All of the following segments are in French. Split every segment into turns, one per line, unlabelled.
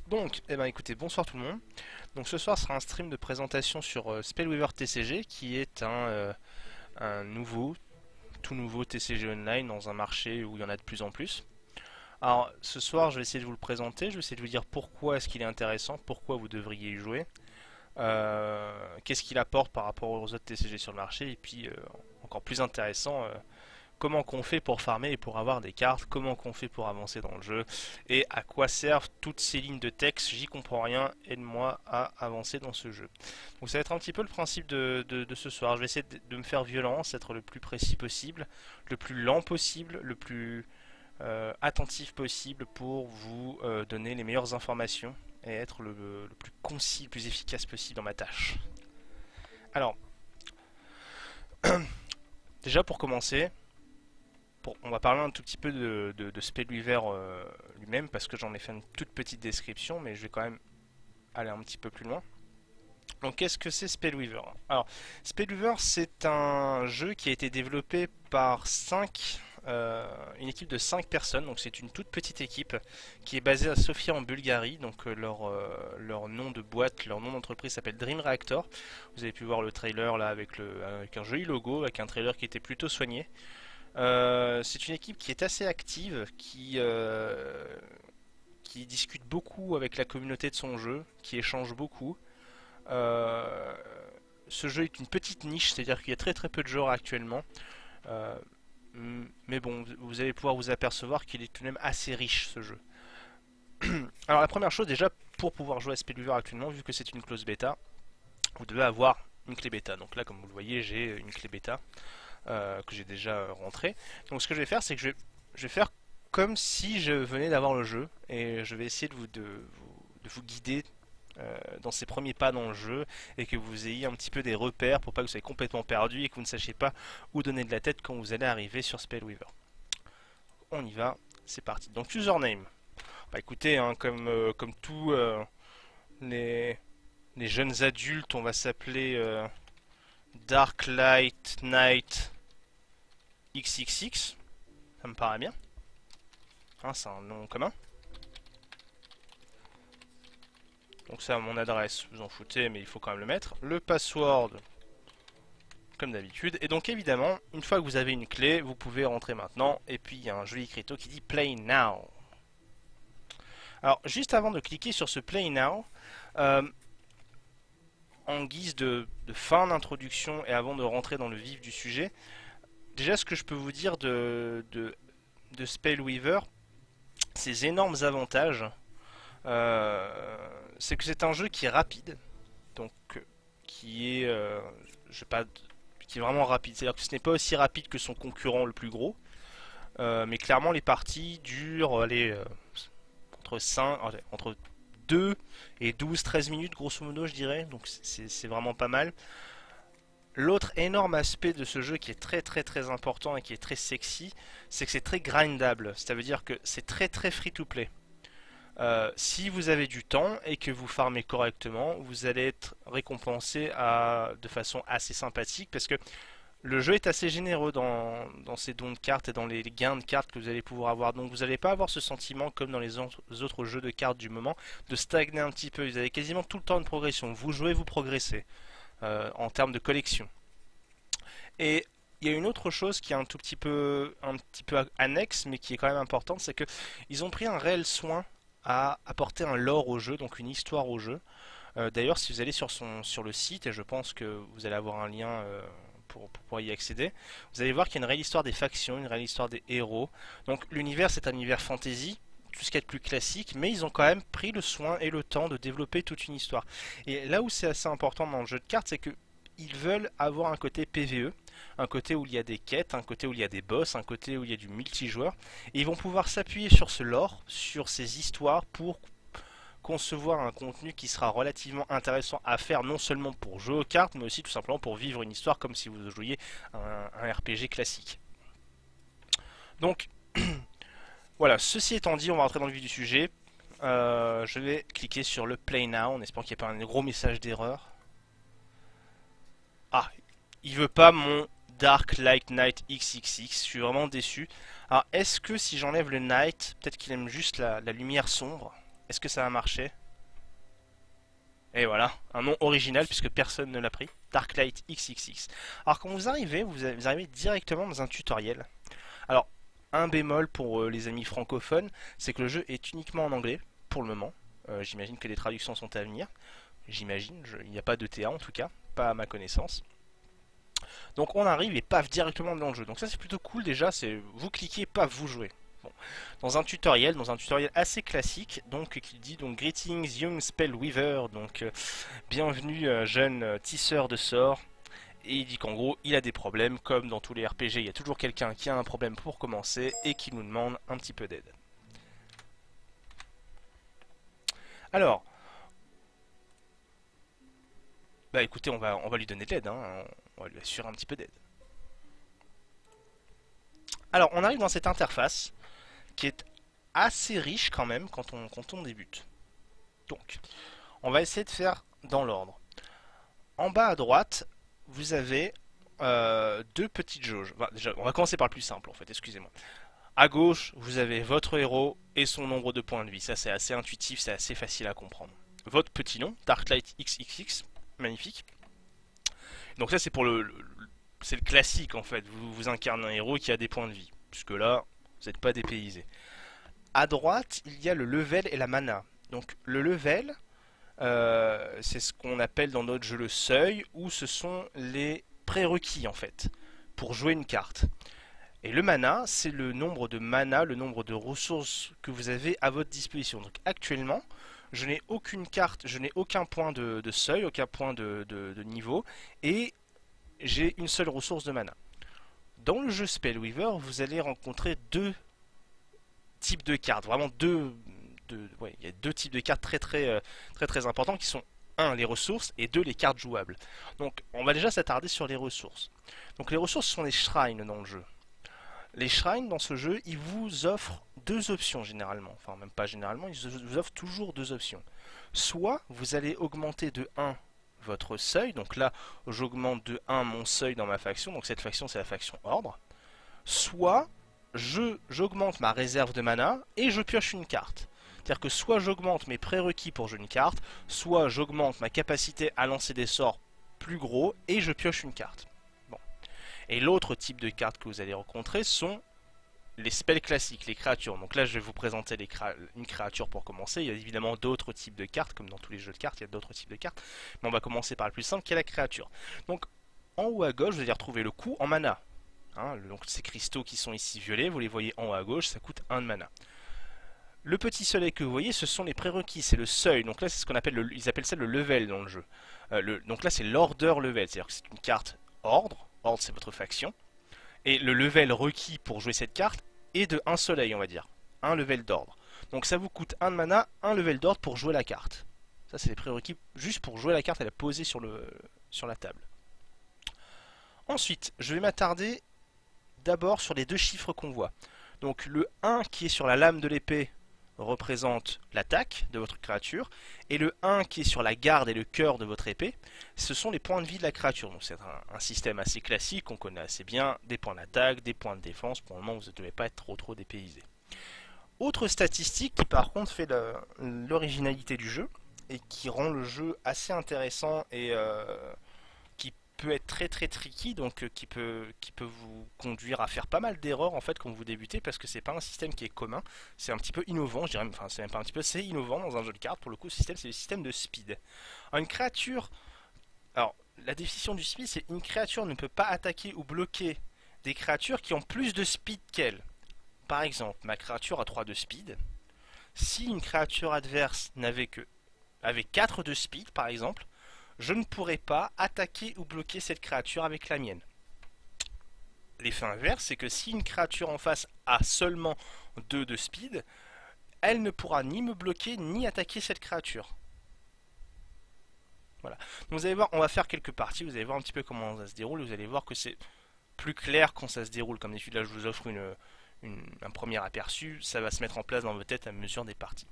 Donc, eh ben écoutez, bonsoir tout le monde. Donc ce soir sera un stream de présentation sur Spellweaver TCG, qui est un tout nouveau TCG online dans un marché où il y en a de plus en plus. Alors ce soir je vais essayer de vous le présenter, je vais essayer de vous dire pourquoi est-ce qu'il est intéressant, pourquoi vous devriez y jouer, qu'est-ce qu'il apporte par rapport aux autres TCG sur le marché, et puis encore plus intéressant, comment qu'on fait pour farmer et pour avoir des cartes, comment qu'on fait pour avancer dans le jeu, et à quoi servent toutes ces lignes de texte, j'y comprends rien, aide-moi à avancer dans ce jeu. Donc ça va être un petit peu le principe de ce soir, je vais essayer de me faire violence, être le plus précis possible, le plus lent possible, le plus attentif possible pour vous donner les meilleures informations et être le plus concis, le plus efficace possible dans ma tâche. Alors, déjà pour commencer, on va parler un tout petit peu de Spellweaver lui-même parce que j'en ai fait une toute petite description, mais je vais quand même aller un petit peu plus loin. Donc qu'est-ce que c'est Spellweaver? Alors, Spellweaver c'est un jeu qui a été développé par une équipe de 5 personnes, donc c'est une toute petite équipe qui est basée à Sofia en Bulgarie, donc leur nom de boîte, leur nom d'entreprise s'appelle Dream Reactor. Vous avez pu voir le trailer là avec un joli logo, avec un trailer qui était plutôt soigné. C'est une équipe qui est assez active, qui discute beaucoup avec la communauté de son jeu, qui échange beaucoup. Euh, Ce jeu est une petite niche, c'est-à-dire qu'il y a très très peu de joueurs actuellement. Euh, mais bon, vous allez pouvoir vous apercevoir qu'il est tout de même assez riche ce jeu. Alors la première chose déjà, pour pouvoir jouer à Spellweaver actuellement, vu que c'est une close bêta, vous devez avoir une clé bêta. Donc là, comme vous le voyez, j'ai une clé bêta que j'ai déjà rentrée. Donc ce que je vais faire, c'est que je vais faire comme si je venais d'avoir le jeu, et je vais essayer de vous guider dans ces premiers pas dans le jeu, et que vous ayez un petit peu des repères pour pas que vous soyez complètement perdu et que vous ne sachiez pas où donner de la tête quand vous allez arriver sur Spellweaver. On y va, c'est parti. Donc username. Bah écoutez, hein, comme tous les jeunes adultes, on va s'appeler Darklight Knight XXX. Ça me paraît bien. Hein, c'est un nom commun. Donc ça, mon adresse, vous en foutez, mais il faut quand même le mettre. Le password, comme d'habitude. Et donc évidemment, une fois que vous avez une clé, vous pouvez rentrer maintenant. Et puis il y a un joli écriteau qui dit Play Now. Alors juste avant de cliquer sur ce Play Now, en guise de fin d'introduction et avant de rentrer dans le vif du sujet, déjà ce que je peux vous dire de Spellweaver, ses énormes avantages, c'est que c'est un jeu qui est rapide, donc qui est, qui est vraiment rapide. C'est-à-dire que ce n'est pas aussi rapide que son concurrent le plus gros, mais clairement les parties durent entre 2 et 12-13 minutes grosso modo, je dirais, donc c'est vraiment pas mal. L'autre énorme aspect de ce jeu qui est très très très important et qui est très sexy, c'est que c'est très grindable. Ça veut dire que c'est très très free to play. Si vous avez du temps et que vous farmez correctement, vous allez être récompensé de façon assez sympathique, parce que le jeu est assez généreux dans ses dons de cartes et dans les gains de cartes que vous allez pouvoir avoir. Donc vous n'allez pas avoir ce sentiment, comme dans les autres jeux de cartes du moment, de stagner un petit peu. Vous avez quasiment tout le temps de progression. Vous jouez, vous progressez en termes de collection. Et il y a une autre chose qui est un petit peu annexe, mais qui est quand même importante, c'est que ils ont pris un réel soin à apporter un lore au jeu, donc une histoire au jeu. D'ailleurs, si vous allez sur le site, et je pense que vous allez avoir un lien pour pouvoir y accéder, vous allez voir qu'il y a une réelle histoire des factions, une réelle histoire des héros. Donc l'univers, c'est un univers fantasy, tout ce qui est plus classique, mais ils ont quand même pris le soin et le temps de développer toute une histoire. Et là où c'est assez important dans le jeu de cartes, c'est que ils veulent avoir un côté PvE, un côté où il y a des quêtes, un côté où il y a des boss, un côté où il y a du multijoueur, et ils vont pouvoir s'appuyer sur ce lore, sur ces histoires pour concevoir un contenu qui sera relativement intéressant à faire, non seulement pour jouer aux cartes, mais aussi tout simplement pour vivre une histoire comme si vous jouiez un RPG classique. Donc voilà, ceci étant dit, on va rentrer dans le vif du sujet. Je vais cliquer sur le Play Now en espérant qu'il n'y ait pas un gros message d'erreur. Ah, il veut pas mon Dark Light Knight XXX, je suis vraiment déçu. Alors est-ce que si j'enlève le Night, peut-être qu'il aime juste la lumière sombre? Est-ce que ça va marcher? Et voilà, un nom original puisque personne ne l'a pris. Darklight XXX. Alors quand vous arrivez directement dans un tutoriel. Alors, un bémol pour les amis francophones, c'est que le jeu est uniquement en anglais pour le moment. J'imagine que les traductions sont à venir. J'imagine, il n'y a pas de TA en tout cas, pas à ma connaissance. Donc on arrive et paf, directement dans le jeu. Donc ça c'est plutôt cool déjà, c'est vous cliquez, paf, vous jouez. Bon. Dans un tutoriel assez classique, donc qui dit donc Greetings Young Spellweaver, donc bienvenue jeune tisseur de sorts. Et il dit qu'en gros il a des problèmes, comme dans tous les RPG, il y a toujours quelqu'un qui a un problème pour commencer et qui nous demande un petit peu d'aide. Alors, bah écoutez, on va lui donner de l'aide, hein. On va lui assurer un petit peu d'aide. Alors, on arrive dans cette interface qui est assez riche quand même quand on débute. Donc, on va essayer de faire dans l'ordre. En bas à droite, vous avez deux petites jauges. Enfin, déjà, on va commencer par le plus simple en fait, excusez-moi. À gauche, vous avez votre héros et son nombre de points de vie. Ça, c'est assez intuitif, c'est assez facile à comprendre. Votre petit nom, Darklight XXX, magnifique. Donc ça, c'est pour c'est le classique en fait. Vous incarnez un héros qui a des points de vie. Puisque là, vous n'êtes pas dépaysé. À droite, il y a le level et la mana. Donc le level, c'est ce qu'on appelle dans notre jeu le seuil, où ce sont les prérequis en fait, pour jouer une carte. Et le mana, c'est le nombre de mana, le nombre de ressources que vous avez à votre disposition. Donc actuellement, je n'ai aucune carte, je n'ai aucun point de seuil, aucun point de niveau, et j'ai une seule ressource de mana. Dans le jeu Spellweaver, vous allez rencontrer deux types de cartes, vraiment ouais, il y a deux types de cartes très importants qui sont un, les ressources, et deux, les cartes jouables. Donc on va déjà s'attarder sur les ressources. Donc les ressources sont les shrines dans le jeu. Les shrines dans ce jeu, ils vous offrent deux options généralement. Enfin, même pas généralement, ils vous offrent toujours deux options. Soit vous allez augmenter de 1 votre seuil. Donc là, j'augmente de 1 mon seuil dans ma faction. Donc cette faction, c'est la faction ordre. Soit j'augmente ma réserve de mana et je pioche une carte. C'est-à-dire que soit j'augmente mes prérequis pour jouer une carte, soit j'augmente ma capacité à lancer des sorts plus gros et je pioche une carte. Et l'autre type de cartes que vous allez rencontrer sont les spells classiques, les créatures. Donc là, je vais vous présenter une créature pour commencer. Il y a évidemment d'autres types de cartes, comme dans tous les jeux de cartes, il y a d'autres types de cartes. Mais on va commencer par le plus simple, qui est la créature. Donc, en haut à gauche, vous allez retrouver le coup en mana. Hein, donc ces cristaux qui sont ici violets, vous les voyez en haut à gauche, ça coûte 1 de mana. Le petit soleil que vous voyez, ce sont les prérequis, c'est le seuil. Donc là, c'est ce qu'on appelle, ils appellent ça le level dans le jeu. Donc là, c'est l'order level, c'est-à-dire que c'est une carte ordre. Ordre, c'est votre faction. Et le level requis pour jouer cette carte est de 1 soleil, on va dire. Un level d'ordre. Donc ça vous coûte 1 de mana, 1 level d'ordre pour jouer la carte. Ça, c'est les prérequis juste pour jouer la carte et la poser sur la table. Ensuite, je vais m'attarder d'abord sur les deux chiffres qu'on voit. Donc le 1 qui est sur la lame de l'épée représente l'attaque de votre créature, et le 1 qui est sur la garde et le cœur de votre épée, ce sont les points de vie de la créature. Donc c'est un système assez classique, on connaît assez bien, des points d'attaque, des points de défense, pour le moment vous ne devez pas être trop dépaysé. Autre statistique qui par contre fait l'originalité du jeu, et qui rend le jeu assez intéressant et qui peut être très tricky, donc qui peut vous conduire à faire pas mal d'erreurs en fait quand vous débutez, parce que c'est pas un système qui est commun, c'est un petit peu innovant, je dirais, enfin c'est même pas un petit peu, c'est innovant dans un jeu de cartes. Pour le coup, ce système, c'est le système de speed. Alors, une créature, alors la définition du speed, c'est une créature ne peut pas attaquer ou bloquer des créatures qui ont plus de speed qu'elle. Par exemple, ma créature a 3 de speed. Si une créature adverse avait 4 de speed par exemple, je ne pourrais pas attaquer ou bloquer cette créature avec la mienne. L'effet inverse, c'est que si une créature en face a seulement 2 de speed, elle ne pourra ni me bloquer ni attaquer cette créature. Voilà. Donc vous allez voir, on va faire quelques parties, vous allez voir un petit peu comment ça se déroule, vous allez voir que c'est plus clair quand ça se déroule. Comme d'habitude, là je vous offre un premier aperçu, ça va se mettre en place dans votre tête à mesure des parties.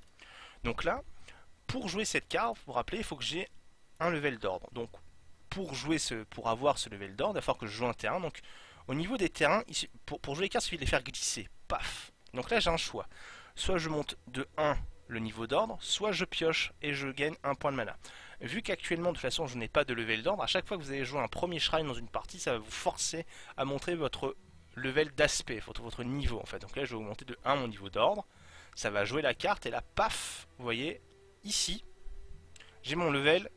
Donc là, pour jouer cette carte, vous vous rappelez, il faut que j'ai un level d'ordre. Donc pour avoir ce level d'ordre, il va falloir que je joue un terrain. Donc au niveau des terrains, pour jouer les cartes, il suffit de les faire glisser. Paf. Donc là j'ai un choix. Soit je monte de 1 le niveau d'ordre, soit je pioche et je gagne un point de mana. Vu qu'actuellement de toute façon je n'ai pas de level d'ordre, à chaque fois que vous allez jouer un premier shrine dans une partie, ça va vous forcer à montrer votre level d'aspect, votre niveau en fait. Donc là je vais augmenter de 1 mon niveau d'ordre, ça va jouer la carte et là paf, vous voyez, ici, j'ai mon level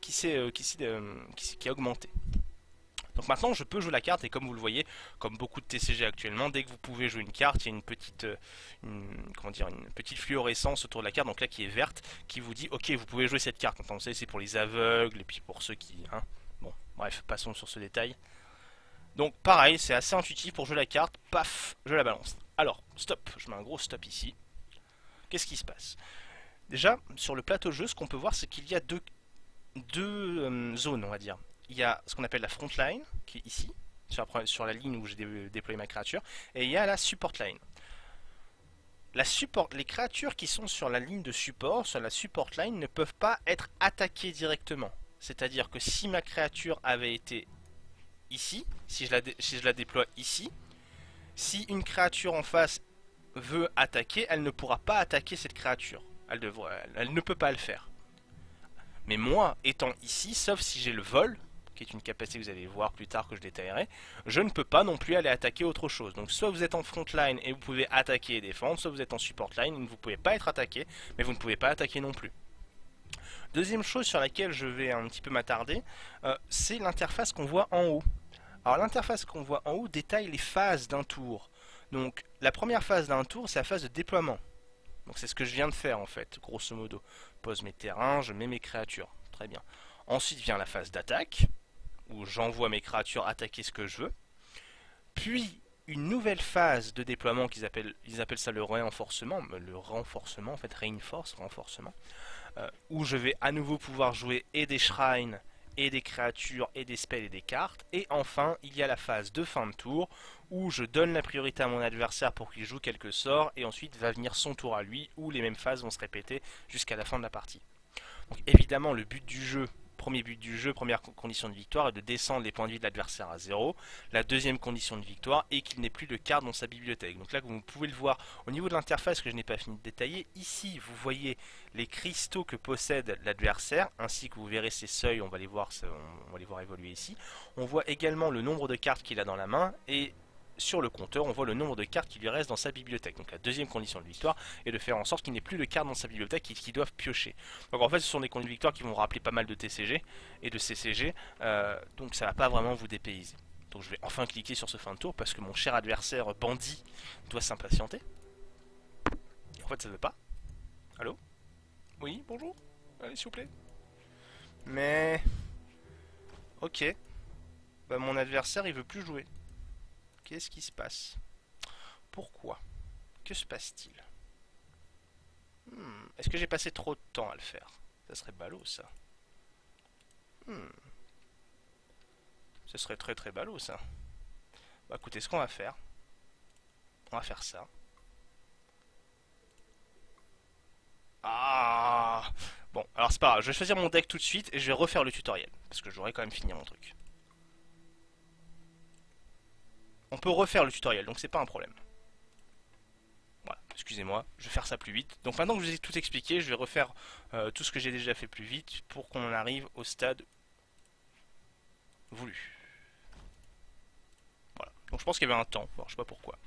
qui a augmenté. Donc maintenant je peux jouer la carte et comme vous le voyez, comme beaucoup de TCG actuellement, dès que vous pouvez jouer une carte, il y a une petite fluorescence autour de la carte, donc là qui est verte, qui vous dit ok vous pouvez jouer cette carte. Donc vous savez c'est pour les aveugles et puis pour ceux qui... Hein, bon bref, passons sur ce détail. Donc pareil, c'est assez intuitif pour jouer la carte, paf, je la balance. Alors, stop, je mets un gros stop ici. Qu'est-ce qui se passe? Déjà, sur le plateau de jeu, ce qu'on peut voir c'est qu'il y a deux zones on va dire. Il y a ce qu'on appelle la front line, qui est ici, sur la ligne où j'ai déployé ma créature, et il y a la support line. Les créatures qui sont sur la ligne de support, sur la support line, ne peuvent pas être attaquées directement. C'est-à-dire que si ma créature avait été ici, si je la déploie ici, si une créature en face veut attaquer, elle ne pourra pas attaquer cette créature. Elle ne peut pas le faire. Mais moi, étant ici, sauf si j'ai le vol, qui est une capacité que vous allez voir plus tard que je détaillerai, je ne peux pas non plus aller attaquer autre chose. Donc soit vous êtes en front line et vous pouvez attaquer et défendre, soit vous êtes en support line et vous ne pouvez pas être attaqué, mais vous ne pouvez pas attaquer non plus. Deuxième chose sur laquelle je vais un petit peu m'attarder, c'est l'interface qu'on voit en haut. Alors l'interface qu'on voit en haut détaille les phases d'un tour. Donc la première phase d'un tour, c'est la phase de déploiement. Donc c'est ce que je viens de faire en fait, grosso modo. Pose mes terrains, je mets mes créatures. Très bien. Ensuite vient la phase d'attaque, où j'envoie mes créatures attaquer ce que je veux. Puis une nouvelle phase de déploiement ils appellent ça le renforcement en fait, reinforce, renforcement, où je vais à nouveau pouvoir jouer et des shrines, et des créatures, et des spells et des cartes. Et enfin, il y a la phase de fin de tour, où je donne la priorité à mon adversaire pour qu'il joue quelques sorts, et ensuite va venir son tour à lui, où les mêmes phases vont se répéter jusqu'à la fin de la partie. Donc évidemment, le but du jeu, premier but du jeu, première condition de victoire est de descendre les points de vie de l'adversaire à 0. La deuxième condition de victoire est qu'il n'ait plus de cartes dans sa bibliothèque. Donc là, vous pouvez le voir au niveau de l'interface que je n'ai pas fini de détailler. Ici, vous voyez les cristaux que possède l'adversaire, ainsi que vous verrez ses seuils, on va les voir évoluer ici. On voit également le nombre de cartes qu'il a dans la main et sur le compteur, on voit le nombre de cartes qui lui reste dans sa bibliothèque. Donc la deuxième condition de victoire est de faire en sorte qu'il n'ait plus de cartes dans sa bibliothèque et qu'ils doivent piocher. Donc en fait, ce sont des conditions de victoire qui vont rappeler pas mal de TCG et de CCG, donc ça va pas vraiment vous dépayser. Donc je vais enfin cliquer sur ce fin de tour parce que mon cher adversaire bandit doit s'impatienter. En fait, ça veut pas. Allô? Oui, bonjour? Allez, s'il vous plaît. Mais... Ok. Bah, mon adversaire, il veut plus jouer. Qu'est-ce qui se passe? Pourquoi? Que se passe-t-il? Est-ce que j'ai passé trop de temps à le faire? Ça serait ballot ça. Ce serait très très ballot ça. Bah écoutez, ce qu'on va faire, on va faire ça. Ah! Bon, alors c'est pas grave, je vais choisir mon deck tout de suite et je vais refaire le tutoriel. Parce que j'aurais quand même fini mon truc. On peut refaire le tutoriel, donc c'est pas un problème. Voilà, excusez-moi, je vais faire ça plus vite. Donc maintenant que je vous ai tout expliqué, je vais refaire tout ce que j'ai déjà fait plus vite pour qu'on en arrive au stade voulu. Voilà, donc je pense qu'il y avait un temps, alors je sais pas pourquoi.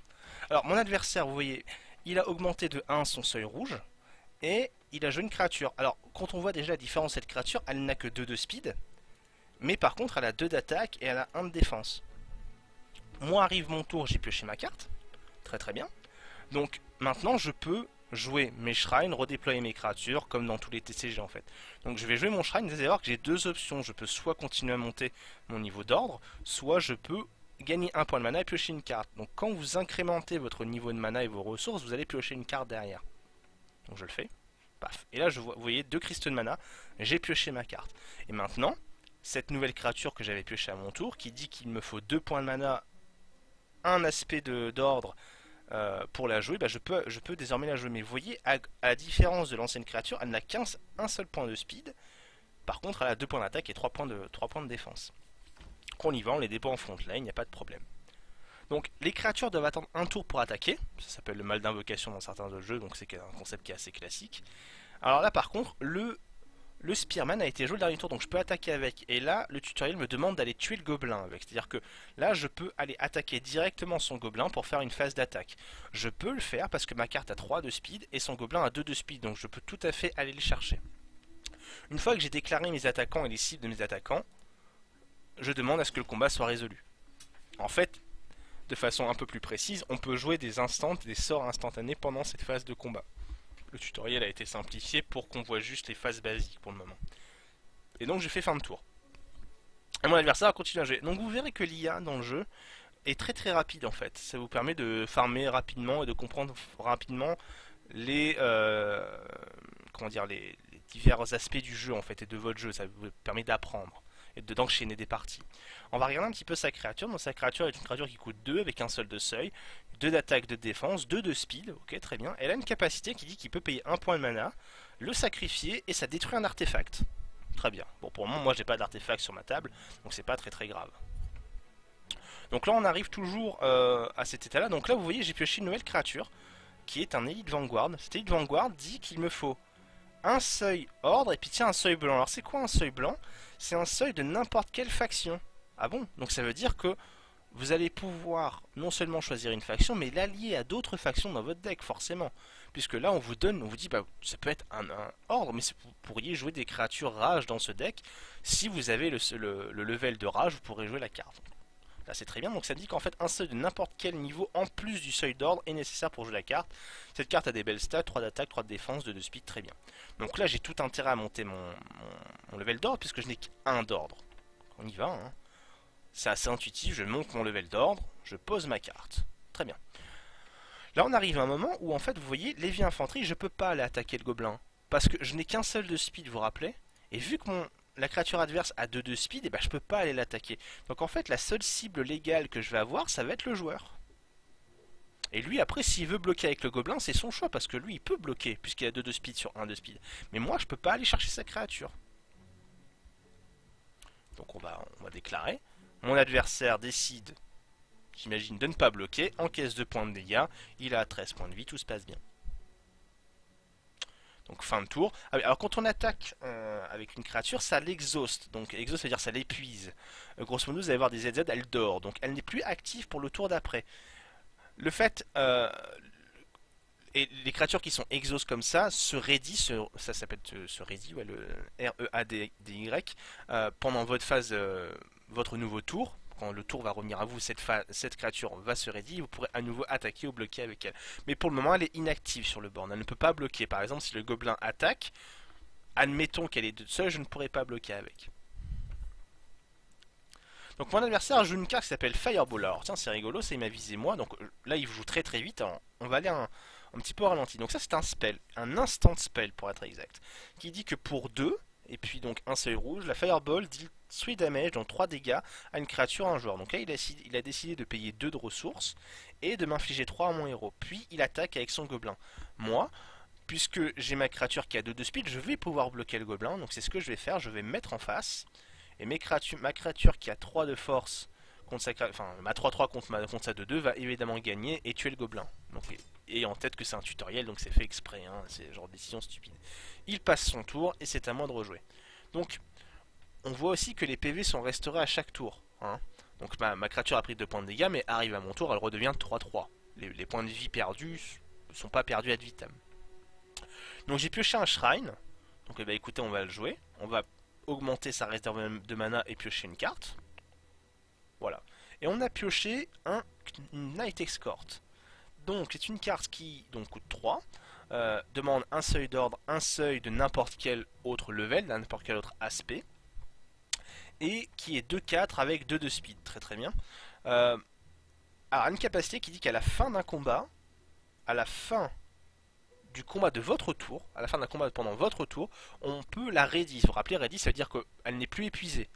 Alors mon adversaire, vous voyez, il a augmenté de 1 son seuil rouge et il a joué une créature. Alors quand on voit déjà la différence de cette créature, elle n'a que 2 de speed, mais par contre elle a 2 d'attaque et elle a 1 de défense. Moi arrive mon tour, j'ai pioché ma carte. Très très bien. Donc maintenant je peux jouer mes shrines, redéployer mes créatures comme dans tous les TCG en fait. Donc je vais jouer mon shrine, vous allez voir que j'ai 2 options. Je peux soit continuer à monter mon niveau d'ordre, soit je peux gagner un point de mana et piocher une carte. Donc quand vous incrémentez votre niveau de mana et vos ressources, vous allez piocher une carte derrière. Donc je le fais. Paf. Et là vous voyez 2 cristaux de mana, j'ai pioché ma carte. Et maintenant, cette nouvelle créature que j'avais piochée à mon tour, qui dit qu'il me faut 2 points de mana, un aspect d'ordre pour la jouer, bah je peux désormais la jouer. Mais vous voyez, à la différence de l'ancienne créature, elle n'a qu'un seul point de speed. Par contre, elle a 2 points d'attaque et 3 points de défense. On y va, on les déploie en front line, il n'y a pas de problème. Donc les créatures doivent attendre un tour pour attaquer, ça s'appelle le mal d'invocation dans certains autres jeux, donc c'est un concept qui est assez classique. Alors là par contre, le Spearman a été joué le dernier tour, donc je peux attaquer avec. Et là, le tutoriel me demande d'aller tuer le gobelin avec. C'est-à-dire que là, je peux aller attaquer directement son gobelin pour faire une phase d'attaque. Je peux le faire parce que ma carte a 3 de speed et son gobelin a 2 de speed, donc je peux tout à fait aller le chercher. Une fois que j'ai déclaré mes attaquants et les cibles de mes attaquants, je demande à ce que le combat soit résolu. En fait, de façon un peu plus précise, on peut jouer des sorts instantanés pendant cette phase de combat. Le tutoriel a été simplifié pour qu'on voit juste les phases basiques pour le moment. Et donc j'ai fait fin de tour. Et mon adversaire a continué à jouer. Donc vous verrez que l'IA dans le jeu est très très rapide en fait. Ça vous permet de farmer rapidement et de comprendre rapidement les, les divers aspects du jeu en fait et de votre jeu. Ça vous permet d'apprendre et d'enchaîner des parties. On va regarder un petit peu sa créature. Donc sa créature est une créature qui coûte 2 avec un seul de seuil, 2 d'attaque, de défense, 2 de speed, ok très bien. Elle a une capacité qui dit qu'il peut payer 1 point de mana, le sacrifier et ça détruit un artefact. Très bien. Bon pour le moment moi j'ai pas d'artefact sur ma table, donc c'est pas très très grave. Donc là on arrive toujours à cet état là. Donc là vous voyez j'ai pioché une nouvelle créature qui est un Elite Vanguard. Cet Elite Vanguard dit qu'il me faut un seuil ordre et puis tiens un seuil blanc. Alors c'est quoi un seuil blanc? C'est un seuil de n'importe quelle faction. Ah bon? Donc ça veut dire que vous allez pouvoir non seulement choisir une faction, mais l'allier à d'autres factions dans votre deck, forcément. Puisque là, on vous dit, bah, ça peut être un ordre, mais vous pourriez jouer des créatures rage dans ce deck. Si vous avez le level de rage, vous pourrez jouer la carte. Là, c'est très bien. Donc ça dit qu'en fait, un seuil de n'importe quel niveau, en plus du seuil d'ordre, est nécessaire pour jouer la carte. Cette carte a des belles stats, 3 d'attaque, 3 de défense, 2 de speed, très bien. Donc là, j'ai tout intérêt à monter mon level d'ordre, puisque je n'ai qu'un d'ordre. On y va, hein. C'est assez intuitif, je monte mon level d'ordre, je pose ma carte. Très bien. Là on arrive à un moment où en fait vous voyez, Lévi Infanterie, je peux pas aller attaquer le gobelin. Parce que je n'ai qu'un seul de speed, vous vous rappelez? Et vu que la créature adverse a 2 de speed, et ben je peux pas aller l'attaquer. Donc en fait la seule cible légale que je vais avoir, ça va être le joueur. Et lui après s'il veut bloquer avec le gobelin, c'est son choix, parce que lui il peut bloquer, puisqu'il a 2 de speed sur 1 de speed. Mais moi je peux pas aller chercher sa créature. Donc on va déclarer. Mon adversaire décide, j'imagine, de ne pas bloquer, encaisse 2 points de dégâts, il a 13 points de vie, tout se passe bien. Donc fin de tour. Ah oui, alors quand on attaque avec une créature, ça l'exhauste. Donc exhauste, ça veut dire ça l'épuise. Grosso modo, vous allez avoir des ZZ, elle dort. Donc elle n'est plus active pour le tour d'après. Le fait... et les créatures qui sont exhaustes comme ça se ready, ça s'appelle se ready, ouais, le R-E-A-D-Y, pendant votre phase... votre nouveau tour, quand le tour va revenir à vous, cette créature va se ready, vous pourrez à nouveau attaquer ou bloquer avec elle. Mais pour le moment, elle est inactive sur le board, elle ne peut pas bloquer. Par exemple, si le gobelin attaque, admettons qu'elle est toute seule, je ne pourrai pas bloquer avec. Donc mon adversaire joue une carte qui s'appelle Fireball. Alors tiens, c'est rigolo, ça il m'a visé moi, donc là il joue très très vite, alors, on va aller un petit peu au ralenti. Donc ça c'est un spell, un instant spell pour être exact, qui dit que pour 2, et puis donc un seuil rouge, la Fireball dit 3 damage, donc 3 dégâts à une créature à un joueur. Donc là il a décidé de payer 2 de ressources et de m'infliger 3 à mon héros. Puis il attaque avec son gobelin. Moi, puisque j'ai ma créature qui a 2 de speed, je vais pouvoir bloquer le gobelin. Donc c'est ce que je vais faire, je vais me mettre en face. Et ma créature qui a 3 de force contre sa, enfin ma 3-3 contre sa 2-2 va évidemment gagner et tuer le gobelin. Donc, et en tête que c'est un tutoriel, donc c'est fait exprès, hein, c'est genre décision stupide. Il passe son tour et c'est à moi de rejouer. Donc on voit aussi que les PV sont restaurés à chaque tour. Hein. Donc ma créature a pris 2 points de dégâts, mais arrive à mon tour, elle redevient 3-3. Les points de vie perdus ne sont pas perdus ad vitam. Donc j'ai pioché un shrine. Donc bah, écoutez, on va le jouer. On va augmenter sa réserve de mana et piocher une carte. Voilà. Et on a pioché une Night Escort. Donc c'est une carte qui donc, coûte 3. Demande un seuil d'ordre, un seuil de n'importe quel autre level, n'importe quel autre aspect. Et qui est 2-4 avec 2 de speed. Très très bien. Alors une capacité qui dit qu'à la fin d'un combat, à la fin du combat de votre tour, à la fin d'un combat pendant votre tour, on peut la ready. Vous vous rappelez, ready, ça veut dire qu'elle n'est plus épuisée.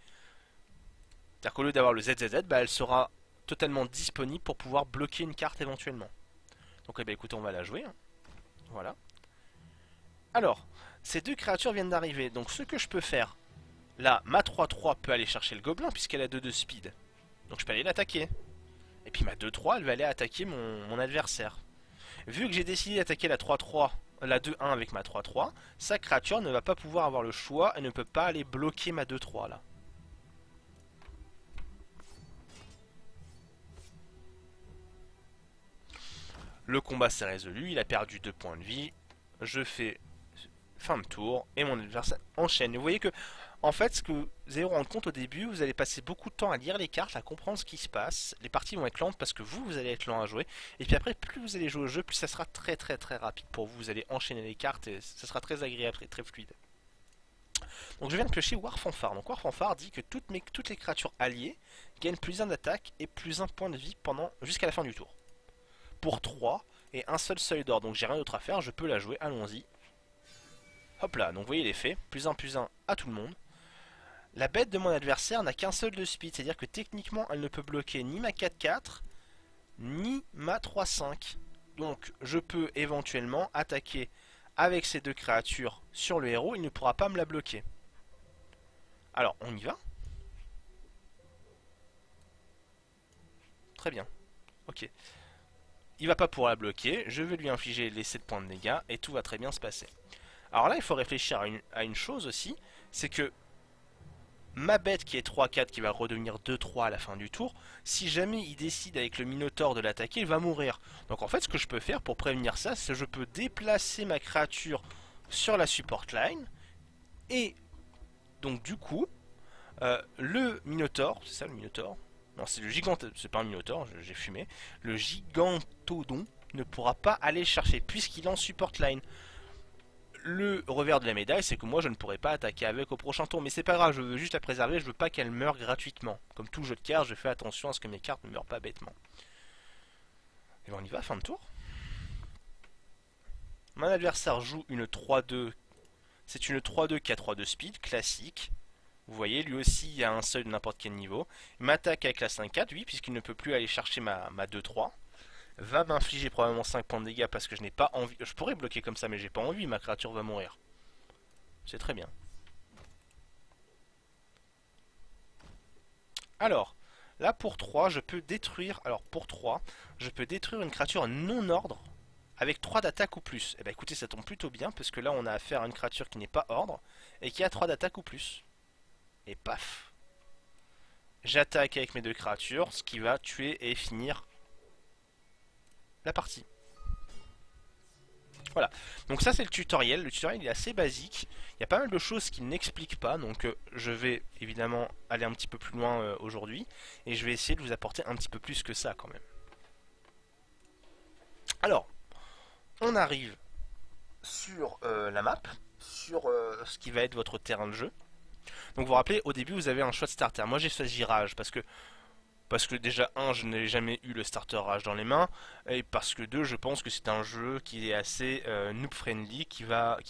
C'est-à-dire qu'au lieu d'avoir le ZZZ, bah, elle sera totalement disponible pour pouvoir bloquer une carte éventuellement. Donc eh bien, écoutez, on va la jouer. Hein. Voilà. Alors, ces deux créatures viennent d'arriver. Donc ce que je peux faire, là, ma 3-3 peut aller chercher le gobelin puisqu'elle a 2 de speed. Donc je peux aller l'attaquer. Et puis ma 2-3, elle va aller attaquer mon adversaire. Vu que j'ai décidé d'attaquer la 3-3, la 2-1 avec ma 3-3, sa créature ne va pas pouvoir avoir le choix et ne peut pas aller bloquer ma 2-3 là. Le combat s'est résolu, il a perdu 2 points de vie. Je fais fin de tour et mon adversaire enchaîne. Et vous voyez que, en fait, ce que vous allez vous rendre compte au début, vous allez passer beaucoup de temps à lire les cartes, à comprendre ce qui se passe. Les parties vont être lentes parce que vous allez être lent à jouer. Et puis après, plus vous allez jouer au jeu, plus ça sera très très très rapide pour vous. Vous allez enchaîner les cartes et ça sera très agréable et très fluide. Donc je viens de piocher War Fanfare. Donc War Fanfare dit que toutes les créatures alliées gagnent plus 1 d'attaque et plus 1 point de vie jusqu'à la fin du tour. Pour 3 et un seul seuil d'or. Donc j'ai rien d'autre à faire, je peux la jouer, allons-y. Hop là, donc vous voyez l'effet, plus 1 à tout le monde. La bête de mon adversaire n'a qu'un seul de speed, c'est-à-dire que techniquement elle ne peut bloquer ni ma 4-4, ni ma 3-5. Donc je peux éventuellement attaquer avec ces deux créatures sur le héros, il ne pourra pas me la bloquer. Alors on y va. Très bien, ok. Il va pas pouvoir la bloquer, je vais lui infliger les 7 points de dégâts et tout va très bien se passer. Alors là il faut réfléchir à une chose aussi, c'est que ma bête qui est 3-4 qui va redevenir 2-3 à la fin du tour, si jamais il décide avec le Minotaure de l'attaquer, il va mourir. Donc en fait ce que je peux faire pour prévenir ça, c'est que je peux déplacer ma créature sur la support line, et donc du coup, le Minotaure, c'est ça le Minotaure? Non, c'est le Gigantodon, c'est pas un Minotaure, j'ai fumé. Le Gigantodon ne pourra pas aller le chercher puisqu'il est en support line. Le revers de la médaille, c'est que moi je ne pourrai pas attaquer avec au prochain tour, mais c'est pas grave, je veux juste la préserver, je veux pas qu'elle meure gratuitement. Comme tout jeu de cartes, je fais attention à ce que mes cartes ne meurent pas bêtement. Et ben on y va, fin de tour. Mon adversaire joue une 3-2, c'est une 3-2 qui a 3-2 speed, classique. Vous voyez, lui aussi il y a un seuil de n'importe quel niveau. Il m'attaque avec la 5-4, oui, puisqu'il ne peut plus aller chercher ma 2-3. Va m'infliger probablement 5 points de dégâts parce que je n'ai pas envie. Je pourrais bloquer comme ça, mais j'ai pas envie, ma créature va mourir. C'est très bien. Alors, là pour 3, je peux détruire. Alors pour 3, je peux détruire une créature non ordre avec 3 d'attaque ou plus. Et bah écoutez, ça tombe plutôt bien parce que là on a affaire à une créature qui n'est pas ordre et qui a 3 d'attaque ou plus. Et paf, j'attaque avec mes deux créatures, ce qui va tuer et finir la partie. Voilà, donc ça c'est le tutoriel. Le tutoriel il est assez basique. Il y a pas mal de choses qu'il n'explique pas, donc je vais évidemment aller un petit peu plus loin aujourd'hui. Et je vais essayer de vous apporter un petit peu plus que ça quand même. Alors, on arrive sur la map, sur ce qui va être votre terrain de jeu. Donc vous vous rappelez, au début vous avez un choix de starter. Moi j'ai choisi Rage parce que déjà, je n'ai jamais eu le starter Rage dans les mains, et parce que 2, je pense que c'est un jeu qui est assez noob friendly, qui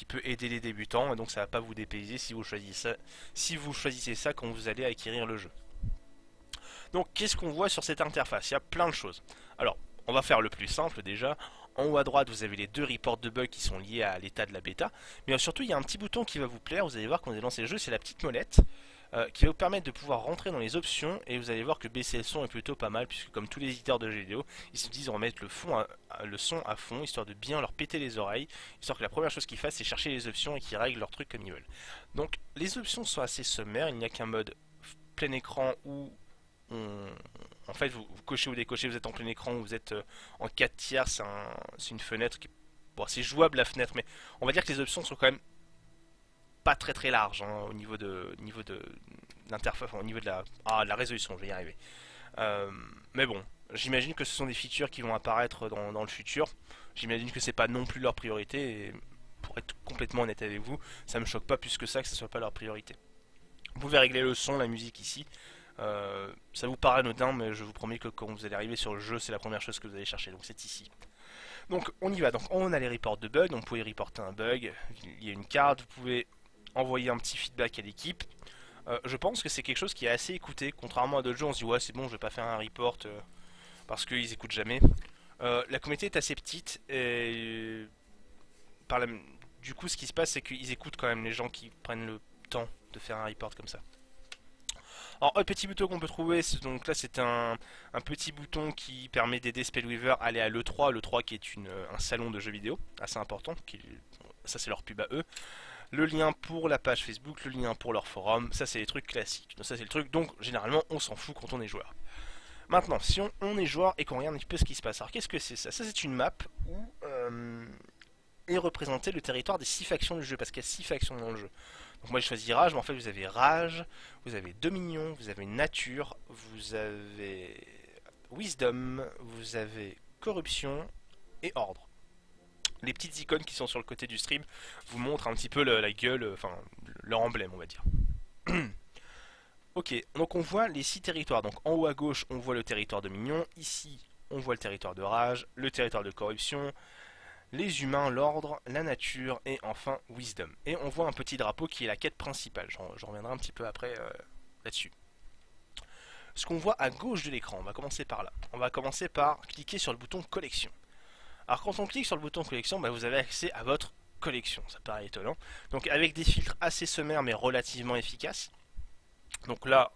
peut aider les débutants, et donc ça va pas vous dépayser si vous choisissez ça quand vous allez acquérir le jeu. Donc qu'est-ce qu'on voit sur cette interface? Il y a plein de choses. Alors, on va faire le plus simple déjà. En haut à droite, vous avez les deux reports de bugs qui sont liés à l'état de la bêta. Mais surtout, il y a un petit bouton qui va vous plaire. Vous allez voir quand vous allez lancer le jeu, c'est la petite molette qui va vous permettre de pouvoir rentrer dans les options. Et vous allez voir que baisser le son est plutôt pas mal, puisque comme tous les éditeurs de jeux vidéo, ils se disent on va mettre le son à fond, histoire de bien leur péter les oreilles, histoire que la première chose qu'ils fassent, c'est chercher les options et qu'ils règlent leur truc comme ils veulent. Donc les options sont assez sommaires. Il n'y a qu'un mode plein écran où en fait vous cochez ou décochez, vous êtes en plein écran ou vous êtes en 4 tiers, c'est une fenêtre qui... Bon, c'est jouable la fenêtre, mais on va dire que les options sont quand même pas très très larges hein, au niveau de l'interface, enfin, au niveau de la résolution, je vais y arriver. Mais bon, j'imagine que ce sont des features qui vont apparaître dans le futur. J'imagine que c'est pas non plus leur priorité, et pour être complètement honnête avec vous, ça me choque pas plus que ça que ce soit pas leur priorité. Vous pouvez régler le son, la musique ici. Ça vous paraît anodin, mais je vous promets que quand vous allez arriver sur le jeu, c'est la première chose que vous allez chercher, donc c'est ici. Donc on y va, donc on a les reports de bugs, donc vous pouvez reporter un bug, il y a une carte, vous pouvez envoyer un petit feedback à l'équipe. Je pense que c'est quelque chose qui est assez écouté, contrairement à d'autres jeux, on se dit ouais c'est bon, je vais pas faire un report parce qu'ils écoutent jamais. La communauté est assez petite, et du coup ce qui se passe c'est qu'ils écoutent quand même les gens qui prennent le temps de faire un report comme ça. Alors le petit bouton qu'on peut trouver, donc là c'est un petit bouton qui permet d'aider Spellweaver à aller à l'E3, l'E3 qui est un salon de jeux vidéo assez important, ça c'est leur pub à eux. Le lien pour la page Facebook, le lien pour leur forum, ça c'est les trucs classiques. Donc ça c'est le truc, donc généralement on s'en fout quand on est joueur. Maintenant, si on est joueur et qu'on regarde un petit peu ce qui se passe, alors qu'est-ce que c'est ça? Ça c'est une map où est représenté le territoire des 6 factions du jeu, parce qu'il y a 6 factions dans le jeu. Donc moi j'ai choisi Rage, mais en fait vous avez Rage, vous avez Dominion, vous avez Nature, vous avez Wisdom, vous avez Corruption et Ordre. Les petites icônes qui sont sur le côté du stream vous montrent un petit peu la gueule, enfin leur emblème on va dire. Ok, donc on voit les 6 territoires. Donc en haut à gauche on voit le territoire de Dominion, ici on voit le territoire de Rage, le territoire de Corruption, les humains, l'ordre, la nature et enfin Wisdom. Et on voit un petit drapeau qui est la quête principale. J'en reviendrai un petit peu après là-dessus. Ce qu'on voit à gauche de l'écran, on va commencer par là. On va commencer par cliquer sur le bouton collection. Alors quand on clique sur le bouton collection, bah, vous avez accès à votre collection. Ça paraît étonnant. Donc avec des filtres assez sommaires mais relativement efficaces. Donc là,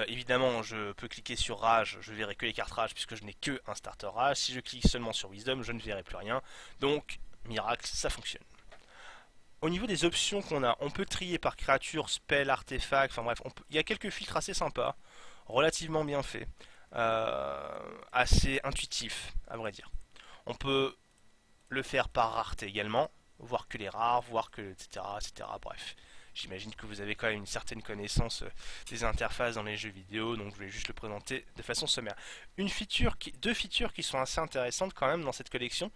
évidemment, je peux cliquer sur Rage, je verrai que les cartes Rage puisque je n'ai que un starter Rage. Si je clique seulement sur Wisdom, je ne verrai plus rien. Donc, miracle, ça fonctionne. Au niveau des options qu'on a, on peut trier par créature, spell, artefact, enfin bref, il y a quelques filtres assez sympas, relativement bien faits, assez intuitifs, à vrai dire. On peut le faire par rareté également, voir que les rares, voir que etc. etc. bref. J'imagine que vous avez quand même une certaine connaissance des interfaces dans les jeux vidéo, donc je vais juste le présenter de façon sommaire. Deux features qui sont assez intéressantes quand même dans cette collection,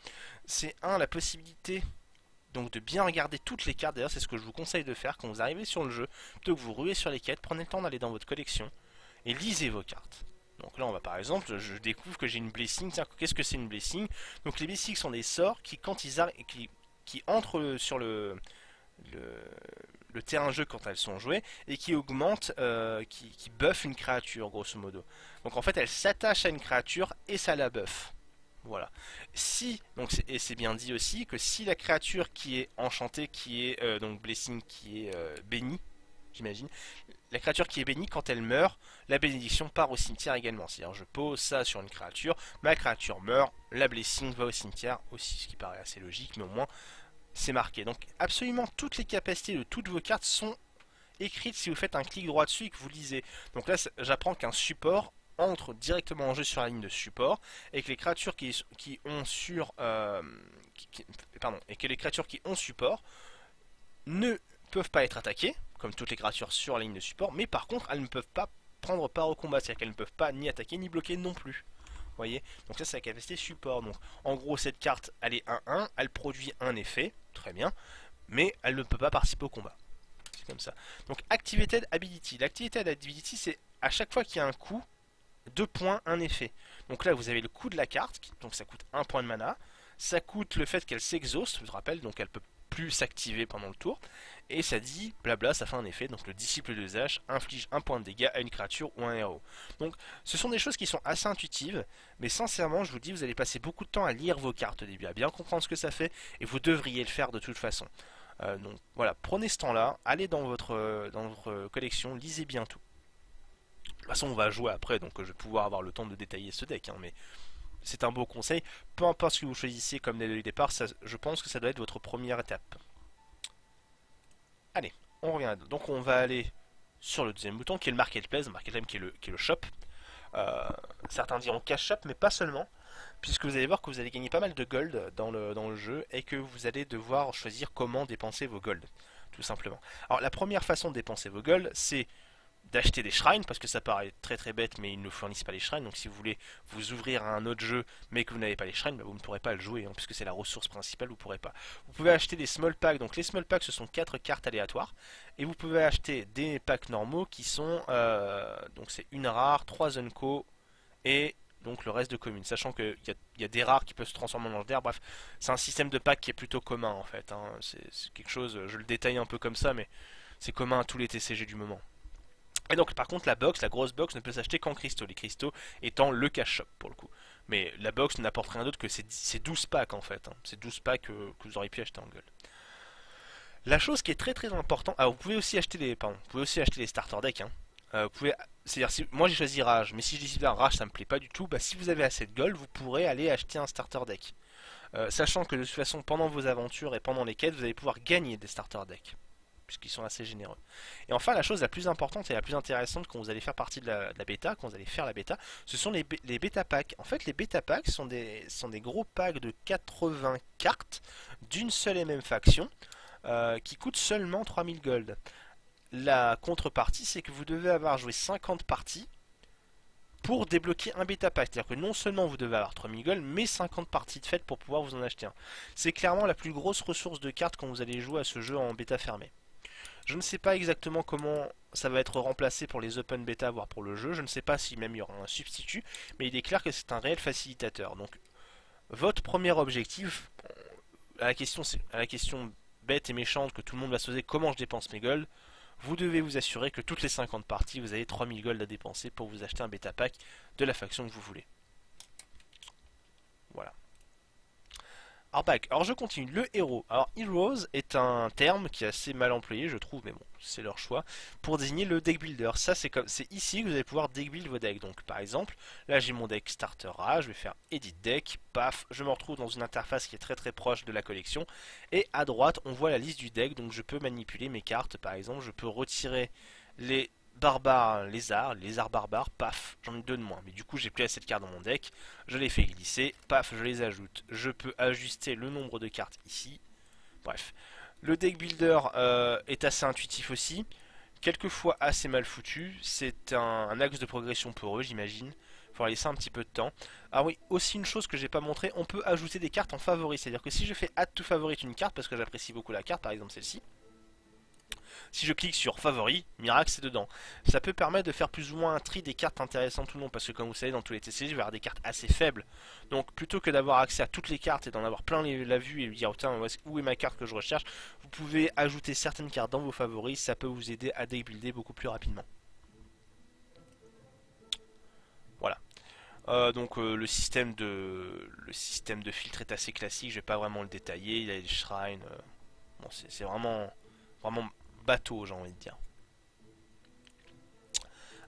c'est la possibilité donc de bien regarder toutes les cartes. D'ailleurs c'est ce que je vous conseille de faire quand vous arrivez sur le jeu, plutôt que vous ruez sur les quêtes, prenez le temps d'aller dans votre collection et lisez vos cartes. Donc là on va par exemple, je découvre que j'ai une blessing. Tiens, qu'est-ce que c'est une blessing? Donc les blessings sont des sorts qui quand ils qui entrent sur le terrain de jeu quand elles sont jouées et qui augmentent, qui buff une créature grosso modo. Donc en fait elle s'attache à une créature et ça la buff. Voilà. Si, donc et c'est bien dit aussi que si la créature qui est enchantée, qui est donc blessing, qui est bénie, j'imagine, la créature qui est bénie, quand elle meurt, la bénédiction part au cimetière également. C'est-à-dire je pose ça sur une créature, ma créature meurt, la blessing va au cimetière aussi, ce qui paraît assez logique, mais au moins c'est marqué. Donc absolument toutes les capacités de toutes vos cartes sont écrites si vous faites un clic droit dessus et que vous lisez. Donc là j'apprends qu'un support entre directement en jeu sur la ligne de support et que les créatures qui ont sur et que les créatures qui ont support ne peuvent pas être attaquées comme toutes les créatures sur la ligne de support, mais par contre elles ne peuvent pas prendre part au combat, c'est-à-dire qu'elles ne peuvent pas ni attaquer ni bloquer non plus. Vous voyez, donc ça c'est la capacité support. Donc en gros cette carte elle est 1-1, elle produit un effet, très bien, mais elle ne peut pas participer au combat. C'est comme ça. Donc Activated Ability. L'Activated Ability c'est à chaque fois qu'il y a un coup, 2 points, un effet. Donc là vous avez le coup de la carte, donc ça coûte 1 point de mana. Ça coûte le fait qu'elle s'exhauste, je vous rappelle, donc elle peut plus s'activer pendant le tour. Et ça dit, blabla, ça fait un effet. Donc le disciple de Zash inflige 1 point de dégâts à une créature ou un héros. Donc ce sont des choses qui sont assez intuitives. Mais sincèrement, je vous dis, vous allez passer beaucoup de temps à lire vos cartes au début, à bien comprendre ce que ça fait. Et vous devriez le faire de toute façon. Donc voilà, prenez ce temps-là, allez dans votre collection, lisez bien tout. De toute façon, on va jouer après, donc je vais pouvoir avoir le temps de détailler ce deck. Mais c'est un beau conseil. Peu importe ce que vous choisissez comme dès le départ, je pense que ça doit être votre première étape. Allez, on revient. Donc on va aller sur le deuxième bouton qui est le Marketplace, qui est le shop. Certains diront cash shop, mais pas seulement. Puisque vous allez voir que vous allez gagner pas mal de gold dans le jeu et que vous allez devoir choisir comment dépenser vos gold. Tout simplement. Alors la première façon de dépenser vos gold, c'est d'acheter des shrines, parce que ça paraît très très bête, mais ils ne fournissent pas les shrines. Donc si vous voulez vous ouvrir à un autre jeu mais que vous n'avez pas les shrines, bah, vous ne pourrez pas le jouer, hein, puisque c'est la ressource principale, vous ne pourrez pas. Vous pouvez acheter des small packs. Donc les small packs ce sont 4 cartes aléatoires, et vous pouvez acheter des packs normaux qui sont donc c'est une rare, 3 unco et donc le reste de communes, sachant qu'il y a des rares qui peuvent se transformer en légendaires. Bref, c'est un système de pack qui est plutôt commun en fait, hein. C'est quelque chose, je le détaille un peu comme ça, mais c'est commun à tous les TCG du moment. Et donc par contre la grosse box ne peut s'acheter qu'en cristaux, les cristaux étant le cash shop pour le coup. Mais la box n'apporte rien d'autre que ces 12 packs en fait, hein. C'est 12 packs que vous auriez pu acheter en gold. La chose qui est très très importante, vous pouvez aussi acheter les starter decks, hein. Vous pouvez c'est-à-dire, si, moi j'ai choisi Rage, mais si je décide d'un Rage ça me plaît pas du tout, bah si vous avez assez de gold, vous pourrez aller acheter un starter deck. Sachant que de toute façon, pendant vos aventures et pendant les quêtes, vous allez pouvoir gagner des starter decks, puisqu'ils sont assez généreux. Et enfin, la chose la plus importante et la plus intéressante quand vous allez faire partie de la bêta, quand vous allez faire la bêta, ce sont les bêta packs. En fait, les bêta packs sont des gros packs de 80 cartes d'une seule et même faction, qui coûtent seulement 3000 gold. La contrepartie, c'est que vous devez avoir joué 50 parties pour débloquer un bêta pack. C'est-à-dire que non seulement vous devez avoir 3000 gold, mais 50 parties de fête pour pouvoir vous en acheter un. C'est clairement la plus grosse ressource de cartes quand vous allez jouer à ce jeu en bêta fermée. Je ne sais pas exactement comment ça va être remplacé pour les open bêta, voire pour le jeu. Je ne sais pas si même il y aura un substitut, mais il est clair que c'est un réel facilitateur. Donc, votre premier objectif, à la question bête et méchante que tout le monde va se poser, comment je dépense mes golds, vous devez vous assurer que toutes les 50 parties, vous avez 3000 gold à dépenser pour vous acheter un bêta pack de la faction que vous voulez. Voilà. Alors je continue, le héros. Alors Heroes est un terme qui est assez mal employé je trouve, mais bon, c'est leur choix, pour désigner le deck builder. Ça c'est ici que vous allez pouvoir deck build vos decks. Donc par exemple, là j'ai mon deck starter A, je vais faire edit deck, paf, je me retrouve dans une interface qui est très très proche de la collection. Et à droite on voit la liste du deck, donc je peux manipuler mes cartes par exemple, je peux retirer les barbares lézards barbares, paf, j'en ai deux de moins. Mais du coup, j'ai plus assez de cartes dans mon deck. Je les fais glisser, paf, je les ajoute. Je peux ajuster le nombre de cartes ici. Bref. Le deck builder est assez intuitif aussi. Quelquefois assez mal foutu. C'est un axe de progression pour eux, j'imagine. Il faudra laisser un petit peu de temps. Ah oui, aussi une chose que j'ai pas montré, on peut ajouter des cartes en favori. C'est-à-dire que si je fais add to favorite une carte, parce que j'apprécie beaucoup la carte, par exemple celle-ci, si je clique sur favori, miracle c'est dedans. Ça peut permettre de faire plus ou moins un tri des cartes intéressantes ou non, parce que comme vous savez dans tous les TCG, il va y avoir des cartes assez faibles. Donc plutôt que d'avoir accès à toutes les cartes et d'en avoir plein la vue et lui dire tiens où est ma carte que je recherche, vous pouvez ajouter certaines cartes dans vos favoris, ça peut vous aider à deckbuilder beaucoup plus rapidement. Voilà. Le système de filtre est assez classique, je vais pas vraiment le détailler, il y a des shrines, bon, c'est vraiment bateau j'ai envie de dire.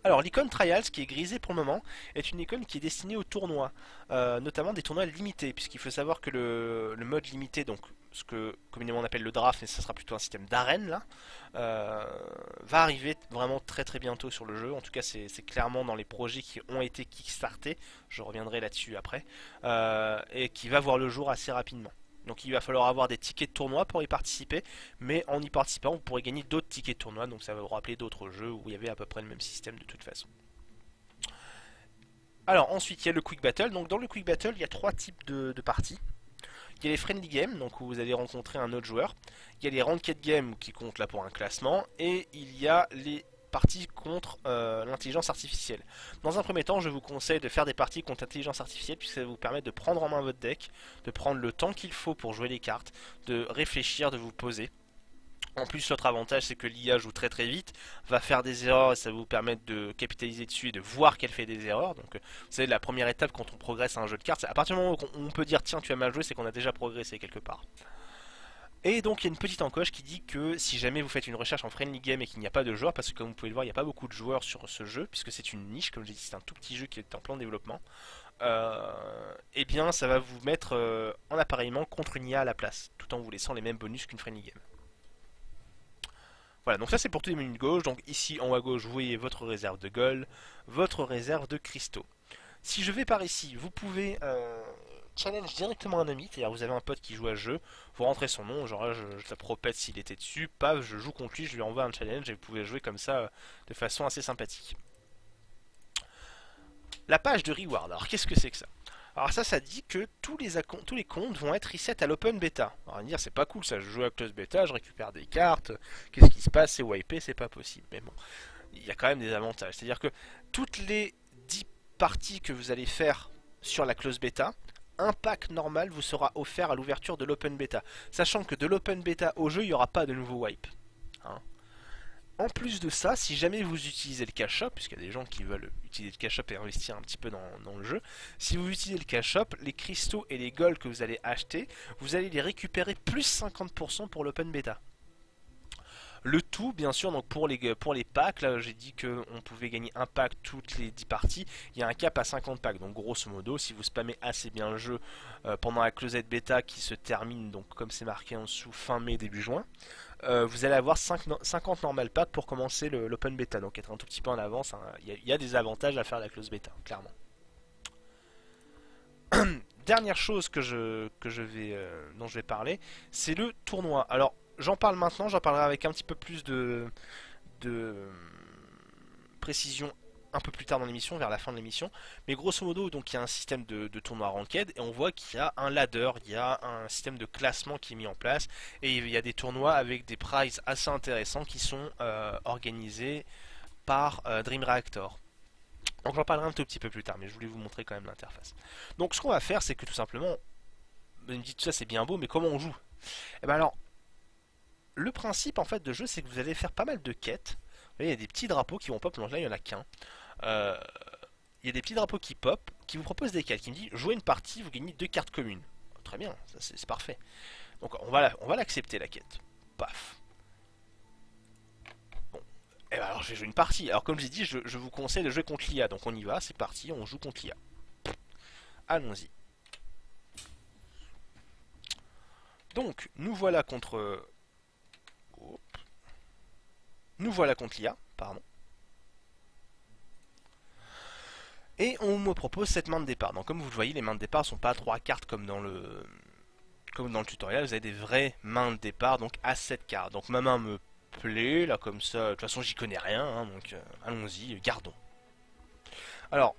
Alors l'icône Trials qui est grisée pour le moment est une icône qui est destinée aux tournois, notamment des tournois limités, puisqu'il faut savoir que le mode limité, donc ce que communément on appelle le draft, mais ça sera plutôt un système d'arène là, va arriver vraiment très très bientôt sur le jeu. En tout cas c'est clairement dans les projets qui ont été kickstartés, je reviendrai là-dessus après, et qui va voir le jour assez rapidement. Donc il va falloir avoir des tickets de tournoi pour y participer, mais en y participant vous pourrez gagner d'autres tickets de tournoi, donc ça va vous rappeler d'autres jeux où il y avait à peu près le même système de toute façon. Alors ensuite il y a le Quick Battle, donc dans le Quick Battle il y a trois types de parties. Il y a les Friendly Games, donc où vous allez rencontrer un autre joueur, il y a les Ranked Games qui comptent là pour un classement, et il y a les parties contre l'intelligence artificielle. Dans un premier temps, je vous conseille de faire des parties contre l'intelligence artificielle puisque ça va vous permettre de prendre en main votre deck, de prendre le temps qu'il faut pour jouer les cartes, de réfléchir, de vous poser. En plus, l'autre avantage, c'est que l'IA joue très très vite, va faire des erreurs et ça va vous permettre de capitaliser dessus et de voir qu'elle fait des erreurs. Donc, vous savez, la première étape quand on progresse à un jeu de cartes, c'est à partir du moment où on peut dire tiens, tu as mal joué, c'est qu'on a déjà progressé quelque part. Et donc il y a une petite encoche qui dit que si jamais vous faites une recherche en friendly game et qu'il n'y a pas de joueurs, parce que comme vous pouvez le voir il n'y a pas beaucoup de joueurs sur ce jeu, puisque c'est une niche, comme j'ai dit c'est un tout petit jeu qui est en plein développement, et bien ça va vous mettre en appareillement contre une IA à la place, tout en vous laissant les mêmes bonus qu'une friendly game. Voilà, donc ça c'est pour tous les menus de gauche, donc ici en haut à gauche vous voyez votre réserve de gold, votre réserve de cristaux. Si je vais par ici, vous pouvez challenge directement un ami, c'est-à-dire vous avez un pote qui joue à ce jeu, vous rentrez son nom, genre là je tape Propet s'il était dessus, paf, je joue contre lui, je lui envoie un challenge et vous pouvez jouer comme ça de façon assez sympathique. La page de reward, alors qu'est-ce que c'est que ça? Alors ça dit que tous les comptes vont être reset à l'open beta. Alors on va dire c'est pas cool ça, je joue à close beta, je récupère des cartes, qu'est-ce qui se passe, c'est wipé, c'est pas possible. Mais bon, il y a quand même des avantages, c'est-à-dire que toutes les 10 parties que vous allez faire sur la close beta, un pack normal vous sera offert à l'ouverture de l'open beta. Sachant que de l'open beta au jeu, il n'y aura pas de nouveau wipe. Hein. En plus de ça, si jamais vous utilisez le cash shop, puisqu'il y a des gens qui veulent utiliser le cash shop et investir un petit peu dans le jeu, si vous utilisez le cash shop, les cristaux et les golds que vous allez acheter, vous allez les récupérer plus 50% pour l'open beta. Le tout, bien sûr, donc pour les packs, là j'ai dit qu'on pouvait gagner un pack toutes les 10 parties. Il y a un cap à 50 packs, donc grosso modo, si vous spammez assez bien le jeu pendant la closette bêta qui se termine, donc comme c'est marqué en dessous, fin mai, début juin, vous allez avoir 50 normal packs pour commencer l'open bêta, donc être un tout petit peu en avance. Hein. Il y a des avantages à faire la close bêta, clairement. Dernière chose dont je vais parler, c'est le tournoi. Alors, j'en parle maintenant, j'en parlerai avec un petit peu plus de précision un peu plus tard dans l'émission, vers la fin de l'émission. Mais grosso modo, donc il y a un système de tournoi ranked et on voit qu'il y a un ladder, il y a un système de classement qui est mis en place et il y a des tournois avec des prizes assez intéressants qui sont organisés par Dream Reactor. Donc j'en parlerai un tout petit peu plus tard, mais je voulais vous montrer quand même l'interface. Donc ce qu'on va faire, c'est que tout simplement, vous me dites tout ça c'est bien beau, mais comment on joue? Et ben alors, le principe en fait de jeu, c'est que vous allez faire pas mal de quêtes. Vous voyez, il y a des petits drapeaux qui vont pop, donc là il y en a qu'un. Euh, il y a des petits drapeaux qui pop, qui vous proposent des quêtes, qui me dit jouer une partie, vous gagnez 2 cartes communes. Très bien, ça c'est parfait. Donc on va l'accepter la quête. Paf. Bon. Et ben alors je vais jouer une partie. Alors comme j'ai dit, je vous conseille de jouer contre l'IA. Donc on y va, c'est parti, on joue contre l'IA. Allons-y. Donc nous voilà contre... Nous voilà contre l'IA, pardon. Et on me propose cette main de départ. Donc comme vous le voyez, les mains de départ ne sont pas 3 cartes comme dans le tutoriel. Vous avez des vraies mains de départ, donc à 7 cartes. Donc ma main me plaît, là comme ça. De toute façon j'y connais rien, hein, donc allons-y, gardons. Alors,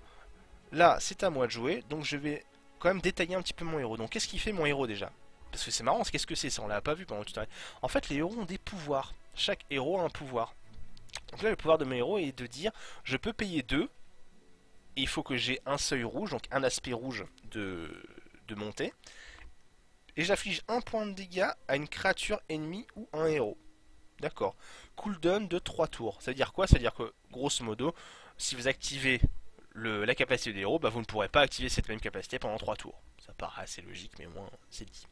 là c'est à moi de jouer, donc je vais quand même détailler un petit peu mon héros. Donc qu'est-ce qu'il fait mon héros déjà? Parce que c'est marrant, qu'est-ce que c'est ça? On l'a pas vu pendant le tutoriel. En fait les héros ont des pouvoirs. Chaque héros a un pouvoir. Donc là le pouvoir de mon héros est de dire je peux payer 2. Il faut que j'ai un seuil rouge, donc un aspect rouge de montée. Et j'afflige un point de dégâts à une créature ennemie ou un héros. D'accord. Cooldown de 3 tours. Ça veut dire quoi? Ça veut dire que, grosso modo, si vous activez la capacité de héros, bah, vous ne pourrez pas activer cette même capacité pendant 3 tours. Ça paraît assez logique, mais au moins c'est dit.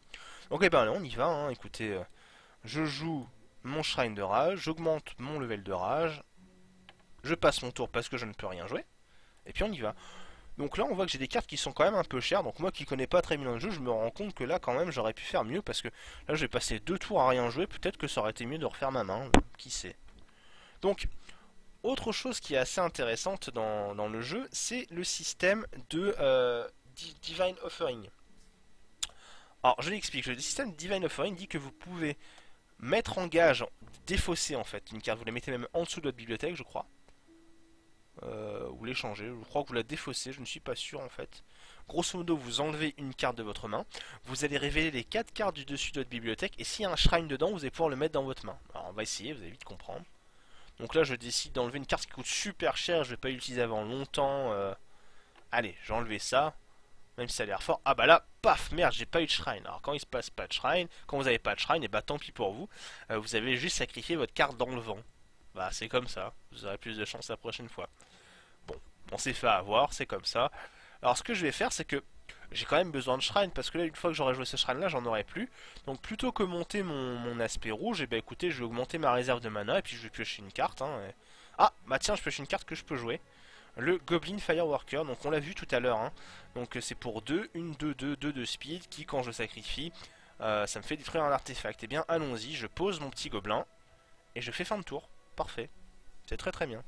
Donc eh ben là, on y va. Hein. Écoutez, je joue mon shrine de rage, j'augmente mon level de rage, je passe mon tour parce que je ne peux rien jouer. Et puis on y va. Donc là on voit que j'ai des cartes qui sont quand même un peu chères. Donc moi qui connais pas très bien le jeu, je me rends compte que là quand même j'aurais pu faire mieux. Parce que là j'ai passé 2 tours à rien jouer. Peut-être que ça aurait été mieux de refaire ma main. Qui sait. Donc autre chose qui est assez intéressante dans le jeu, c'est le système de Divine Offering. Alors je l'explique. Le système de Divine Offering dit que vous pouvez mettre en gage, défausser en fait une carte. Vous la mettez même en dessous de votre bibliothèque je crois. Ou l'échanger, je crois que vous la défaussez, je ne suis pas sûr en fait. Grosso modo, vous enlevez une carte de votre main, vous allez révéler les 4 cartes du dessus de votre bibliothèque, et s'il y a un shrine dedans, vous allez pouvoir le mettre dans votre main. Alors on va essayer, vous allez vite comprendre. Donc là, je décide d'enlever une carte qui coûte super cher, je vais pas l'utiliser avant longtemps. Allez, j'ai enlevé ça, même si ça a l'air fort. Ah bah là, paf, merde, j'ai pas eu de shrine. Alors quand il se passe pas de shrine, quand vous avez pas de shrine, et bah tant pis pour vous, vous avez juste sacrifié votre carte dans le vent. Bah c'est comme ça, vous aurez plus de chance la prochaine fois. Bon, on s'est fait avoir, c'est comme ça. Alors ce que je vais faire, c'est que j'ai quand même besoin de shrine, parce que là, une fois que j'aurai joué ce shrine là, j'en aurai plus. Donc plutôt que monter mon aspect rouge, et bah écoutez, je vais augmenter ma réserve de mana, et puis je vais piocher une carte. Hein, Ah, bah tiens, je pioche une carte que je peux jouer. Le Goblin Fireworker, donc on l'a vu tout à l'heure. Hein. Donc c'est pour 2, une 2 de speed, qui quand je sacrifie, ça me fait détruire un artefact. Et bien allons-y, je pose mon petit gobelin, et je fais fin de tour. Parfait. C'est très très bien.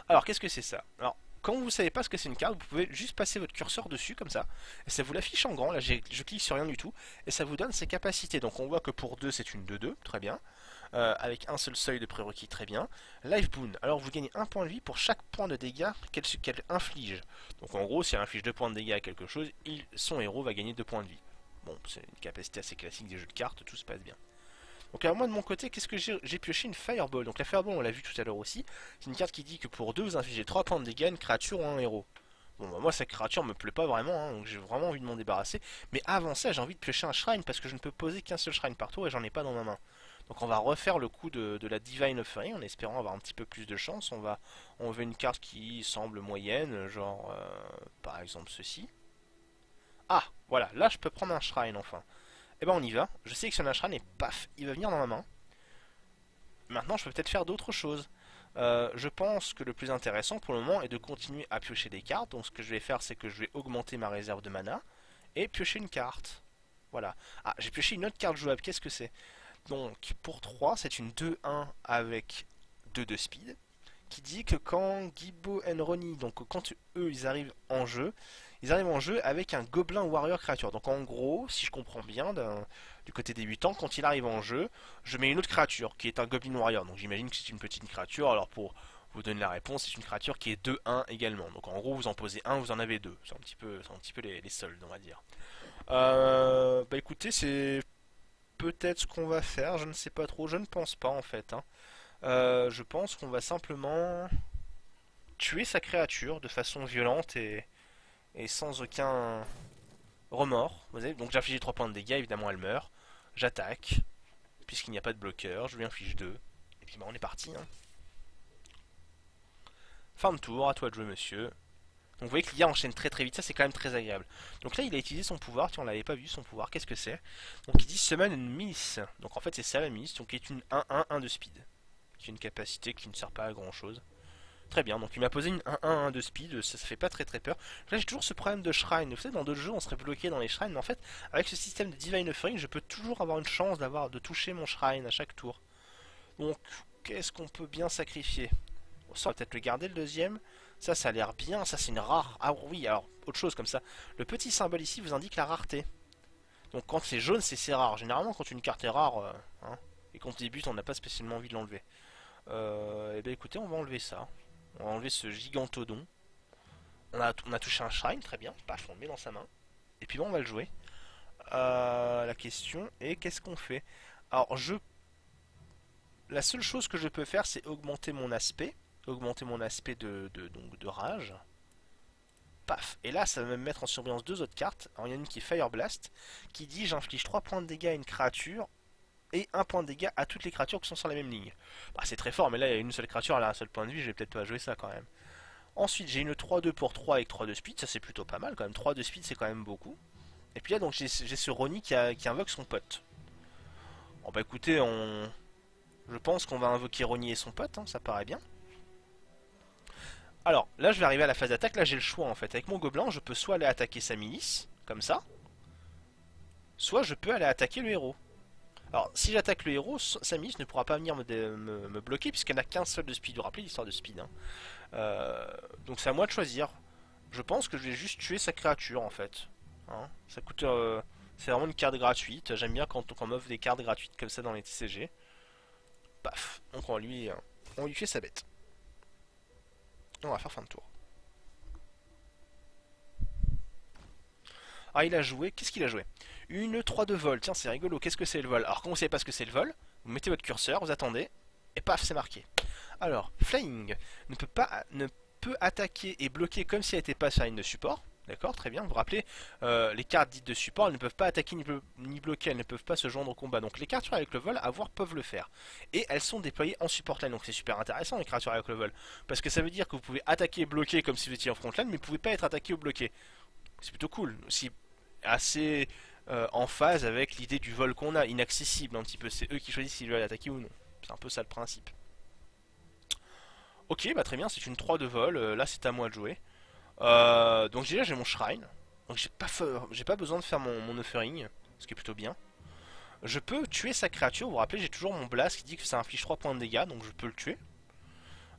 Alors qu'est-ce que c'est ça? Alors quand vous ne savez pas ce que c'est une carte, vous pouvez juste passer votre curseur dessus comme ça, et ça vous l'affiche en grand. Là je clique sur rien du tout, et ça vous donne ses capacités. Donc on voit que pour 2 c'est une 2-2, très bien. Avec un seul seuil de prérequis, très bien. Life Boon, alors vous gagnez un point de vie pour chaque point de dégâts qu'elle inflige. Donc en gros, si elle inflige 2 points de dégâts à quelque chose, son héros va gagner 2 points de vie. Bon, c'est une capacité assez classique des jeux de cartes, tout se passe bien. Donc moi de mon côté, qu'est-ce que j'ai pioché une Fireball. Donc la Fireball, on l'a vu tout à l'heure aussi. C'est une carte qui dit que pour 2, vous infligez 3 points de dégâts à une créature ou un héros. Bon bah moi cette créature me plaît pas vraiment, hein, donc j'ai vraiment envie de m'en débarrasser. Mais avant ça, j'ai envie de piocher un shrine parce que je ne peux poser qu'un seul shrine par tour et j'en ai pas dans ma main. Donc on va refaire le coup de la Divine Offering en espérant avoir un petit peu plus de chance. On veut une carte qui semble moyenne, genre par exemple ceci. Ah, voilà, là je peux prendre un shrine enfin. Et ben on y va, je sélectionne un shrine et paf, il va venir dans ma main. maintenant je peux peut-être faire d'autres choses. Je pense que le plus intéressant pour le moment est de continuer à piocher des cartes. Donc ce que je vais faire, c'est que je vais augmenter ma réserve de mana et piocher une carte. Voilà. Ah, j'ai pioché une autre carte jouable. Qu'est-ce que c'est? Donc pour 3, c'est une 2-1 avec 2 de speed, qui dit que quand Gibbo et Ronnie, donc quand eux ils arrivent en jeu avec un Gobelin Warrior créature. Donc en gros, si je comprends bien, du côté des 8 ans, quand il arrive en jeu, je mets une autre créature qui est un Goblin Warrior. Donc j'imagine que c'est une petite créature. Alors pour vous donner la réponse, c'est une créature qui est 2-1 également. Donc en gros, vous en posez un, vous en avez deux. C'est un petit peu les soldes, on va dire. Bah écoutez, c'est peut-être ce qu'on va faire. Je ne sais pas trop. Je ne pense pas en fait, hein. Je pense qu'on va simplement tuer sa créature de façon violente et sans aucun remords. Vous savez, donc j'inflige 3 points de dégâts, évidemment elle meurt. J'attaque, puisqu'il n'y a pas de bloqueur, je lui inflige 2. Et puis bah, on est parti. Hein. Fin de tour, à toi de jouer monsieur. Donc vous voyez que l'IA enchaîne très très vite, ça c'est quand même très agréable. Donc là il a utilisé son pouvoir, tiens on l'avait pas vu son pouvoir, qu'est-ce que c'est? Donc il dit summon une miss, donc en fait c'est ça la miss, donc qui est une 1-1-1 de speed. Qui a une capacité qui ne sert pas à grand chose. Très bien, donc il m'a posé une 1-1-1 de speed, ça fait pas très très peur. Là j'ai toujours ce problème de shrine, vous savez dans d'autres jeux on serait bloqué dans les shrines, mais en fait avec ce système de divine offering je peux toujours avoir une chance de toucher mon shrine à chaque tour. Donc qu'est-ce qu'on peut bien sacrifier? On va peut-être le garder le deuxième. Ça a l'air bien, ça c'est une rare. Ah oui, alors autre chose comme ça. Le petit symbole ici vous indique la rareté. Donc quand c'est jaune c'est rare. Généralement quand une carte est rare hein, et qu'on débute on n'a pas spécialement envie de l'enlever. Et bien écoutez, on va enlever ça. On va enlever ce gigantodon. On a touché un shrine, très bien. Paf, on le met dans sa main. Et puis bon, on va le jouer. La question est, qu'est-ce qu'on fait? Alors, la seule chose que je peux faire, c'est augmenter mon aspect. Augmenter mon aspect donc de rage. Paf. Et là, ça va me mettre en surveillance deux autres cartes. Alors, il y en a une qui est Fire Blast, qui dit j'inflige 3 points de dégâts à une créature et 1 point de dégâts à toutes les créatures qui sont sur la même ligne. Bah, c'est très fort, mais là il y a une seule créature, elle a un seul point de vie, je vais peut-être pas jouer ça quand même. Ensuite j'ai une 3-2 pour 3 avec 3 de speed, ça c'est plutôt pas mal quand même, 3 de speed c'est quand même beaucoup. Et puis là donc j'ai ce Ronnie qui invoque son pote. Bon bah écoutez, je pense qu'on va invoquer Ronnie et son pote, hein, ça paraît bien. Alors là je vais arriver à la phase d'attaque, là j'ai le choix en fait. Avec mon gobelin je peux soit aller attaquer sa milice, comme ça, soit je peux aller attaquer le héros. Alors, si j'attaque le héros, Samus ne pourra pas venir me bloquer puisqu'elle n'a qu'un seul de speed. Vous vous rappelez l'histoire de speed hein. Donc c'est à moi de choisir. Je pense que je vais juste tuer sa créature en fait. Hein, ça coûte, c'est vraiment une carte gratuite. J'aime bien quand on m'offre des cartes gratuites comme ça dans les TCG. Paf. Donc on lui fait sa bête. On va faire fin de tour. Ah, il a joué. Qu'est-ce qu'il a joué? Une 3 de vol. Tiens, c'est rigolo. Qu'est-ce que c'est le vol? Alors, quand vous savez pas ce que c'est le vol, vous mettez votre curseur, vous attendez, et paf, c'est marqué. Alors, Flying ne peut attaquer et bloquer comme si elle n'était pas sur la ligne de support. D'accord, très bien. Vous vous rappelez, les cartes dites de support, elles ne peuvent pas attaquer ni bloquer, elles ne peuvent pas se joindre au combat. Donc les créatures avec le vol à voir peuvent le faire. Et elles sont déployées en support line. Donc c'est super intéressant les créatures avec le vol. Parce que ça veut dire que vous pouvez attaquer et bloquer comme si vous étiez en front line, mais vous ne pouvez pas être attaqué ou bloqué. C'est plutôt cool. Aussi assez en phase avec l'idée du vol qu'on a, inaccessible un petit peu. C'est eux qui choisissent s'ils veulent attaquer ou non. C'est un peu ça le principe. Ok, bah très bien, c'est une 3 de vol. Là, c'est à moi de jouer. Donc déjà, j'ai mon shrine. Donc j'ai pas besoin de faire mon offering, ce qui est plutôt bien. Je peux tuer sa créature. Vous vous rappelez, j'ai toujours mon blast qui dit que ça inflige 3 points de dégâts, donc je peux le tuer.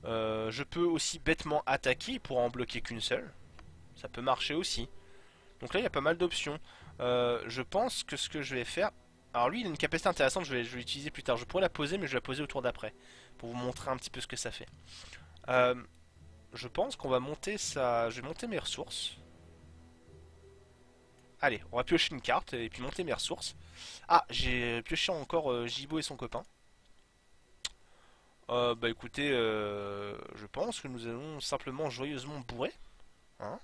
Je peux aussi bêtement attaquer pour en bloquer qu'une seule. Ça peut marcher aussi. Donc là il y a pas mal d'options. Je pense que ce que je vais faire... Alors lui il a une capacité intéressante, je vais l'utiliser plus tard. Je pourrais la poser mais je vais la poser au tour d'après. Pour vous montrer un petit peu ce que ça fait. Je pense qu'on va monter ça... Je vais monter mes ressources. Allez, on va piocher une carte et puis monter mes ressources. Ah, j'ai pioché encore Gibbo et son copain. Bah écoutez, je pense que nous allons simplement joyeusement bourrer. Hein,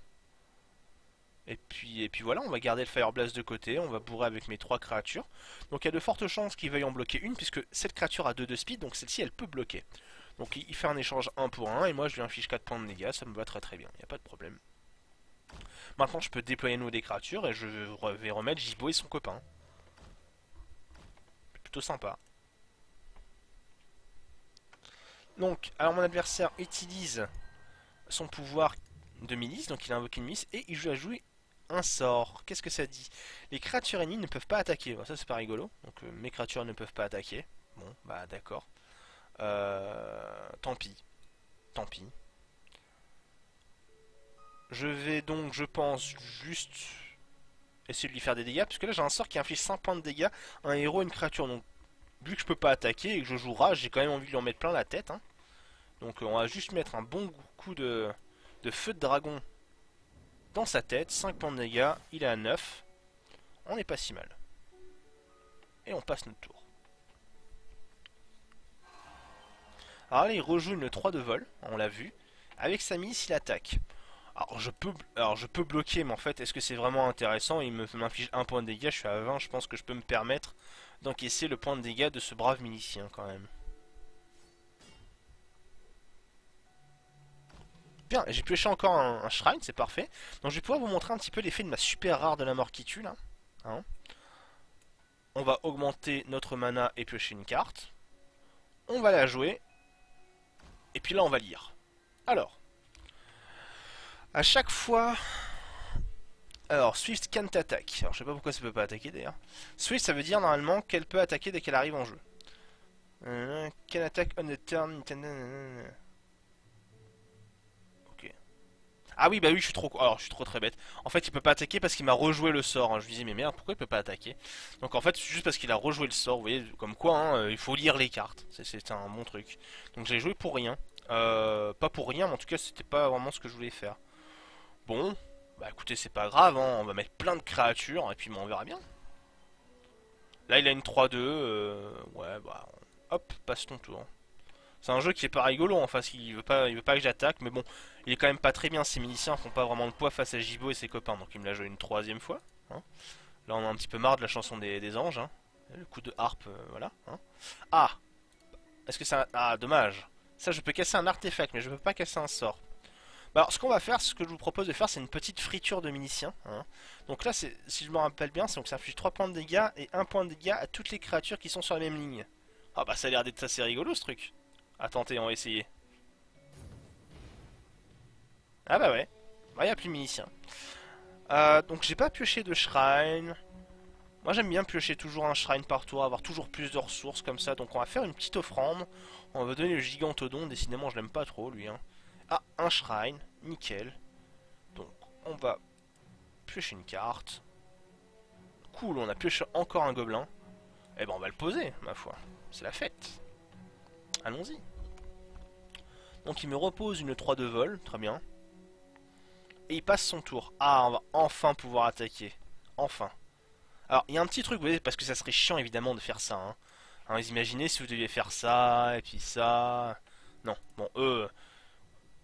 et puis voilà, on va garder le Fire Blast de côté, on va bourrer avec mes 3 créatures. Donc il y a de fortes chances qu'il veuille en bloquer une, puisque cette créature a 2 de speed, donc celle-ci elle peut bloquer. Donc il fait un échange 1 pour 1, et moi je lui inflige 4 points de dégâts, ça me va très très bien, il n'y a pas de problème. Maintenant je peux déployer nos des créatures, et je vais remettre Gibbo et son copain. Plutôt sympa. Donc, alors mon adversaire utilise son pouvoir de milice, donc il a invoqué une milice, et il a joué un sort. Qu'est-ce que ça dit? Les créatures ennemies ne peuvent pas attaquer. Bon, ça c'est pas rigolo. Donc mes créatures ne peuvent pas attaquer. Bon, bah d'accord. Tant pis. Tant pis. Je vais donc, je pense, juste essayer de lui faire des dégâts. Parce que là j'ai un sort qui inflige 5 points de dégâts à un héros et une créature. Donc vu que je peux pas attaquer et que je joue rage, j'ai quand même envie de lui en mettre plein la tête. Hein. Donc on va juste mettre un bon coup de feu de dragon dans sa tête. 5 points de dégâts, il est à 9. On n'est pas si mal. Et on passe notre tour. Alors là il rejoue une 3 de vol, on l'a vu. Avec sa milice il attaque. Alors je peux bloquer, mais en fait est-ce que c'est vraiment intéressant? Il m'inflige 1 point de dégâts, je suis à 20, je pense que je peux me permettre d'encaisser le point de dégâts de ce brave milicien quand même. Bien, j'ai pioché encore un shrine, c'est parfait. Donc je vais pouvoir vous montrer un petit peu l'effet de ma super rare de la mort qui tue là. Hein. On va augmenter notre mana et piocher une carte. On va la jouer. Et puis là on va lire. Alors, à chaque fois... Alors, Swift can't attack. Alors je sais pas pourquoi ça peut pas attaquer d'ailleurs. Swift ça veut dire normalement qu'elle peut attaquer dès qu'elle arrive en jeu. Can attack on the turn... Ah oui, bah oui, je suis trop... Alors, je suis trop très bête. En fait, il peut pas attaquer parce qu'il m'a rejoué le sort. Hein. Je me disais, mais merde, pourquoi il peut pas attaquer? Donc en fait, c'est juste parce qu'il a rejoué le sort. Vous voyez, comme quoi, hein, il faut lire les cartes. C'est un bon truc. Donc j'ai joué pour rien. Pas pour rien, mais en tout cas, c'était pas vraiment ce que je voulais faire. Bon, bah écoutez, c'est pas grave. Hein. On va mettre plein de créatures et puis bon, on verra bien. Là, il a une 3-2. Ouais, bah... Hop, passe ton tour. C'est un jeu qui est pas rigolo en face, il veut pas que j'attaque, mais bon, il est quand même pas très bien, ses miliciens font pas vraiment le poids face à Jibo et ses copains, donc il me l'a joué une 3e fois. Hein. Là on a un petit peu marre de la chanson des anges, hein. Le coup de harpe, voilà. Hein. Ah, est-ce que c'est un... Ah, dommage. Ça je peux casser un artefact, mais je peux pas casser un sort. Bah, alors ce qu'on va faire, ce que je vous propose de faire, c'est une petite friture de miliciens. Hein. Donc là, si je me rappelle bien, c'est donc ça inflige 3 points de dégâts et 1 point de dégâts à toutes les créatures qui sont sur la même ligne. Ah bah ça a l'air d'être assez rigolo ce truc. À tenter, on va essayer. Ah bah ouais. Il y a plus de miliciens. Donc j'ai pas pioché de shrine. Moi j'aime bien piocher toujours un shrine par tour, avoir toujours plus de ressources comme ça. Donc on va faire une petite offrande. On va donner le gigantodon. Décidément je l'aime pas trop lui. Hein. Ah, un shrine. Nickel. Donc on va piocher une carte. Cool, on a pioché encore un gobelin. Eh ben on va le poser, ma foi. C'est la fête. Allons-y. Donc il me repose une 3 de vol, très bien. Et il passe son tour. Ah, on va enfin pouvoir attaquer. Enfin. Alors, il y a un petit truc, vous voyez, parce que ça serait chiant évidemment de faire ça. Hein. Hein, vous imaginez si vous deviez faire ça, et puis ça... Non, bon, eux...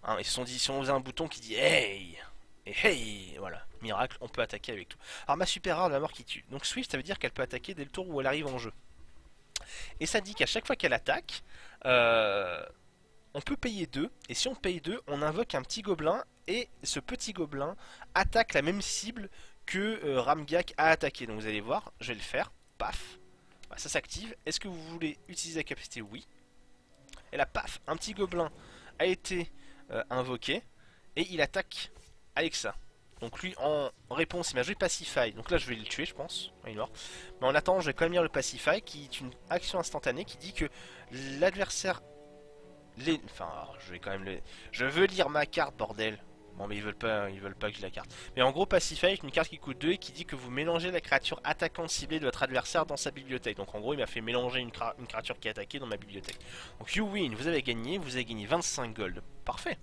Hein, ils se sont dit, si on faisait un bouton qui dit Hey! Et hey! Voilà, miracle, on peut attaquer avec tout. Alors, ma super rare de la mort qui tue. Donc Swift, ça veut dire qu'elle peut attaquer dès le tour où elle arrive en jeu. Et ça dit qu'à chaque fois qu'elle attaque... on peut payer 2, et si on paye 2, on invoque un petit gobelin, et ce petit gobelin attaque la même cible que Ramgak a attaqué. Donc vous allez voir, je vais le faire, paf, bah, ça s'active. Est-ce que vous voulez utiliser la capacité? Oui. Et là, paf, un petit gobelin a été invoqué, et il attaque avec ça. Donc lui, en réponse, il m'a joué Pacify, donc là je vais le tuer je pense, il est mort. Mais en attendant, je vais quand même lire le Pacify, qui est une action instantanée qui dit que l'adversaire... Enfin, alors, je vais quand même Je veux lire ma carte, bordel. Bon, mais ils veulent pas que j'ai la carte. Mais en gros, Pacify, une carte qui coûte 2 et qui dit que vous mélangez la créature attaquante ciblée de votre adversaire dans sa bibliothèque. Donc en gros, il m'a fait mélanger une créature qui est attaquée dans ma bibliothèque. Donc you win, vous avez gagné 25 gold. Parfait.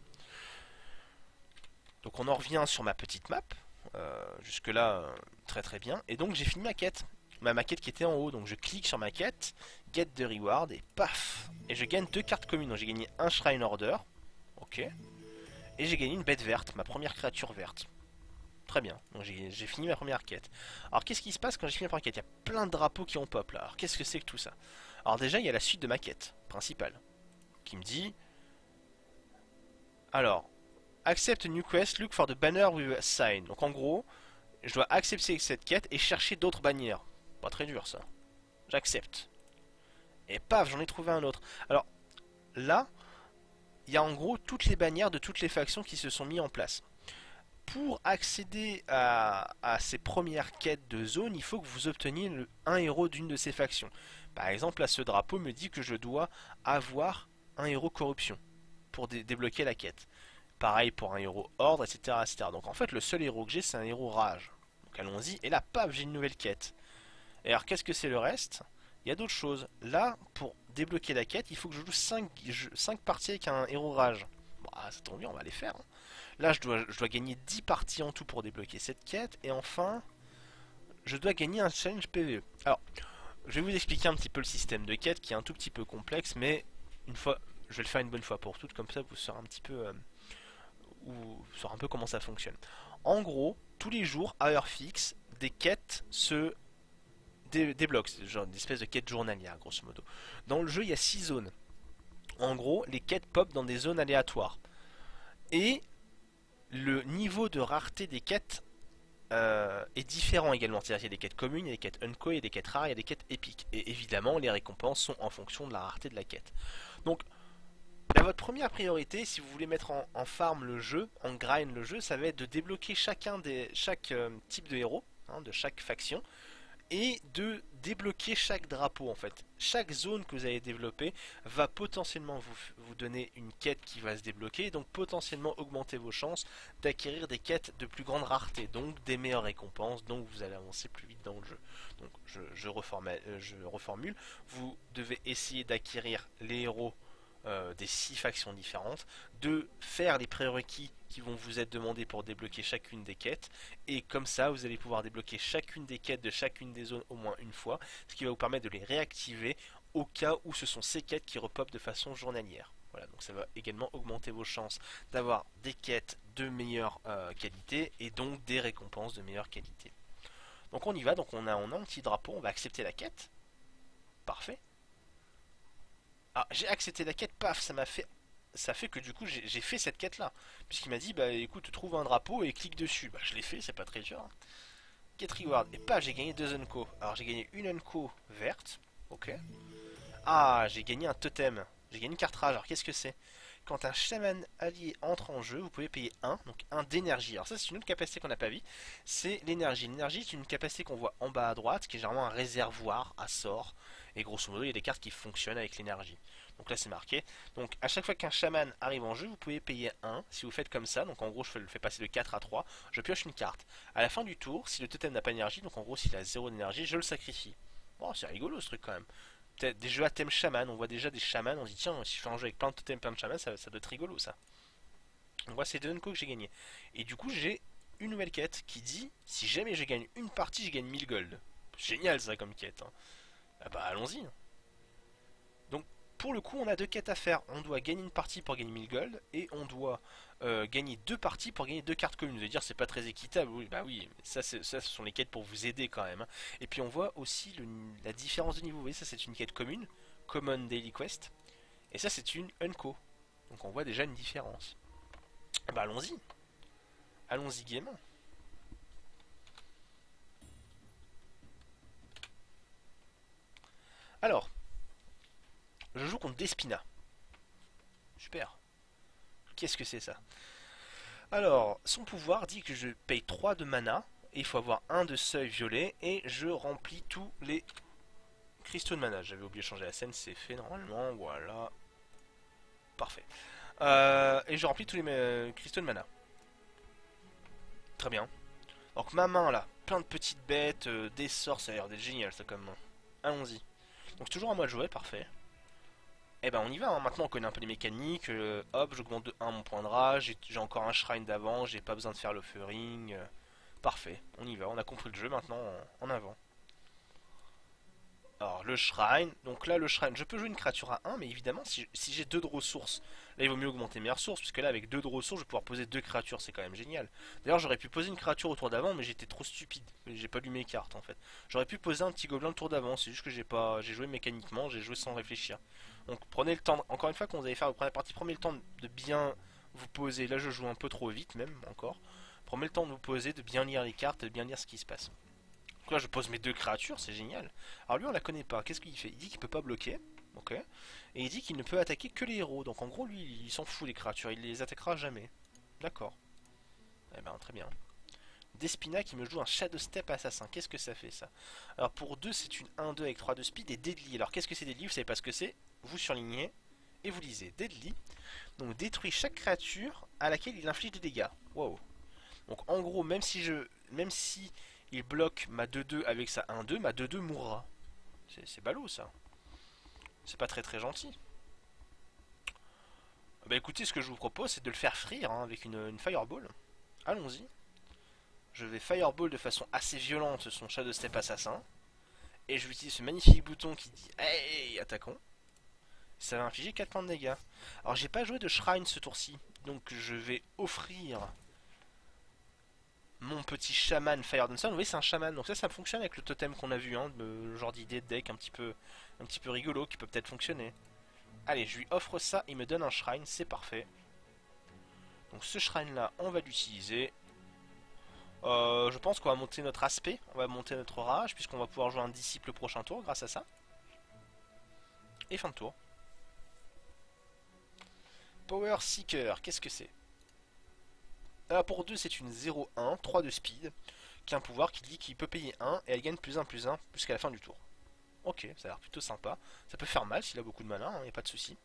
Donc on en revient sur ma petite map. Jusque là, très très bien. Et donc j'ai fini ma quête. Ma maquette qui était en haut, donc je clique sur ma quête, get the reward, et paf, et je gagne 2 cartes communes. Donc j'ai gagné un Shrine Order, ok, et j'ai gagné une bête verte, ma première créature verte. Très bien, donc j'ai fini ma première quête. Alors qu'est-ce qui se passe quand j'ai fini ma première quête? Il y a plein de drapeaux qui ont pop là, alors qu'est-ce que c'est que tout ça? Alors déjà il y a la suite de ma quête principale, qui me dit... Alors, accept a new quest, look for the banner with a sign. Donc en gros, je dois accepter cette quête et chercher d'autres bannières. Pas très dur ça. J'accepte. Et paf, j'en ai trouvé un autre. Alors, là, il y a en gros toutes les bannières de toutes les factions qui se sont mis en place. Pour accéder à ces premières quêtes de zone, il faut que vous obteniez un héros d'une de ces factions. Par exemple, là, ce drapeau me dit que je dois avoir un héros corruption pour débloquer la quête. Pareil pour un héros ordre, etc., etc. Donc en fait, le seul héros que j'ai, c'est un héros rage. Donc allons-y, et là, paf, j'ai une nouvelle quête. Et alors, qu'est-ce que c'est le reste? Il y a d'autres choses. Là, pour débloquer la quête, il faut que je joue 5 parties avec un héros rage. Bon, ça tombe bien, on va les faire. Hein. Là, je dois gagner 10 parties en tout pour débloquer cette quête. Et enfin, je dois gagner un challenge PvE. Alors, je vais vous expliquer un petit peu le système de quête qui est un tout petit peu complexe, mais une fois, je vais le faire une bonne fois pour toutes, comme ça vous saurez un petit peu, vous saurez un peu comment ça fonctionne. En gros, tous les jours, à heure fixe, des quêtes se débloquent, genre une espèce de quête journalière, grosso modo. Dans le jeu, il y a 6 zones. En gros, les quêtes pop dans des zones aléatoires. Et le niveau de rareté des quêtes est différent également. C'est-à-dire qu'il y a des quêtes communes, il y a des quêtes unco, il y a des quêtes rares, il y a des quêtes épiques. Et évidemment, les récompenses sont en fonction de la rareté de la quête. Donc, là, votre première priorité, si vous voulez mettre en farm le jeu, en grind le jeu, ça va être de débloquer chaque type de héros, hein, de chaque faction, et de débloquer chaque drapeau en fait. Chaque zone que vous allez développer va potentiellement vous donner une quête qui va se débloquer, donc potentiellement augmenter vos chances d'acquérir des quêtes de plus grande rareté, donc des meilleures récompenses, donc vous allez avancer plus vite dans le jeu. Donc je reformule, vous devez essayer d'acquérir les héros des 6 factions différentes, de faire les prérequis qui vont vous être demandés pour débloquer chacune des quêtes, et comme ça vous allez pouvoir débloquer chacune des quêtes de chacune des zones au moins une fois, ce qui va vous permettre de les réactiver au cas où ce sont ces quêtes qui repopent de façon journalière. Voilà, donc ça va également augmenter vos chances d'avoir des quêtes de meilleure qualité et donc des récompenses de meilleure qualité. Donc on y va, donc on a un petit drapeau, on va accepter la quête. Parfait. Ah, j'ai accepté la quête, paf, ça fait que du coup j'ai fait cette quête là. Puisqu'il m'a dit, bah écoute, trouve un drapeau et clique dessus. Bah je l'ai fait, c'est pas très dur. Hein. Get reward, et paf, j'ai gagné 2 unco. Alors j'ai gagné une unco verte, ok. Ah, j'ai gagné un totem, j'ai gagné une carte rage. Alors qu'est-ce que c'est? Quand un chaman allié entre en jeu, vous pouvez payer 1, donc 1 d'énergie. Alors ça c'est une autre capacité qu'on n'a pas vu, c'est l'énergie. L'énergie c'est une capacité qu'on voit en bas à droite, qui est généralement un réservoir à sort. Et grosso modo il y a des cartes qui fonctionnent avec l'énergie. Donc là c'est marqué. Donc à chaque fois qu'un chaman arrive en jeu, vous pouvez payer 1. Si vous faites comme ça, donc en gros je le fais passer de 4 à 3, je pioche une carte. À la fin du tour, si le totem n'a pas d'énergie, donc en gros s'il a 0 d'énergie, je le sacrifie. Bon, c'est rigolo ce truc quand même. Des jeux à thème chaman, on voit déjà des chamans, on se dit tiens, si je fais un jeu avec plein de totems, plein de chamans, ça doit être rigolo ça. Donc voilà, c'est 2 unco que j'ai gagné. Et du coup j'ai une nouvelle quête qui dit, si jamais je gagne une partie, je gagne 1000 gold. Génial ça comme quête. Hein. Ah bah allons-y. Donc pour le coup on a 2 quêtes à faire. On doit gagner une partie pour gagner 1000 gold et on doit gagner 2 parties pour gagner 2 cartes communes. Vous allez dire c'est pas très équitable. Oui, bah oui, ça ce sont les quêtes pour vous aider quand même. Hein. Et puis on voit aussi la différence de niveau. Vous voyez ça c'est une quête commune, Common Daily Quest. Et ça c'est une Unco. Donc on voit déjà une différence. Bah allons-y. Allons-y gaiement. Alors, je joue contre Despina. Super. Qu'est-ce que c'est ça? Alors, son pouvoir dit que je paye 3 de mana, et il faut avoir un de seuil violet, et je remplis tous les cristaux de mana. J'avais oublié de changer la scène, c'est fait normalement, voilà. Parfait. Et je remplis tous les cristaux de mana. Très bien. Donc ma main là, plein de petites bêtes, des sorts, ça a l'air d'être génial ça comme main. Allons-y. Donc toujours à moi de jouer, parfait. Eh ben on y va, hein. Maintenant on connaît un peu les mécaniques, hop j'augmente de 1 mon point de rage, j'ai encore un shrine d'avant, j'ai pas besoin de faire l'offering, parfait, on y va, on a compris le jeu maintenant, en avant. Alors le shrine, donc là le shrine, je peux jouer une créature à 1 mais évidemment si j'ai 2 de ressources, là il vaut mieux augmenter mes ressources, puisque là avec 2 de ressources je vais pouvoir poser 2 créatures, c'est quand même génial. D'ailleurs j'aurais pu poser une créature au tour d'avant mais j'étais trop stupide, j'ai pas lu mes cartes en fait. J'aurais pu poser un petit gobelin le tour d'avant, c'est juste que j'ai joué mécaniquement, j'ai joué sans réfléchir. Donc prenez le temps, encore une fois quand vous allez faire votre première partie, prenez le temps de bien vous poser, là je joue un peu trop vite même encore. Prenez le temps de vous poser, de bien lire les cartes, de bien lire ce qui se passe. Donc là je pose mes 2 créatures, c'est génial. Alors lui on la connaît pas, qu'est-ce qu'il fait? Il dit qu'il peut pas bloquer, Ok. Et il dit qu'il ne peut attaquer que les héros. Donc en gros, lui, il s'en fout des créatures. Il les attaquera jamais. D'accord. Eh ben, très bien. Despina qui me joue un Shadow Step assassin. Qu'est-ce que ça fait ça? Alors pour 2, c'est une 1-2 avec 3 de speed et Deadly. Alors qu'est-ce que c'est Deadly? Vous savez pas ce que c'est? Vous surlignez et vous lisez. Deadly. Donc détruit chaque créature à laquelle il inflige des dégâts. Wow. Donc en gros, même si il bloque ma 2-2 avec sa 1-2, ma 2-2 mourra. C'est ballot ça. C'est pas très très gentil. Bah écoutez, ce que je vous propose, c'est de le faire frire hein, avec une Fireball. Allons-y. Je vais Fireball de façon assez violente son Shadow Step assassin. Et je vais utiliser ce magnifique bouton qui dit hey, attaquons. Ça va infliger 4 points de dégâts. Alors j'ai pas joué de Shrine ce tour-ci. Donc je vais offrir mon petit chaman Fire Dancer. Vous voyez c'est un chaman. Donc ça fonctionne avec le totem qu'on a vu. Hein, le genre d'idée de deck un petit peu rigolo qui peut peut-être fonctionner. Allez, je lui offre ça. Il me donne un Shrine. C'est parfait. Donc ce Shrine là, on va l'utiliser. Je pense qu'on va monter notre aspect, on va monter notre rage, puisqu'on va pouvoir jouer un disciple le prochain tour grâce à ça. Et fin de tour. Power Seeker, qu'est-ce que c'est? Pour 2, c'est une 0-1, 3 de speed, qui a un pouvoir qui dit qu'il peut payer 1 et elle gagne +1/+1 jusqu'à la fin du tour. Ok, ça a l'air plutôt sympa. Ça peut faire mal s'il a beaucoup de mana, il n'y a pas de souci.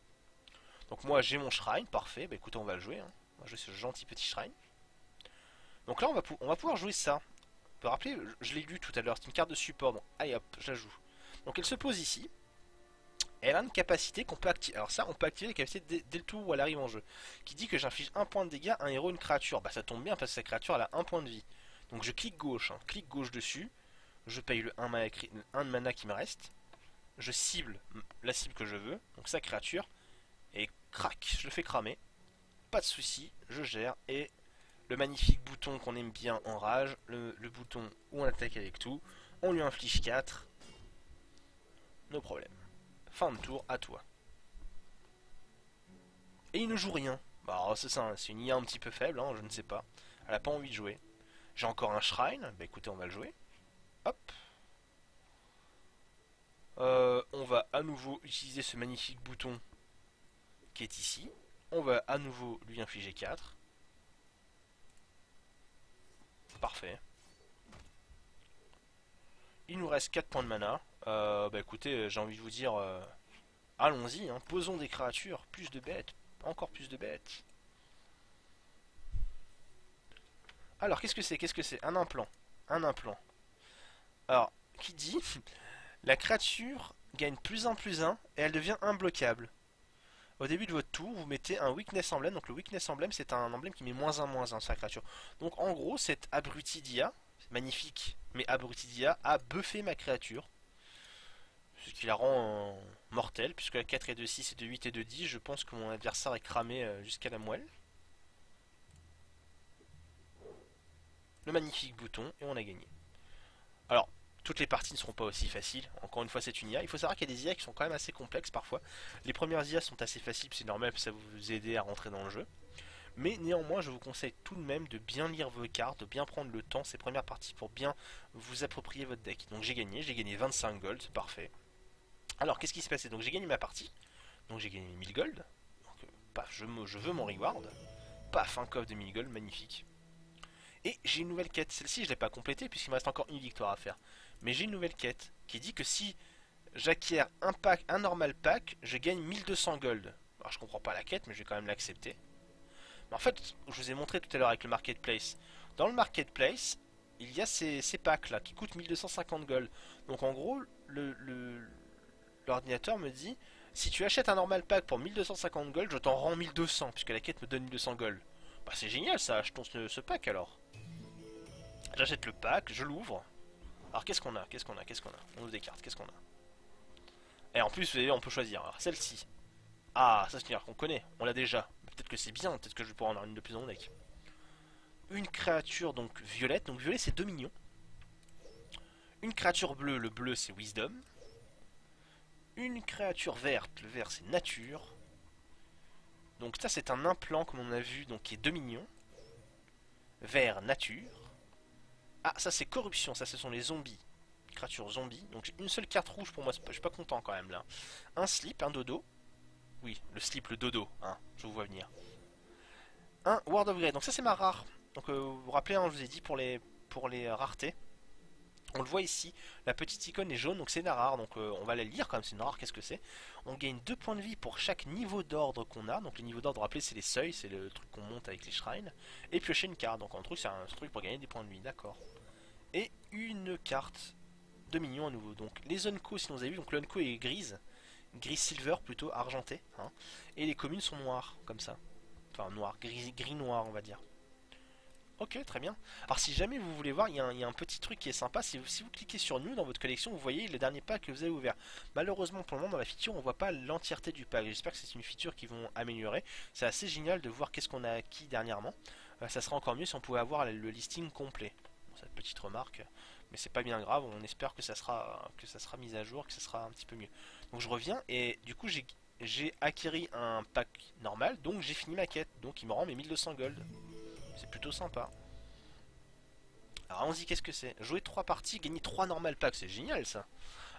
Donc moi j'ai mon shrine, parfait, bah écoutez on va le jouer. Hein. On va jouer ce gentil petit shrine. Donc là on va pouvoir jouer ça. Vous vous rappelez, je l'ai lu tout à l'heure, c'est une carte de support, donc allez hop, je la joue. Donc elle se pose ici, elle a une capacité qu'on peut activer, alors ça on peut activer la capacité dès le tour où elle arrive en jeu, qui dit que j'inflige 1 point de dégâts à un héros, une créature, bah ça tombe bien parce que sa créature elle a 1 point de vie. Donc je clique gauche, hein, clique gauche dessus, je paye le 1 de mana qui me reste, je cible la cible que je veux, donc sa créature, et crac, je le fais cramer, pas de souci, je gère, et le magnifique bouton qu'on aime bien en rage, le bouton où on attaque avec tout, on lui inflige 4, no problème. Fin de tour, à toi. Et il ne joue rien. Bah c'est ça, c'est une IA un petit peu faible, hein, je ne sais pas. Elle a pas envie de jouer. J'ai encore un shrine, bah écoutez on va le jouer. Hop. On va à nouveau utiliser ce magnifique bouton qui est ici. On va à nouveau lui infliger 4. Parfait. Il nous reste 4 points de mana. Bah écoutez, j'ai envie de vous dire, allons-y, hein, posons des créatures, plus de bêtes, encore plus de bêtes. Alors, qu'est-ce que c'est? Qu'est-ce que c'est? Un implant. Un implant. Alors, qui dit la créature gagne +1/+1 et elle devient imbloquable. Au début de votre tour, vous mettez un Weakness Emblem. Donc le Weakness Emblem, c'est un emblème qui met -1/-1 sur la créature. Donc en gros, cette abruti d'IA, magnifique, mais abruti d'IA, a buffé ma créature. Ce qui la rend mortelle, puisque la 4 et 2, 6 et 2, 8 et 2, 10, je pense que mon adversaire est cramé jusqu'à la moelle. Le magnifique bouton, et on a gagné. Alors, toutes les parties ne seront pas aussi faciles. Encore une fois, c'est une IA. Il faut savoir qu'il y a des IA qui sont quand même assez complexes parfois. Les premières IA sont assez faciles, c'est normal, ça va vous aider à rentrer dans le jeu. Mais néanmoins, je vous conseille tout de même de bien lire vos cartes, de bien prendre le temps ces premières parties pour bien vous approprier votre deck. Donc j'ai gagné 25 gold, c'est parfait. Alors, qu'est-ce qui s'est passé? Donc j'ai gagné ma partie. Donc j'ai gagné 1000 gold. Donc, paf, je veux mon reward. Paf, un coffre de 1000 gold, magnifique. Et j'ai une nouvelle quête. Celle-ci, je ne l'ai pas complétée puisqu'il me reste encore une victoire à faire. Mais j'ai une nouvelle quête qui dit que si j'acquiers un normal pack, je gagne 1200 gold. Alors je comprends pas la quête, mais je vais quand même l'accepter. Mais en fait, je vous ai montré tout à l'heure avec le marketplace. Dans le marketplace, il y a ces packs là qui coûtent 1250 gold. Donc en gros, l'ordinateur me dit si tu achètes un normal pack pour 1250 gold, je t'en rends 1200 puisque la quête me donne 1200 gold. Bah c'est génial ça, achetons ce pack alors. J'achète le pack, je l'ouvre. Alors qu'est-ce qu'on a? On ouvre des cartes, qu'est-ce qu'on a? Et en plus, vous voyez, on peut choisir. Alors celle-ci. Ah, ça c'est une carte qu'on connaît, on l'a déjà. Peut-être que c'est bien, peut-être que je vais pouvoir en avoir une de plus dans mon deck. Une créature donc violette, donc violet c'est Dominion. Une créature bleue, le bleu c'est Wisdom. Une créature verte, le vert c'est Nature. Donc ça c'est un implant comme on a vu, donc qui est Dominion. Vert, Nature. Ah, ça c'est Corruption, ça ce sont les zombies Créature zombie. Donc j'ai une seule carte rouge pour moi, je suis pas content quand même là. Un slip, un dodo. Oui, le slip, le dodo, hein, je vous vois venir. Un Word of Grey, donc ça c'est ma rare. Donc vous vous rappelez, hein, je vous ai dit pour les raretés. On le voit ici, la petite icône est jaune, donc c'est une rare, donc on va la lire quand même, c'est une rare, qu'est-ce que c'est? On gagne 2 points de vie pour chaque niveau d'ordre qu'on a, donc les niveaux d'ordre, rappelez, c'est les seuils, c'est le truc qu'on monte avec les shrines, et piocher une carte, donc en truc c'est un truc pour gagner des points de vie, d'accord. Et une carte de minion à nouveau, donc les Unco, si vous avez vu, donc l'Unco est grise, gris silver plutôt, argenté, hein, et les communes sont noires, comme ça, enfin noir, gris noir on va dire. Ok, très bien. Alors si jamais vous voulez voir, il y a un petit truc qui est sympa, si vous cliquez sur New dans votre collection, vous voyez le dernier pack que vous avez ouvert. Malheureusement pour le moment dans la feature, on voit pas l'entièreté du pack. J'espère que c'est une feature qu'ils vont améliorer. C'est assez génial de voir qu'est-ce qu'on a acquis dernièrement. Ça serait encore mieux si on pouvait avoir le listing complet. Bon, cette petite remarque, mais c'est pas bien grave, on espère que ça sera mis à jour, que ça sera un petit peu mieux. Donc je reviens et du coup j'ai acquis un pack normal, donc j'ai fini ma quête, donc il me rend mes 1200 gold. C'est plutôt sympa. Alors allons-y, qu'est-ce que c'est? Jouer 3 parties, gagner 3 normal packs, c'est génial ça.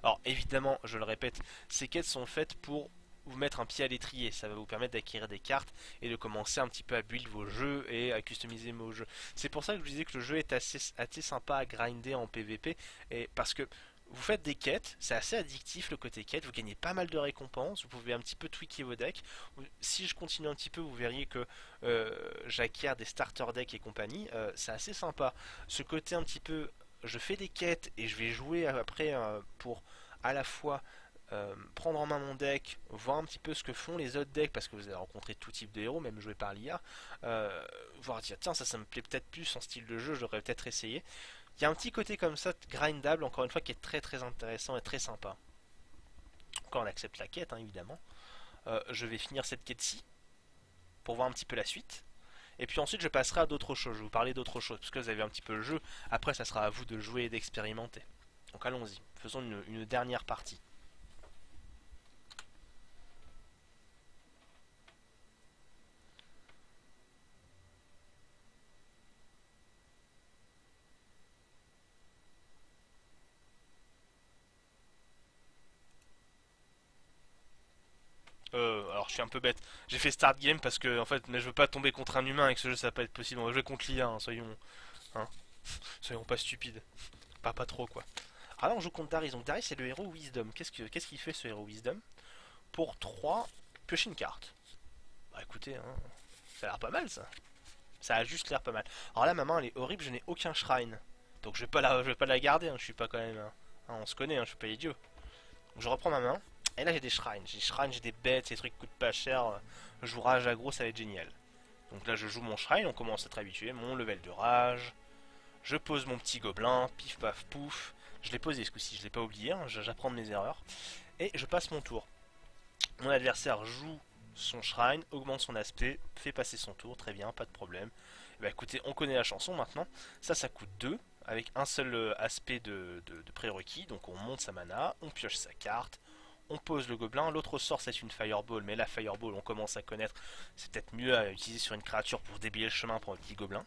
Alors évidemment, je le répète, ces quêtes sont faites pour vous mettre un pied à l'étrier. Ça va vous permettre d'acquérir des cartes et de commencer un petit peu à build vos jeux et à customiser vos jeux. C'est pour ça que je vous disais que le jeu est assez sympa à grinder en PvP. Et parce que vous faites des quêtes, c'est assez addictif le côté quête, vous gagnez pas mal de récompenses, vous pouvez un petit peu tweaker vos decks. Si je continue un petit peu, vous verriez que j'acquiers des starter decks et compagnie, c'est assez sympa. Ce côté un petit peu, je fais des quêtes et je vais jouer après pour à la fois prendre en main mon deck, voir un petit peu ce que font les autres decks, parce que vous avez rencontré tout type de héros, même joué par l'IA, voir dire tiens ça me plaît peut-être plus en style de jeu, j'aurais peut-être essayé. Il y a un petit côté comme ça, grindable, encore une fois, qui est très intéressant et très sympa. Quand on accepte la quête, hein, évidemment. Je vais finir cette quête-ci, pour voir un petit peu la suite. Et puis ensuite, je passerai à d'autres choses. Je vais vous parler d'autres choses, parce que vous avez un petit peu le jeu. Après, ça sera à vous de jouer et d'expérimenter. Donc allons-y, faisons une dernière partie. Alors je suis un peu bête. J'ai fait start game parce que en fait, mais je veux pas tomber contre un humain avec ce jeu, ça va pas être possible. On va jouer contre l'IA, hein, hein, soyons pas stupides. Pas trop quoi. Ah là on joue contre Darius. Donc Darius c'est le héros Wisdom. Qu'est-ce qu'il fait ce héros Wisdom? Pour 3, piocher une carte. Bah écoutez, hein, ça a l'air pas mal ça. Ça a juste l'air pas mal. Alors là ma main elle est horrible, je n'ai aucun shrine. Donc je vais pas la garder, hein, je suis pas quand même. Hein, on se connaît, hein, je suis pas idiot. Donc je reprends ma main. Et là j'ai des shrines. J'ai des bêtes, ces trucs qui coûtent pas cher. Je joue rage aggro, ça va être génial. Donc là je joue mon shrine, on commence à être habitué. Mon level de rage. Je pose mon petit gobelin, pif paf pouf. Je l'ai posé ce coup-ci, je l'ai pas oublié, hein, j'apprends de mes erreurs. Et je passe mon tour. Mon adversaire joue son shrine, augmente son aspect, fait passer son tour, très bien, pas de problème. Bah écoutez, on connaît la chanson maintenant. Ça coûte 2, avec un seul aspect de prérequis. Donc on monte sa mana, on pioche sa carte, on pose le gobelin. L'autre sort c'est une fireball, mais la fireball on commence à connaître. C'est peut-être mieux à utiliser sur une créature pour déblayer le chemin pour un petit gobelin.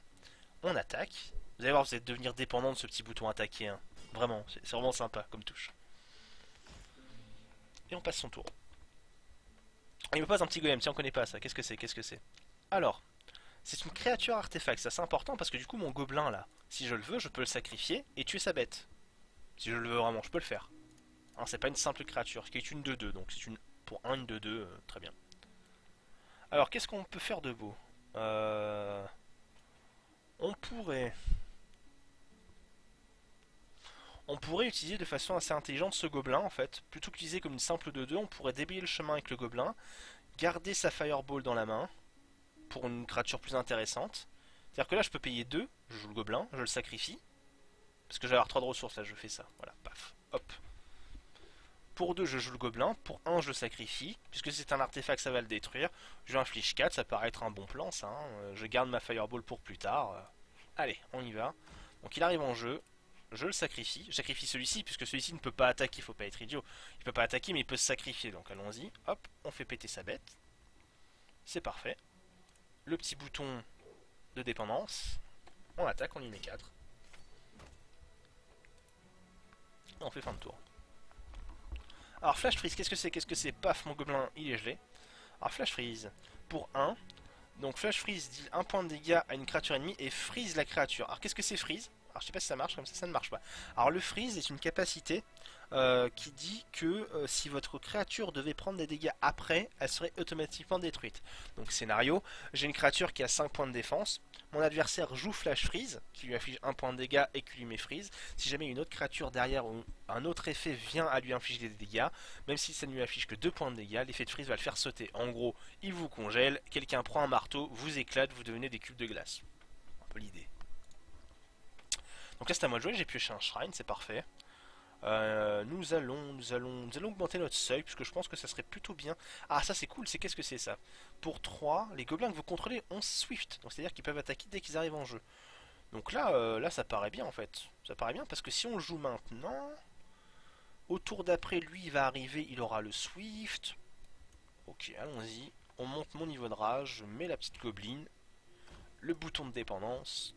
On attaque. Vous allez voir, vous allez devenir dépendant de ce petit bouton attaquer. Hein. Vraiment, c'est vraiment sympa comme touche. Et on passe son tour. Il me pose un petit golem, tiens on connaît pas ça, qu'est-ce que c'est, qu'est-ce que c'est? Alors, c'est une créature artefact, ça c'est important parce que du coup mon gobelin là, si je le veux, je peux le sacrifier et tuer sa bête. Si je le veux vraiment, je peux le faire. Hein, c'est pas une simple créature, qui est une 2-2, donc c'est une pour 1, une 2-2, très bien. Alors, qu'est-ce qu'on peut faire de beau? On pourrait... On pourrait utiliser de façon assez intelligente ce gobelin en fait. Plutôt qu'utiliser comme une simple 2-2, on pourrait déblayer le chemin avec le gobelin, garder sa fireball dans la main pour une créature plus intéressante. C'est-à-dire que là je peux payer 2, je joue le gobelin, je le sacrifie. Parce que j'ai avoir 3 de ressources, là je fais ça. Voilà, paf, hop. Pour 2 je joue le gobelin, pour 1 je le sacrifie. Puisque c'est un artefact ça va le détruire. Je lui inflige 4, ça paraît être un bon plan ça. Hein. Je garde ma fireball pour plus tard. Allez, on y va. Donc il arrive en jeu. Je le sacrifie. Je sacrifie celui-ci, puisque celui-ci ne peut pas attaquer, il faut pas être idiot. Il peut pas attaquer, mais il peut se sacrifier. Donc allons-y. Hop, on fait péter sa bête. C'est parfait. Le petit bouton de dépendance. On attaque, on y met 4. Et on fait fin de tour. Alors Flash Freeze, qu'est-ce que c'est? Qu'est-ce que c'est? Paf, mon gobelin, il est gelé. Alors Flash Freeze, pour 1. Donc Flash Freeze dit 1 point de dégâts à une créature ennemie et freeze la créature. Alors qu'est-ce que c'est freeze? Alors je sais pas si ça marche, comme ça ne marche pas. Alors le freeze est une capacité qui dit que si votre créature devait prendre des dégâts après, elle serait automatiquement détruite. Donc scénario, j'ai une créature qui a 5 points de défense, mon adversaire joue Flash Freeze, qui lui inflige 1 point de dégâts et qui lui met freeze. Si jamais une autre créature derrière ou un autre effet vient à lui infliger des dégâts, même si ça ne lui inflige que 2 points de dégâts, l'effet de freeze va le faire sauter. En gros, il vous congèle, quelqu'un prend un marteau, vous éclate, vous devenez des cubes de glace. Un peu l'idée. Donc là c'est à moi de jouer, j'ai pioché un shrine, c'est parfait. Nous allons augmenter notre seuil, puisque je pense que ça serait plutôt bien. Ah ça c'est cool, c'est qu'est-ce que c'est ça? Pour 3, les gobelins que vous contrôlez ont Swift, donc c'est-à-dire qu'ils peuvent attaquer dès qu'ils arrivent en jeu. Donc là, là ça paraît bien en fait. Ça paraît bien, parce que si on le joue maintenant, au tour d'après lui il va arriver, il aura le Swift. Ok, allons-y, on monte mon niveau de rage, je mets la petite gobeline, le bouton de dépendance.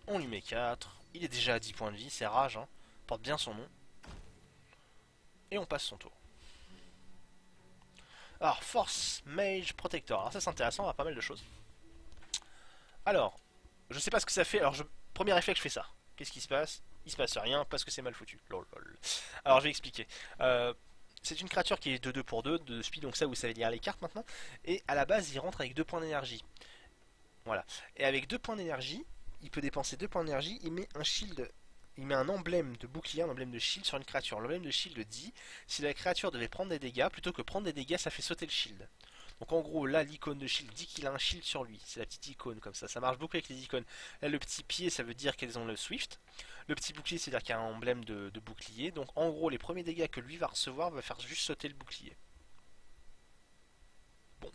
On lui met 4. Il est déjà à 10 points de vie, c'est rage, hein. Porte bien son nom. Et on passe son tour. Alors, Force Mage Protector. Alors ça c'est intéressant, on a pas mal de choses. Alors, je sais pas ce que ça fait. Alors, premier effet que je fais ça. Qu'est-ce qui se passe? Il se passe rien parce que c'est mal foutu. Lol, lol. Alors, je vais expliquer. C'est une créature qui est de 2 pour 2, de speed, donc ça vous savez lire les cartes maintenant. Et à la base, il rentre avec 2 points d'énergie. Voilà. Et avec 2 points d'énergie, il peut dépenser 2 points d'énergie, il met un shield, il met un emblème de bouclier, un emblème de shield sur une créature. L'emblème de shield dit, si la créature devait prendre des dégâts, plutôt que prendre des dégâts, ça fait sauter le shield. Donc en gros, là, l'icône de shield dit qu'il a un shield sur lui. C'est la petite icône comme ça. Ça marche beaucoup avec les icônes. Là, le petit pied, ça veut dire qu'elles ont le Swift. Le petit bouclier, c'est-à-dire qu'il y a un emblème de bouclier. Donc en gros, les premiers dégâts que lui va recevoir va faire juste sauter le bouclier. Bon.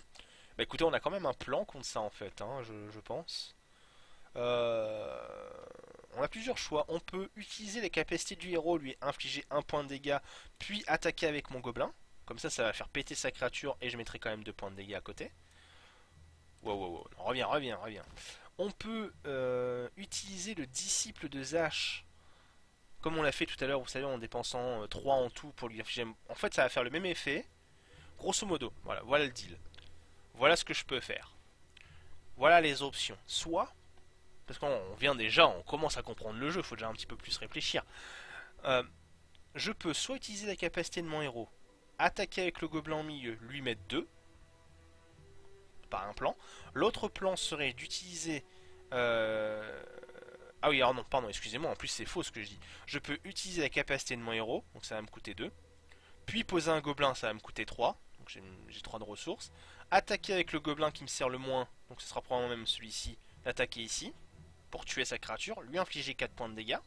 Bah écoutez, on a quand même un plan contre ça en fait, hein, je pense. On a plusieurs choix. On peut utiliser les capacités du héros, lui infliger 1 point de dégâts, puis attaquer avec mon gobelin. Comme ça va faire péter sa créature et je mettrai quand même 2 points de dégâts à côté. Wow, wow, wow. Non, reviens. On peut utiliser le disciple de Zash, comme on l'a fait tout à l'heure, vous savez, en dépensant 3 en tout pour lui infliger. En fait, ça va faire le même effet. Grosso modo, voilà le deal. Voilà ce que je peux faire. Voilà les options. Soit, parce qu'on vient déjà, on commence à comprendre le jeu, il faut déjà un petit peu plus réfléchir. Je peux soit utiliser la capacité de mon héros, attaquer avec le gobelin au milieu, lui mettre 2, par un plan. L'autre plan serait d'utiliser... Ah oui, alors non, pardon, excusez-moi, en plus c'est faux ce que je dis. Je peux utiliser la capacité de mon héros, donc ça va me coûter 2. Puis poser un gobelin, ça va me coûter 3. Donc j'ai 3 de ressources. Attaquer avec le gobelin qui me sert le moins, donc ce sera probablement même celui-ci. L'attaquer ici, pour tuer sa créature, lui infliger 4 points de dégâts.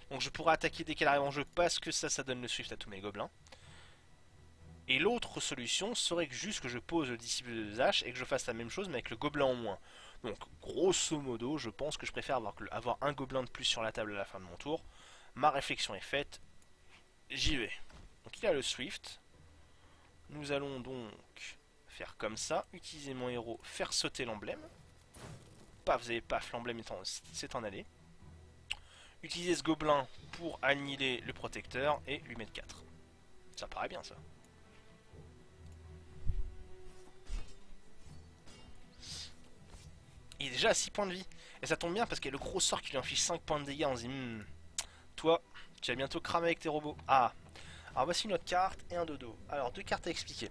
Donc je pourrai attaquer dès qu'elle arrive en jeu parce que ça donne le Swift à tous mes gobelins. Et l'autre solution serait que juste que je pose le disciple de Zash et que je fasse la même chose mais avec le gobelin en moins. Donc grosso modo, je pense que je préfère avoir un gobelin de plus sur la table à la fin de mon tour. Ma réflexion est faite, j'y vais. Donc il a le Swift. Nous allons donc faire comme ça, utiliser mon héros, faire sauter l'emblème. Paf, vous avez paf, l'emblème s'est en allé. Utiliser ce gobelin pour annihiler le protecteur et lui mettre 4. Ça paraît bien ça. Il est déjà à 6 points de vie. Et ça tombe bien parce qu'il y a le gros sort qui lui inflige 5 points de dégâts. On se dit, toi, tu vas bientôt cramer avec tes robots. Ah, alors voici une autre carte et un dodo. Alors, 2 cartes à expliquer.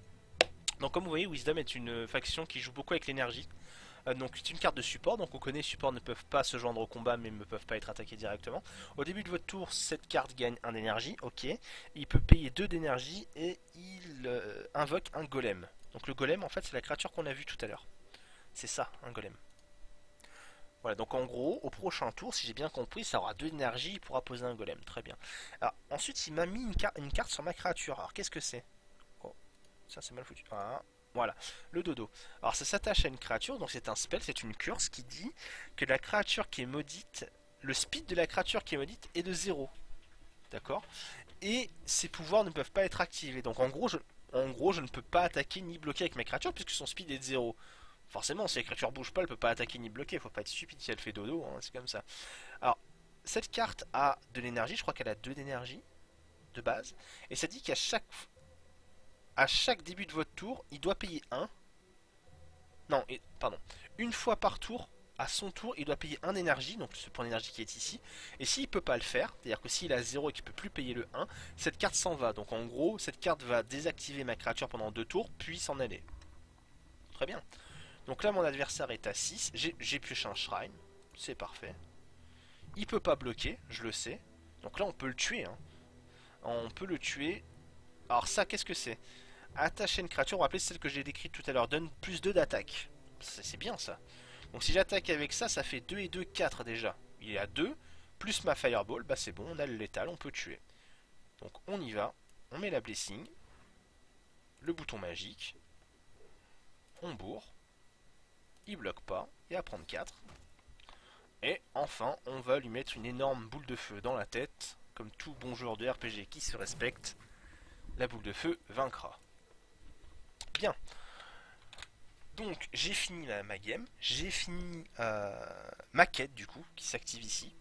Donc comme vous voyez, Wisdom est une faction qui joue beaucoup avec l'énergie. Donc c'est une carte de support, donc on connaît support ne peuvent pas se joindre au combat mais ne peuvent pas être attaqués directement. Au début de votre tour, cette carte gagne 1 d'énergie, ok. Il peut payer 2 d'énergie et il invoque un golem. Donc le golem en fait c'est la créature qu'on a vue tout à l'heure. C'est ça, un golem. Voilà, donc en gros, au prochain tour, si j'ai bien compris, ça aura 2 d'énergie, il pourra poser un golem, très bien. Alors ensuite il m'a mis une carte sur ma créature, alors qu'est-ce que c'est? Oh, ça c'est mal foutu. Ah. Voilà, le dodo. Alors ça s'attache à une créature, donc c'est un spell, c'est une curse qui dit que la créature qui est maudite, le speed de la créature qui est maudite est de 0. D'accord? Et ses pouvoirs ne peuvent pas être activés. Donc en gros, je ne peux pas attaquer ni bloquer avec ma créature puisque son speed est de 0. Forcément, si la créature bouge pas, elle peut pas attaquer ni bloquer. Faut pas être stupide si elle fait dodo, hein, c'est comme ça. Alors, cette carte a de l'énergie, je crois qu'elle a 2 d'énergie de base, et ça dit à chaque début de votre tour, il doit payer 1. Non, pardon. Une fois par tour, à son tour, il doit payer 1 d'énergie, donc ce point d'énergie qui est ici. Et s'il ne peut pas le faire, c'est-à-dire que s'il a 0 et qu'il ne peut plus payer le 1, cette carte s'en va. Donc en gros, cette carte va désactiver ma créature pendant 2 tours, puis s'en aller. Très bien. Donc là, mon adversaire est à 6. J'ai pioché un shrine. C'est parfait. Il peut pas bloquer, je le sais. Donc là, on peut le tuer. Hein. On peut le tuer. Alors ça, qu'est-ce que c'est? Attacher une créature, on va rappeler celle que j'ai décrite tout à l'heure, donne plus 2 d'attaque. C'est bien ça. Donc si j'attaque avec ça, ça fait 2 et 2, 4 déjà. Il est à 2, plus ma fireball, bah c'est bon, on a le létal, on peut tuer. Donc on y va, on met la blessing, le bouton magique, on bourre, il bloque pas, et à prendre 4. Et enfin, on va lui mettre une énorme boule de feu dans la tête, comme tout bon joueur de RPG qui se respecte, la boule de feu vaincra. Bien. Donc j'ai fini ma game, j'ai fini ma quête du coup, qui s'active ici.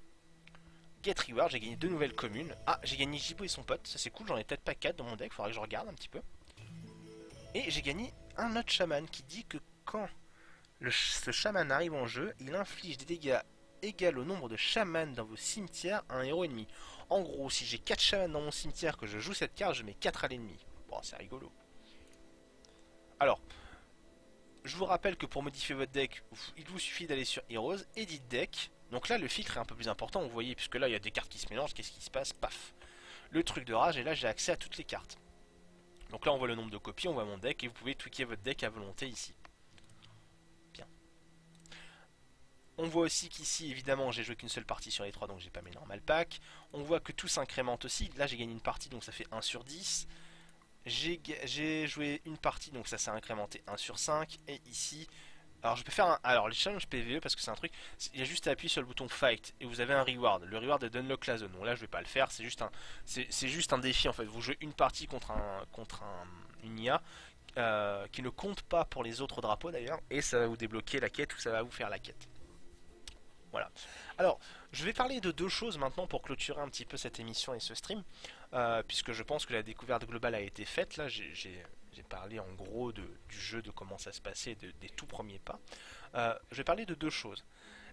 Get Reward, j'ai gagné 2 nouvelles communes. Ah, j'ai gagné Jibo et son pote, ça c'est cool, j'en ai peut-être pas 4 dans mon deck, faudrait que je regarde un petit peu. Et j'ai gagné un autre chaman qui dit que quand ce chaman arrive en jeu, il inflige des dégâts égaux au nombre de chamans dans vos cimetières à un héros ennemi. En gros, si j'ai 4 chamans dans mon cimetière que je joue cette carte, je mets 4 à l'ennemi. Bon, c'est rigolo. Alors, je vous rappelle que pour modifier votre deck, il vous suffit d'aller sur Heroes, Edit Deck. Donc là, le filtre est un peu plus important, vous voyez, puisque là, il y a des cartes qui se mélangent. Qu'est-ce qui se passe? Paf. Le truc de rage, et là, j'ai accès à toutes les cartes. Donc là, on voit le nombre de copies, on voit mon deck, et vous pouvez tweaker votre deck à volonté ici. Bien. On voit aussi qu'ici, évidemment, j'ai joué qu'une seule partie sur les 3, donc j'ai pas mes normal packs. On voit que tout s'incrémente aussi. Là, j'ai gagné une partie, donc ça fait 1 sur 10. J'ai joué une partie, donc ça s'est incrémenté 1 sur 5. Et ici, alors je peux faire un... Alors les challenges PvE, parce que c'est un truc, il y a juste à appuyer sur le bouton Fight, et vous avez un reward. Le reward est d'unlock la zone. Donc là je vais pas le faire, c'est juste un défi en fait. Vous jouez une partie contre une IA, qui ne compte pas pour les autres drapeaux d'ailleurs, et ça va vous débloquer la quête, ou ça va vous faire la quête. Voilà. Alors, je vais parler de 2 choses maintenant pour clôturer un petit peu cette émission et ce stream, puisque je pense que la découverte globale a été faite. Là, j'ai parlé en gros du jeu, de comment ça se passait, des tout premiers pas. Je vais parler de 2 choses.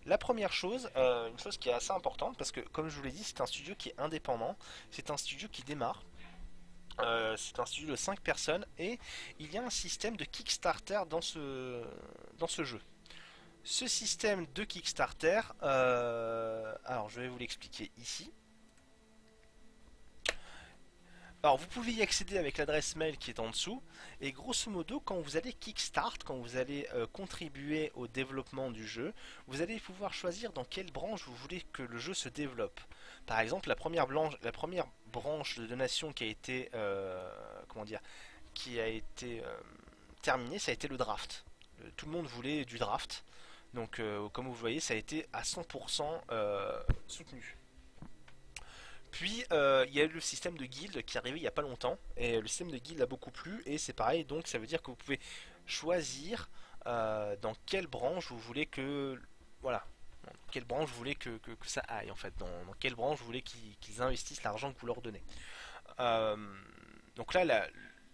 La première chose, une chose qui est assez importante, parce que comme je vous l'ai dit, c'est un studio qui est indépendant, c'est un studio qui démarre. C'est un studio de 5 personnes, et il y a un système de Kickstarter dans ce jeu. Ce système de Kickstarter, alors je vais vous l'expliquer ici. Alors vous pouvez y accéder avec l'adresse mail qui est en dessous, et grosso modo quand vous allez Kickstart, quand vous allez contribuer au développement du jeu, vous allez pouvoir choisir dans quelle branche vous voulez que le jeu se développe. Par exemple, la première branche de donation qui a été, terminée, ça a été le draft. Tout le monde voulait du draft. Donc comme vous voyez, ça a été à 100% soutenu. Puis il y a eu le système de guild qui est arrivé il n'y a pas longtemps. Et le système de guild a beaucoup plu. Et c'est pareil, donc ça veut dire que vous pouvez choisir dans quelle branche vous voulez que... Voilà. Dans quelle branche vous voulez que ça aille en fait. Dans quelle branche vous voulez qu'ils investissent l'argent que vous leur donnez. Donc là,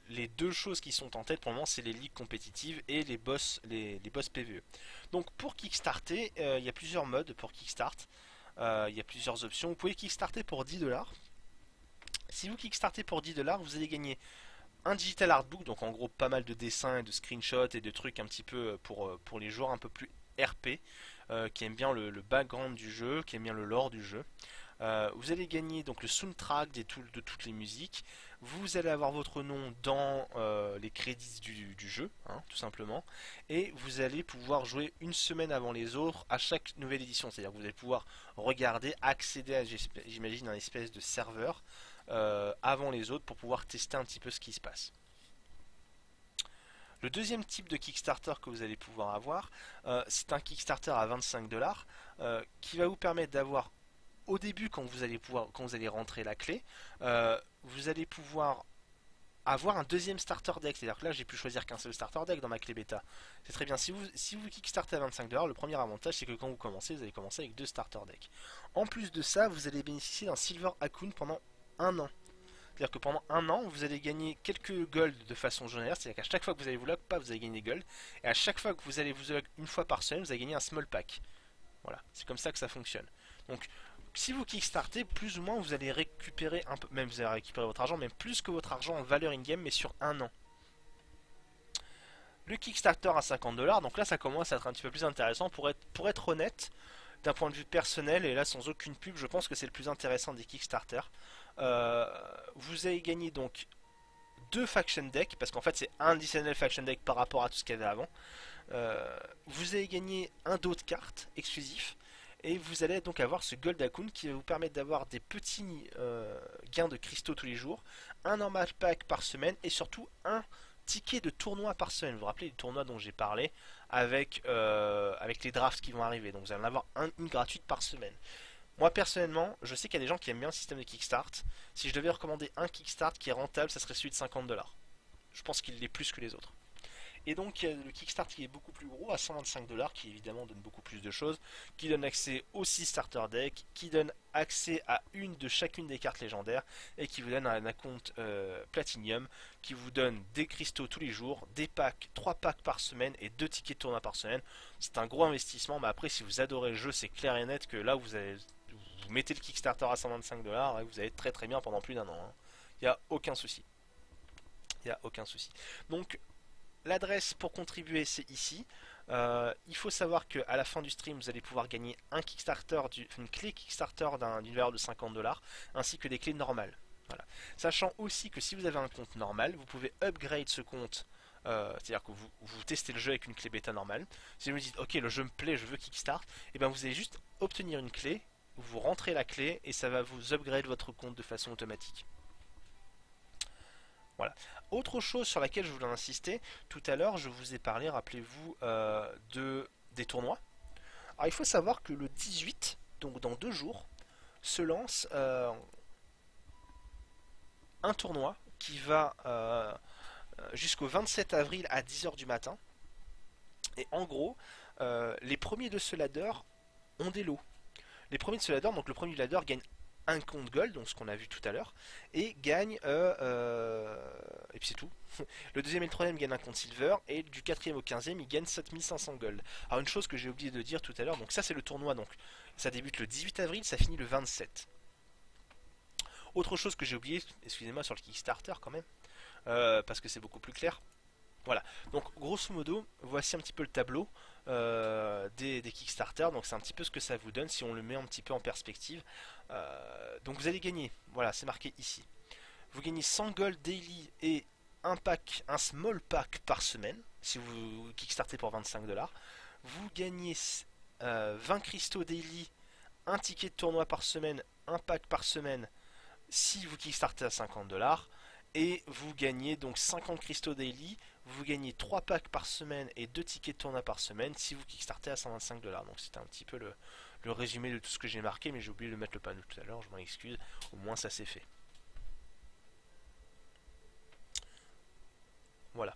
les 2 choses qui sont en tête pour le moment, c'est les ligues compétitives et les boss PvE. Donc pour Kickstarter, il y a plusieurs modes pour Kickstart. Il y a plusieurs options. Vous pouvez Kickstarter pour 10$. Si vous Kickstarter pour 10$, vous allez gagner un digital artbook, donc en gros pas mal de dessins et de screenshots et de trucs un petit peu pour les joueurs un peu plus RP, qui aiment bien le background du jeu, qui aiment bien le lore du jeu. Vous allez gagner donc le soundtrack de toutes les musiques. Vous allez avoir votre nom dans les crédits du jeu, hein, tout simplement. Et vous allez pouvoir jouer une semaine avant les autres à chaque nouvelle édition. C'est-à-dire que vous allez pouvoir regarder, accéder à, j'imagine, un espèce de serveur avant les autres pour pouvoir tester un petit peu ce qui se passe. Le deuxième type de Kickstarter que vous allez pouvoir avoir, c'est un Kickstarter à 25$ qui va vous permettre d'avoir au début, quand vous allez rentrer la clé, vous allez pouvoir avoir un deuxième starter deck. C'est-à-dire que là, j'ai pu choisir qu'un seul starter deck dans ma clé bêta. C'est très bien. Si vous kickstartez à 25$, le premier avantage, c'est que quand vous commencez, vous allez commencer avec 2 starter decks. En plus de ça, vous allez bénéficier d'un Silver Account pendant un an. C'est-à-dire que pendant un an, vous allez gagner quelques gold de façon générale. C'est-à-dire qu'à chaque fois que vous allez vous log pas, vous allez gagner des gold. Et à chaque fois que vous allez vous log une fois par semaine, vous allez gagner un small pack. Voilà, c'est comme ça que ça fonctionne. Donc, si vous kickstartez, plus ou moins vous allez récupérer un peu, même vous allez récupérer votre argent, même plus que votre argent en valeur in-game, mais sur un an. Le Kickstarter à 50$, donc là ça commence à être un petit peu plus intéressant. Pour être honnête, d'un point de vue personnel, et là sans aucune pub, je pense que c'est le plus intéressant des Kickstarter. Vous avez gagné donc 2 faction decks, parce qu'en fait c'est un additionnel faction deck par rapport à tout ce qu'il y avait avant. Vous avez gagné un dos de cartes exclusif. Et vous allez donc avoir ce Gold Account qui va vous permettre d'avoir des petits gains de cristaux tous les jours, un normal pack par semaine et surtout un ticket de tournoi par semaine. Vous vous rappelez les tournois dont j'ai parlé avec les drafts qui vont arriver. Donc vous allez en avoir une gratuite par semaine. Moi personnellement, je sais qu'il y a des gens qui aiment bien le système de Kickstart. Si je devais recommander un Kickstart qui est rentable, ça serait celui de 50$. Je pense qu'il l'est plus que les autres. Et donc il y a le Kickstart qui est beaucoup plus gros à 125$, qui évidemment donne beaucoup plus de choses, qui donne accès aux 6 starter decks, qui donne accès à une de chacune des cartes légendaires, et qui vous donne un compte Platinum, qui vous donne des cristaux tous les jours, des packs, 3 packs par semaine et 2 tickets de tournoi par semaine. C'est un gros investissement, mais après si vous adorez le jeu, c'est clair et net que là vous mettez le Kickstarter à 125$ et vous allez être très très bien pendant plus d'un an. Hein. Il n'y a aucun souci. Il n'y a aucun souci. Donc l'adresse pour contribuer, c'est ici. Il faut savoir qu'à la fin du stream, vous allez pouvoir gagner un Kickstarter, une clé Kickstarter d'une valeur de 50$, ainsi que des clés normales. Voilà. Sachant aussi que si vous avez un compte normal, vous pouvez upgrade ce compte. C'est-à-dire que vous testez le jeu avec une clé bêta normale. Si vous me dites, ok, le jeu me plaît, je veux Kickstart, et bien vous allez juste obtenir une clé, vous rentrez la clé, et ça va vous upgrade votre compte de façon automatique. Voilà. Autre chose sur laquelle je voulais insister, tout à l'heure je vous ai parlé, rappelez-vous, des tournois. Alors il faut savoir que le 18, donc dans 2 jours, se lance un tournoi qui va jusqu'au 27 avril à 10h du matin. Et en gros, les premiers de ce ladder ont des lots. Les premiers de ce ladder, donc le premier ladder gagne un compte gold, donc ce qu'on a vu tout à l'heure, et gagne et puis c'est tout. Le deuxième et le troisième gagnent un compte silver, et du quatrième au 15e ils gagnent 7500 gold. Alors une chose que j'ai oublié de dire tout à l'heure, donc ça c'est le tournoi, donc ça débute le 18 avril, ça finit le 27. Autre chose que j'ai oublié, excusez-moi sur le Kickstarter quand même, parce que c'est beaucoup plus clair. Voilà, donc grosso modo, voici un petit peu le tableau des Kickstarter. Donc c'est un petit peu ce que ça vous donne si on le met un petit peu en perspective. Donc vous allez gagner, voilà, c'est marqué ici. Vous gagnez 100 gold daily et un small pack par semaine, si vous kickstartez pour 25$. Vous gagnez 20 cristaux daily, un ticket de tournoi par semaine, un pack par semaine, si vous kickstartez à 50$. Et vous gagnez donc 50 cristaux daily, vous gagnez 3 packs par semaine et 2 tickets de tournoi par semaine si vous kickstartez à 125$. Donc c'était un petit peu le résumé de tout ce que j'ai marqué, mais j'ai oublié de mettre le panneau tout à l'heure, je m'en excuse, au moins ça c'est fait. Voilà.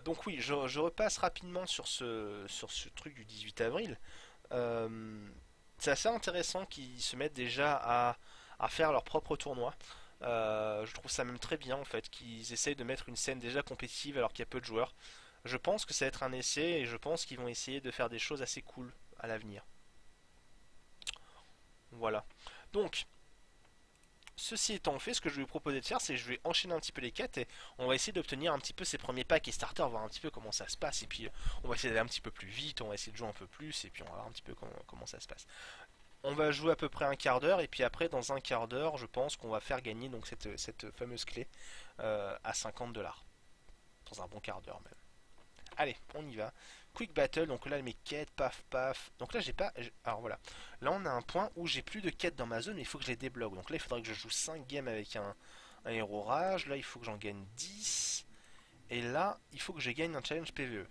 Donc oui, je repasse rapidement sur ce truc du 18 avril. C'est assez intéressant qu'ils se mettent déjà à faire leur propre tournoi. Je trouve ça même très bien en fait qu'ils essayent de mettre une scène déjà compétitive alors qu'il y a peu de joueurs. Je pense que ça va être un essai et je pense qu'ils vont essayer de faire des choses assez cool à l'avenir. Voilà. Donc, ceci étant fait, ce que je vais vous proposer de faire, c'est que je vais enchaîner un petit peu les quêtes et on va essayer d'obtenir un petit peu ces premiers packs et starters, voir un petit peu comment ça se passe. Et puis, on va essayer d'aller un petit peu plus vite, on va essayer de jouer un peu plus et puis on va voir un petit peu comment ça se passe. On va jouer à peu près un quart d'heure et puis après dans un quart d'heure je pense qu'on va faire gagner donc cette fameuse clé à 50$. Dans un bon quart d'heure même. Allez, on y va. Quick battle, donc là mes quêtes, paf paf. Donc là j'ai pas. Alors voilà. Là on a un point où j'ai plus de quêtes dans ma zone, mais il faut que je les débloque. Donc là il faudrait que je joue 5 games avec un héros rage. Là il faut que j'en gagne 10. Et là il faut que je gagne un challenge PvE.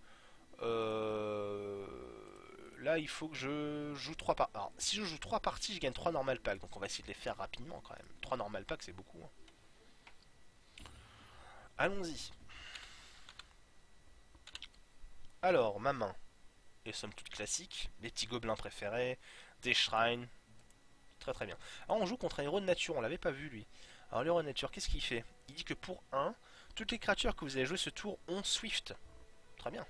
Là il faut que je joue 3 parties. Alors si je joue 3 parties, je gagne 3 normal packs. Donc on va essayer de les faire rapidement quand même. 3 normal packs c'est beaucoup. Hein. Allons-y. Alors, ma main est somme toute classique. Les petits gobelins préférés, des shrines. Très très bien. Alors on joue contre un héros de nature, on l'avait pas vu lui. Alors l'héros de nature, qu'est-ce qu'il fait? Il dit que pour 1, toutes les créatures que vous avez jouées ce tour ont Swift. Très bien.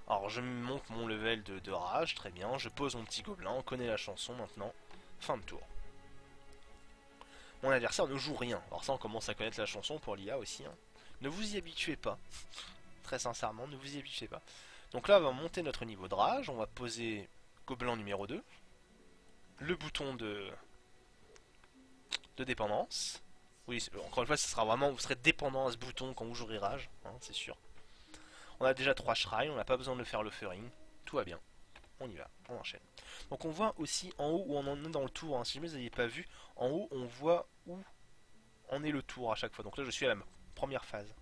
Alors je monte mon level de rage, très bien. Je pose mon petit gobelin, on connaît la chanson maintenant. Fin de tour. Mon adversaire ne joue rien. Alors ça on commence à connaître la chanson pour l'IA aussi. Hein. Ne vous y habituez pas. Très sincèrement, ne vous y habituez pas. Donc là on va monter notre niveau de rage. On va poser gobelin numéro 2. Le bouton de dépendance. Oui, encore une fois, ce sera vraiment, vous serez dépendant à ce bouton quand vous jouerez rage, hein, c'est sûr. On a déjà 3 shrines, on n'a pas besoin de faire l'offering. Tout va bien. On y va, on enchaîne. Donc on voit aussi en haut où on en est dans le tour. Hein. Si jamais vous n'aviez pas vu, en haut on voit où en est le tour à chaque fois. Donc là je suis à la première phase.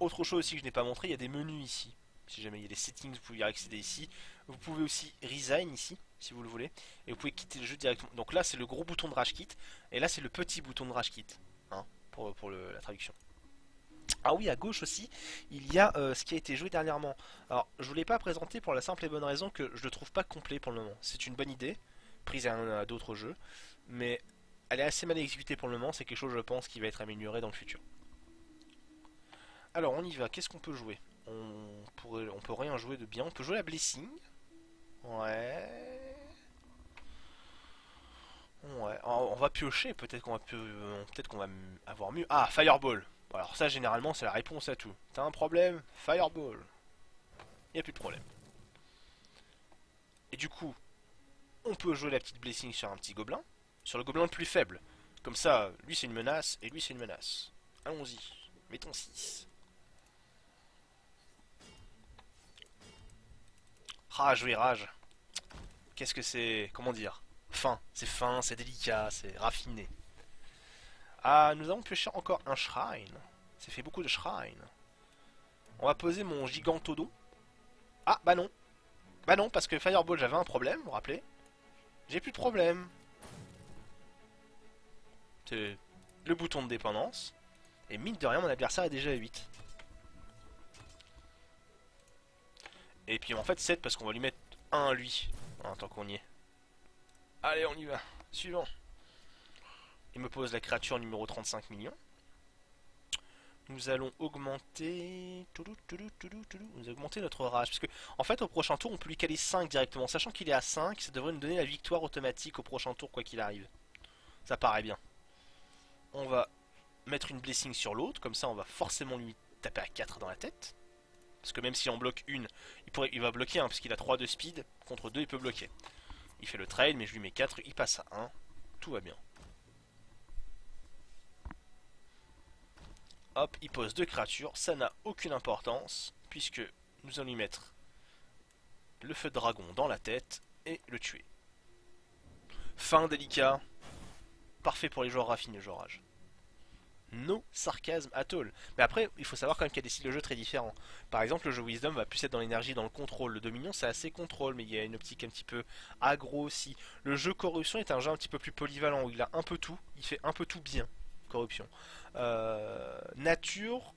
Autre chose aussi que je n'ai pas montré, il y a des menus ici. Si jamais il y a des settings, vous pouvez y accéder ici. Vous pouvez aussi resign ici, si vous le voulez. Et vous pouvez quitter le jeu directement. Donc là c'est le gros bouton de rage quit. Et là c'est le petit bouton de rage quit. Hein, pour la traduction. Ah oui, à gauche aussi, il y a ce qui a été joué dernièrement. Alors, je ne vous l'ai pas présenté pour la simple et bonne raison que je ne le trouve pas complet pour le moment. C'est une bonne idée, prise à d'autres jeux, mais elle est assez mal exécutée pour le moment. C'est quelque chose, je pense, qui va être amélioré dans le futur. Alors, on y va. Qu'est-ce qu'on peut jouer? On peut rien jouer de bien. On peut jouer la Blessing. Ouais. Ouais. On va piocher. Peut-être qu'on va avoir mieux. Ah, Fireball. Alors ça généralement c'est la réponse à tout. T'as un problème? Fireball. Y a plus de problème. Et du coup, on peut jouer la petite blessing sur un petit gobelin. Sur le gobelin le plus faible. Comme ça, lui c'est une menace et lui c'est une menace. Allons-y. Mettons 6. Rage, oui, rage. Qu'est-ce que c'est? Comment dire? Fin, c'est délicat, c'est raffiné. Ah, nous avons pioché encore un shrine. Ça fait beaucoup de shrines. On va poser mon gigantodon. Ah, bah non. Bah non, parce que Fireball, j'avais un problème, vous vous rappelez? J'ai plus de problème. C'est le bouton de dépendance. Et mine de rien, mon adversaire est déjà à 8. Et puis en fait 7 parce qu'on va lui mettre 1 à lui. Hein, tant qu'on y est. Allez, on y va. Suivant. Il me pose la créature numéro 35 millions. Nous allons augmenter... Nous allons augmenter notre rage. Parce que, en fait, au prochain tour, on peut lui caler 5 directement. Sachant qu'il est à 5, ça devrait nous donner la victoire automatique au prochain tour, quoi qu'il arrive. Ça paraît bien. On va mettre une blessing sur l'autre. Comme ça, on va forcément lui taper à 4 dans la tête. Parce que même si on bloque une, il va bloquer, hein, parce qu'il a 3 de speed. Contre 2, il peut bloquer. Il fait le trail, mais je lui mets 4, il passe à 1. Tout va bien. Hop, il pose 2 créatures, ça n'a aucune importance, puisque nous allons lui mettre le feu de dragon dans la tête et le tuer. Fin délicat, parfait pour les joueurs raffinés, joueurs rage. No sarcasme at all. Mais après, il faut savoir quand même qu'il y a des styles de jeu très différents. Par exemple, le jeu Wisdom va plus être dans l'énergie, dans le contrôle. Le Dominion, c'est assez contrôle, mais il y a une optique un petit peu aggro aussi. Le jeu Corruption est un jeu un petit peu plus polyvalent, où il a un peu tout, il fait un peu tout bien. Corruption. Nature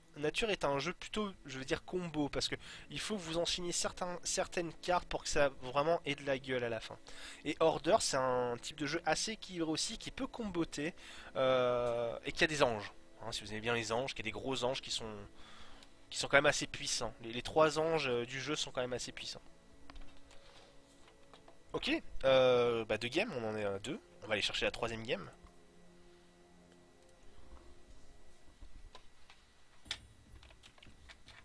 est un jeu plutôt, je veux dire, combo, parce que il faut que vous enchaîniez certaines cartes pour que ça vraiment ait de la gueule à la fin. Et Order, c'est un type de jeu assez équilibré aussi, qui peut comboter, et qui a des anges. Hein, si vous aimez bien les anges, qui a des gros anges qui sont quand même assez puissants. Les 3 anges du jeu sont quand même assez puissants. Ok, 2 games, on en est à 2. On va aller chercher la 3ème game.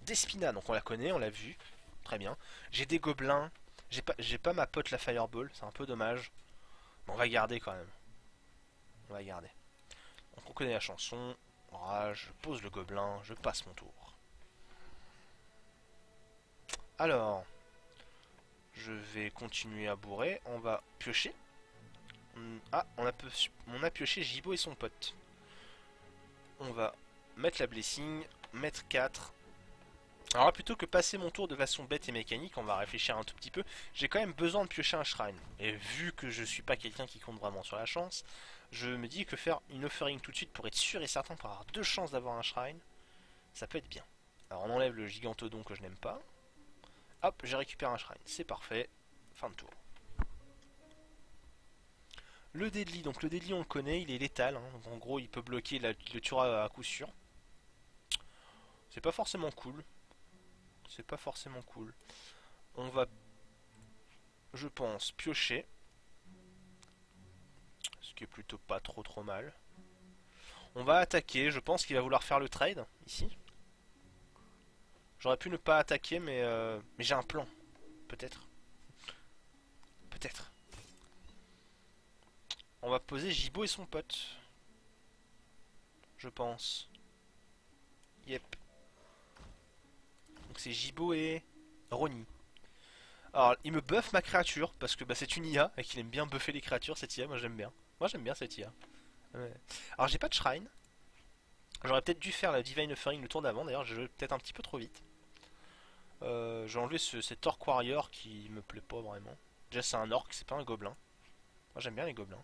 Despina, donc on la connaît, on l'a vu. Très bien. J'ai des gobelins. J'ai pas ma pote la Fireball, c'est un peu dommage. Mais on va garder quand même. On va garder. Donc on connaît la chanson. Rage, je pose le gobelin, je passe mon tour. Alors, je vais continuer à bourrer. On va piocher. Ah, on a pioché Gibo et son pote. On va mettre la blessing, mettre 4. Alors là, plutôt que passer mon tour de façon bête et mécanique, on va réfléchir un tout petit peu. J'ai quand même besoin de piocher un shrine. Et vu que je suis pas quelqu'un qui compte vraiment sur la chance, Je me dis que faire une offering tout de suite pour être sûr et certain, pour avoir 2 chances d'avoir un shrine, ça peut être bien. Alors on enlève le gigantodon que je n'aime pas. Hop, j'ai récupéré un shrine, c'est parfait. Fin de tour. Le deadly, donc le deadly on le connaît, il est létal, hein, donc en gros il peut bloquer, le tuera à coup sûr. C'est pas forcément cool. C'est pas forcément cool. On va, je pense, piocher. Ce qui est plutôt pas trop mal. On va attaquer, je pense qu'il va vouloir faire le trade, ici. J'aurais pu ne pas attaquer, mais j'ai un plan. Peut-être. Peut-être. On va poser Jibo et son pote. Je pense. Yep. Donc c'est Jibo et Ronnie. Alors, il me buff ma créature, parce que bah, c'est une IA, et qu'il aime bien buffer les créatures, cette IA, moi j'aime bien. Moi j'aime bien cette IA. Ouais. Alors j'ai pas de shrine. J'aurais peut-être dû faire la Divine Offering le tour d'avant, d'ailleurs j'ai joué peut-être un petit peu trop vite. J'ai enlevé cet Orc Warrior qui me plaît pas vraiment. Déjà c'est un Orc, c'est pas un gobelin. Moi j'aime bien les gobelins.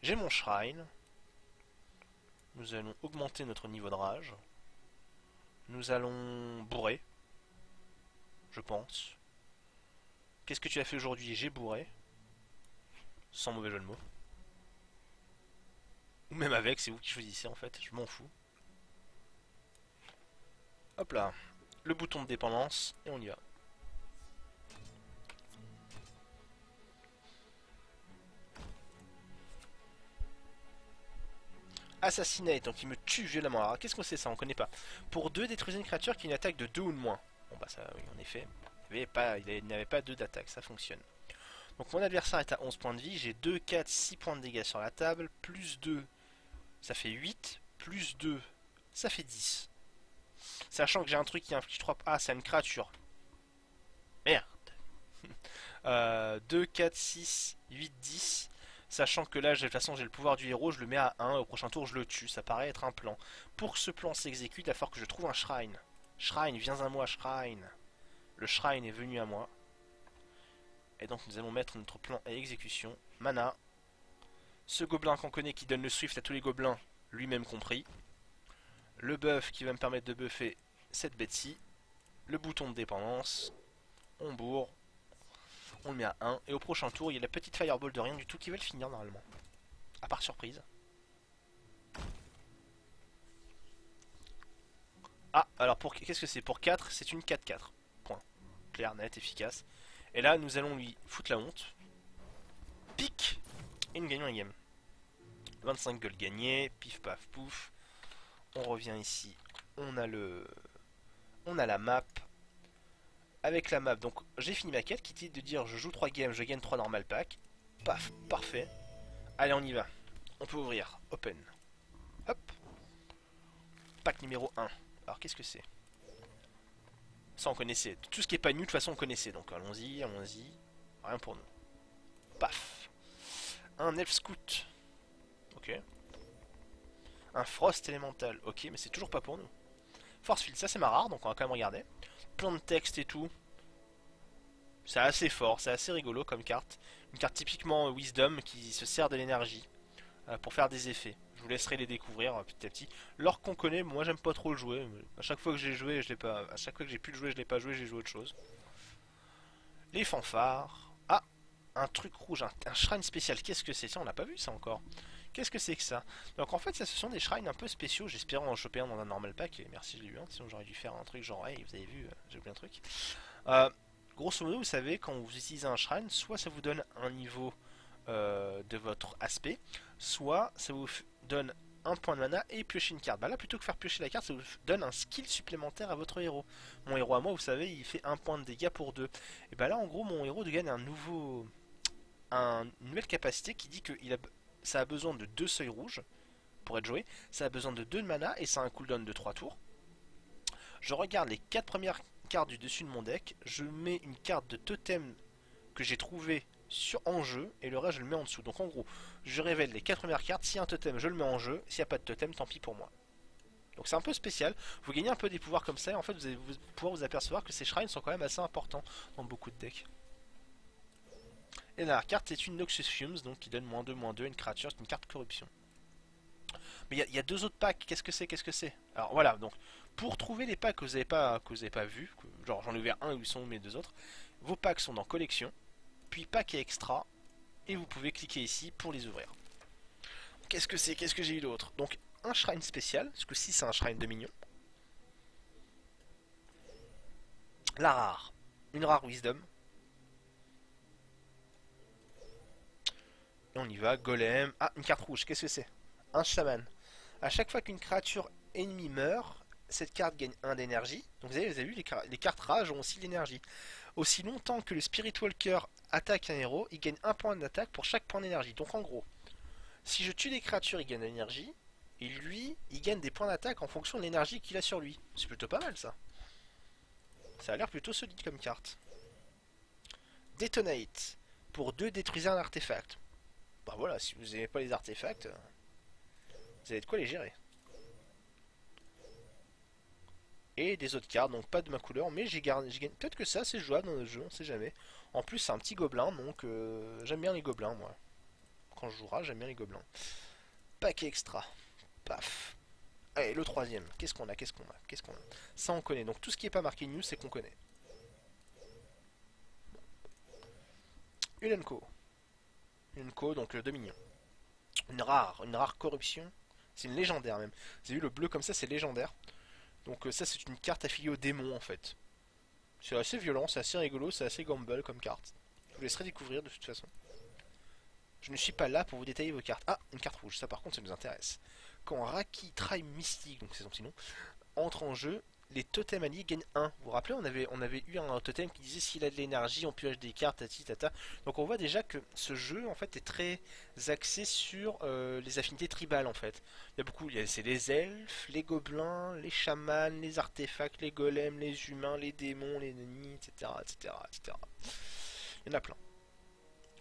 J'ai mon shrine. Nous allons augmenter notre niveau de rage. Nous allons bourrer. Je pense. Qu'est-ce que tu as fait aujourd'hui? J'ai bourré. Sans mauvais jeu de mots. Ou même avec, c'est vous qui choisissez en fait, je m'en fous. Hop là. Le bouton de dépendance, et on y va. Assassinate, donc il me tue violemment. Alors qu'est-ce que c'est ça? On connaît pas. Pour 2, détruisez une créature qui a une attaque de 2 ou de moins. Bon bah ça, oui, en effet. Il n'avait pas 2 d'attaque, ça fonctionne. Donc mon adversaire est à 11 points de vie. J'ai 2, 4, 6 points de dégâts sur la table. Plus 2, ça fait 8. Plus 2, ça fait 10. Sachant que j'ai un truc qui inflige 3... Ah, c'est une créature. Merde. 2, 4, 6, 8, 10. Sachant que là, de toute façon, j'ai le pouvoir du héros, je le mets à 1, au prochain tour, je le tue. Ça paraît être un plan. Pour que ce plan s'exécute, il va falloir que je trouve un shrine. Shrine, viens à moi, shrine. Le shrine est venu à moi. Et donc, nous allons mettre notre plan à exécution. Mana. Ce gobelin qu'on connaît qui donne le swift à tous les gobelins, lui-même compris. Le buff qui va me permettre de buffer cette bête-ci. Le bouton de dépendance. On bourre. On le met à 1. Et au prochain tour, il y a la petite fireball de rien du tout qui va le finir normalement. À part surprise. Ah, alors pour qu'est-ce que c'est? Pour 4, c'est une 4-4. Point. Clair, net, efficace. Et là, nous allons lui foutre la honte. Pique. Et nous gagnons la game. 25 gold gagnés. Pif paf pouf. On revient ici. On a la map. Avec la map, donc j'ai fini ma quête qui dit de dire je joue 3 games, je gagne 3 normal pack. Paf, parfait. Allez, on y va. On peut ouvrir. Open. Hop. Pack numéro 1. Alors qu'est-ce que c'est? Ça on connaissait. Tout ce qui est pas nu de toute façon on connaissait. Donc allons-y, allons-y. Rien pour nous. Paf. Un elf scout. Ok. Un frost élémental. Ok, mais c'est toujours pas pour nous. Force field, ça c'est ma rare, donc on va quand même regarder. Plein de texte et tout. C'est assez fort, c'est assez rigolo comme carte. Une carte typiquement Wisdom qui se sert de l'énergie pour faire des effets. Je vous laisserai les découvrir petit à petit. L'orc qu'on connaît, moi j'aime pas trop le jouer. À chaque fois que j'ai joué, je l'ai pas. À chaque fois que j'ai pu le jouer, je l'ai pas joué, j'ai joué autre chose. Les fanfares. Ah, un truc rouge, un shrine spécial. Qu'est-ce que c'est? Ça, on n'a pas vu ça encore. Qu'est-ce que c'est que ça? Donc en fait, ça, ce sont des shrines un peu spéciaux. J'espère en choper un dans un normal pack. Et merci, je l'ai eu un. Sinon, j'aurais dû faire un truc genre, hey, vous avez vu, j'ai oublié un truc. Grosso modo, vous savez, quand vous utilisez un shrine, soit ça vous donne un niveau de votre aspect, soit ça vous donne un point de mana et piocher une carte. Bah là, plutôt que faire piocher la carte, ça vous donne un skill supplémentaire à votre héros. Mon héros à moi, vous savez, il fait un point de dégâts pour 2. Et bah là, en gros, mon héros gagne une nouvelle capacité qui dit que ça a besoin de 2 seuils rouges pour être joué, ça a besoin de 2 de mana et ça a un cooldown de 3 tours. Je regarde les 4 premières cartes du dessus de mon deck, je mets une carte de totem que j'ai trouvé en jeu et le reste je le mets en dessous. Donc en gros, je révèle les 4 premières cartes, s'il y a un totem je le mets en jeu, s'il n'y a pas de totem tant pis pour moi. Donc c'est un peu spécial, vous gagnez un peu des pouvoirs comme ça et en fait vous allez pouvoir vous apercevoir que ces shrines sont quand même assez importants dans beaucoup de decks. Et la dernière carte est une Noxus Fumes, donc qui donne -2/-2 à une créature, c'est une carte corruption. Mais il y a deux autres packs, qu'est-ce que c'est, qu'est-ce que c'est? Alors voilà, donc pour trouver les packs que vous n'avez pas vus, genre j'en ai ouvert un où ils sont mes deux autres, vos packs sont dans collection, puis pack et extra, et vous pouvez cliquer ici pour les ouvrir. Qu'est-ce que c'est, qu'est-ce que j'ai eu d'autre? Donc un shrine spécial, parce que si c'est un shrine de mignon. La rare, une rare wisdom. Et on y va, golem. Ah, une carte rouge, qu'est-ce que c'est? Un chaman. À chaque fois qu'une créature ennemie meurt, cette carte gagne 1 d'énergie. Donc vous avez vu, les cartes rage ont aussi de l'énergie. Aussi longtemps que le Spirit Walker attaque un héros, il gagne 1 point d'attaque pour chaque point d'énergie. Donc en gros, si je tue des créatures, il gagne de l'énergie. Et lui, il gagne des points d'attaque en fonction de l'énergie qu'il a sur lui. C'est plutôt pas mal ça. Ça a l'air plutôt solide comme carte. Detonate. Pour 2, détruisez un artefact. Bah voilà, si vous n'aimez pas les artefacts, vous avez de quoi les gérer. Et des autres cartes, donc pas de ma couleur, mais j'ai gagné. Peut-être que ça c'est jouable dans le jeu, on sait jamais. En plus c'est un petit gobelin, donc j'aime bien les gobelins moi. Quand je jouera, j'aime bien les gobelins. Paquet extra. Paf. Allez, le troisième. Qu'est-ce qu'on a, qu'est-ce qu'on a, qu'est-ce qu'on a? Ça on connaît, donc tout ce qui n'est pas marqué news c'est qu'on connaît. Ulenko. Ulenko, donc de mignon. Une rare corruption. C'est une légendaire même. Vous avez vu le bleu comme ça, c'est légendaire. Donc ça c'est une carte affiliée au démon en fait. C'est assez violent, c'est assez rigolo, c'est assez gamble comme carte. Je vous laisserai découvrir de toute façon. Je ne suis pas là pour vous détailler vos cartes. Ah, une carte rouge, ça par contre ça nous intéresse. Quand Raki Tribe Mystique, donc c'est son petit nom, entre en jeu, les totems alliés gagnent 1. Vous vous rappelez, on avait eu un totem qui disait s'il a de l'énergie, on pioche des cartes, tati tata. Donc on voit déjà que ce jeu en fait est très axé sur les affinités tribales en fait. Il y a beaucoup, c'est les elfes, les gobelins, les chamans, les artefacts, les golems, les humains, les démons, les ennemis, etc., etc., etc. Il y en a plein.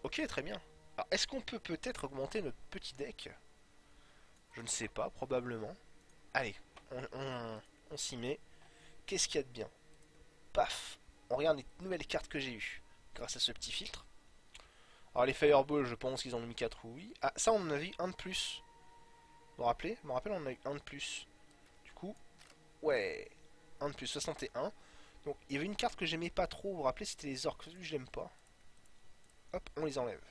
Ok, très bien. Alors est-ce qu'on peut peut-être augmenter notre petit deck? Je ne sais pas, probablement. Allez, on s'y met. Qu'est-ce qu'il y a de bien? Paf! On regarde les nouvelles cartes que j'ai eues grâce à ce petit filtre. Alors les Fireballs, je pense qu'ils en ont mis 4 ou oui. Ah, ça on en a vu un de plus. Vous vous rappelez? Je me rappelle, on en a eu un de plus. Du coup, ouais, un de plus, 61. Donc il y avait une carte que j'aimais pas trop, vous vous rappelez, c'était les orques. Je l'aime pas. Hop, on les enlève.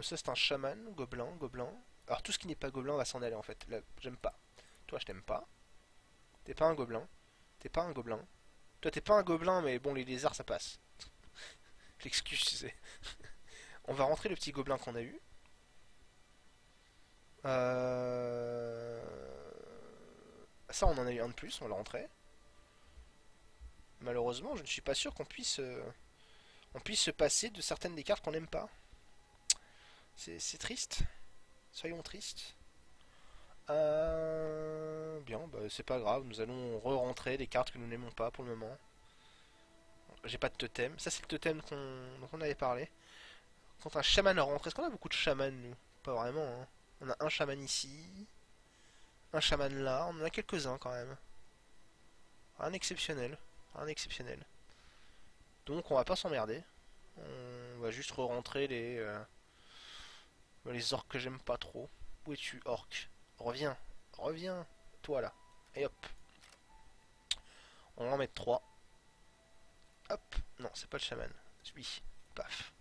Ça c'est un chaman, gobelin. Alors tout ce qui n'est pas gobelin va s'en aller en fait. Là, j'aime pas. Toi, je t'aime pas. T'es pas un gobelin. T'es pas un gobelin. Toi, t'es pas un gobelin, mais bon, les lézards, ça passe. L'excuse, tu sais. On va rentrer le petit gobelin qu'on a eu. Ça, on en a eu un de plus, on l'a rentré. Malheureusement, je ne suis pas sûr on puisse se passer de certaines des cartes qu'on n'aime pas. C'est triste. Soyons tristes. Bien, bah, c'est pas grave, nous allons re-rentrer des cartes que nous n'aimons pas pour le moment. J'ai pas de totem. Ça, c'est le totem dont on avait parlé. Quand un chaman rentre, est-ce qu'on a beaucoup de chamans, nous? Pas vraiment, hein. On a un chaman ici, un chaman là, on en a quelques-uns quand même. Un exceptionnel, un exceptionnel. Donc on va pas s'emmerder. On va juste re-rentrer les orques que j'aime pas trop. Où es-tu, orc? Reviens, reviens, toi là. Et hop. On va en mettre 3. Hop. Non, c'est pas le chaman. Oui. Paf.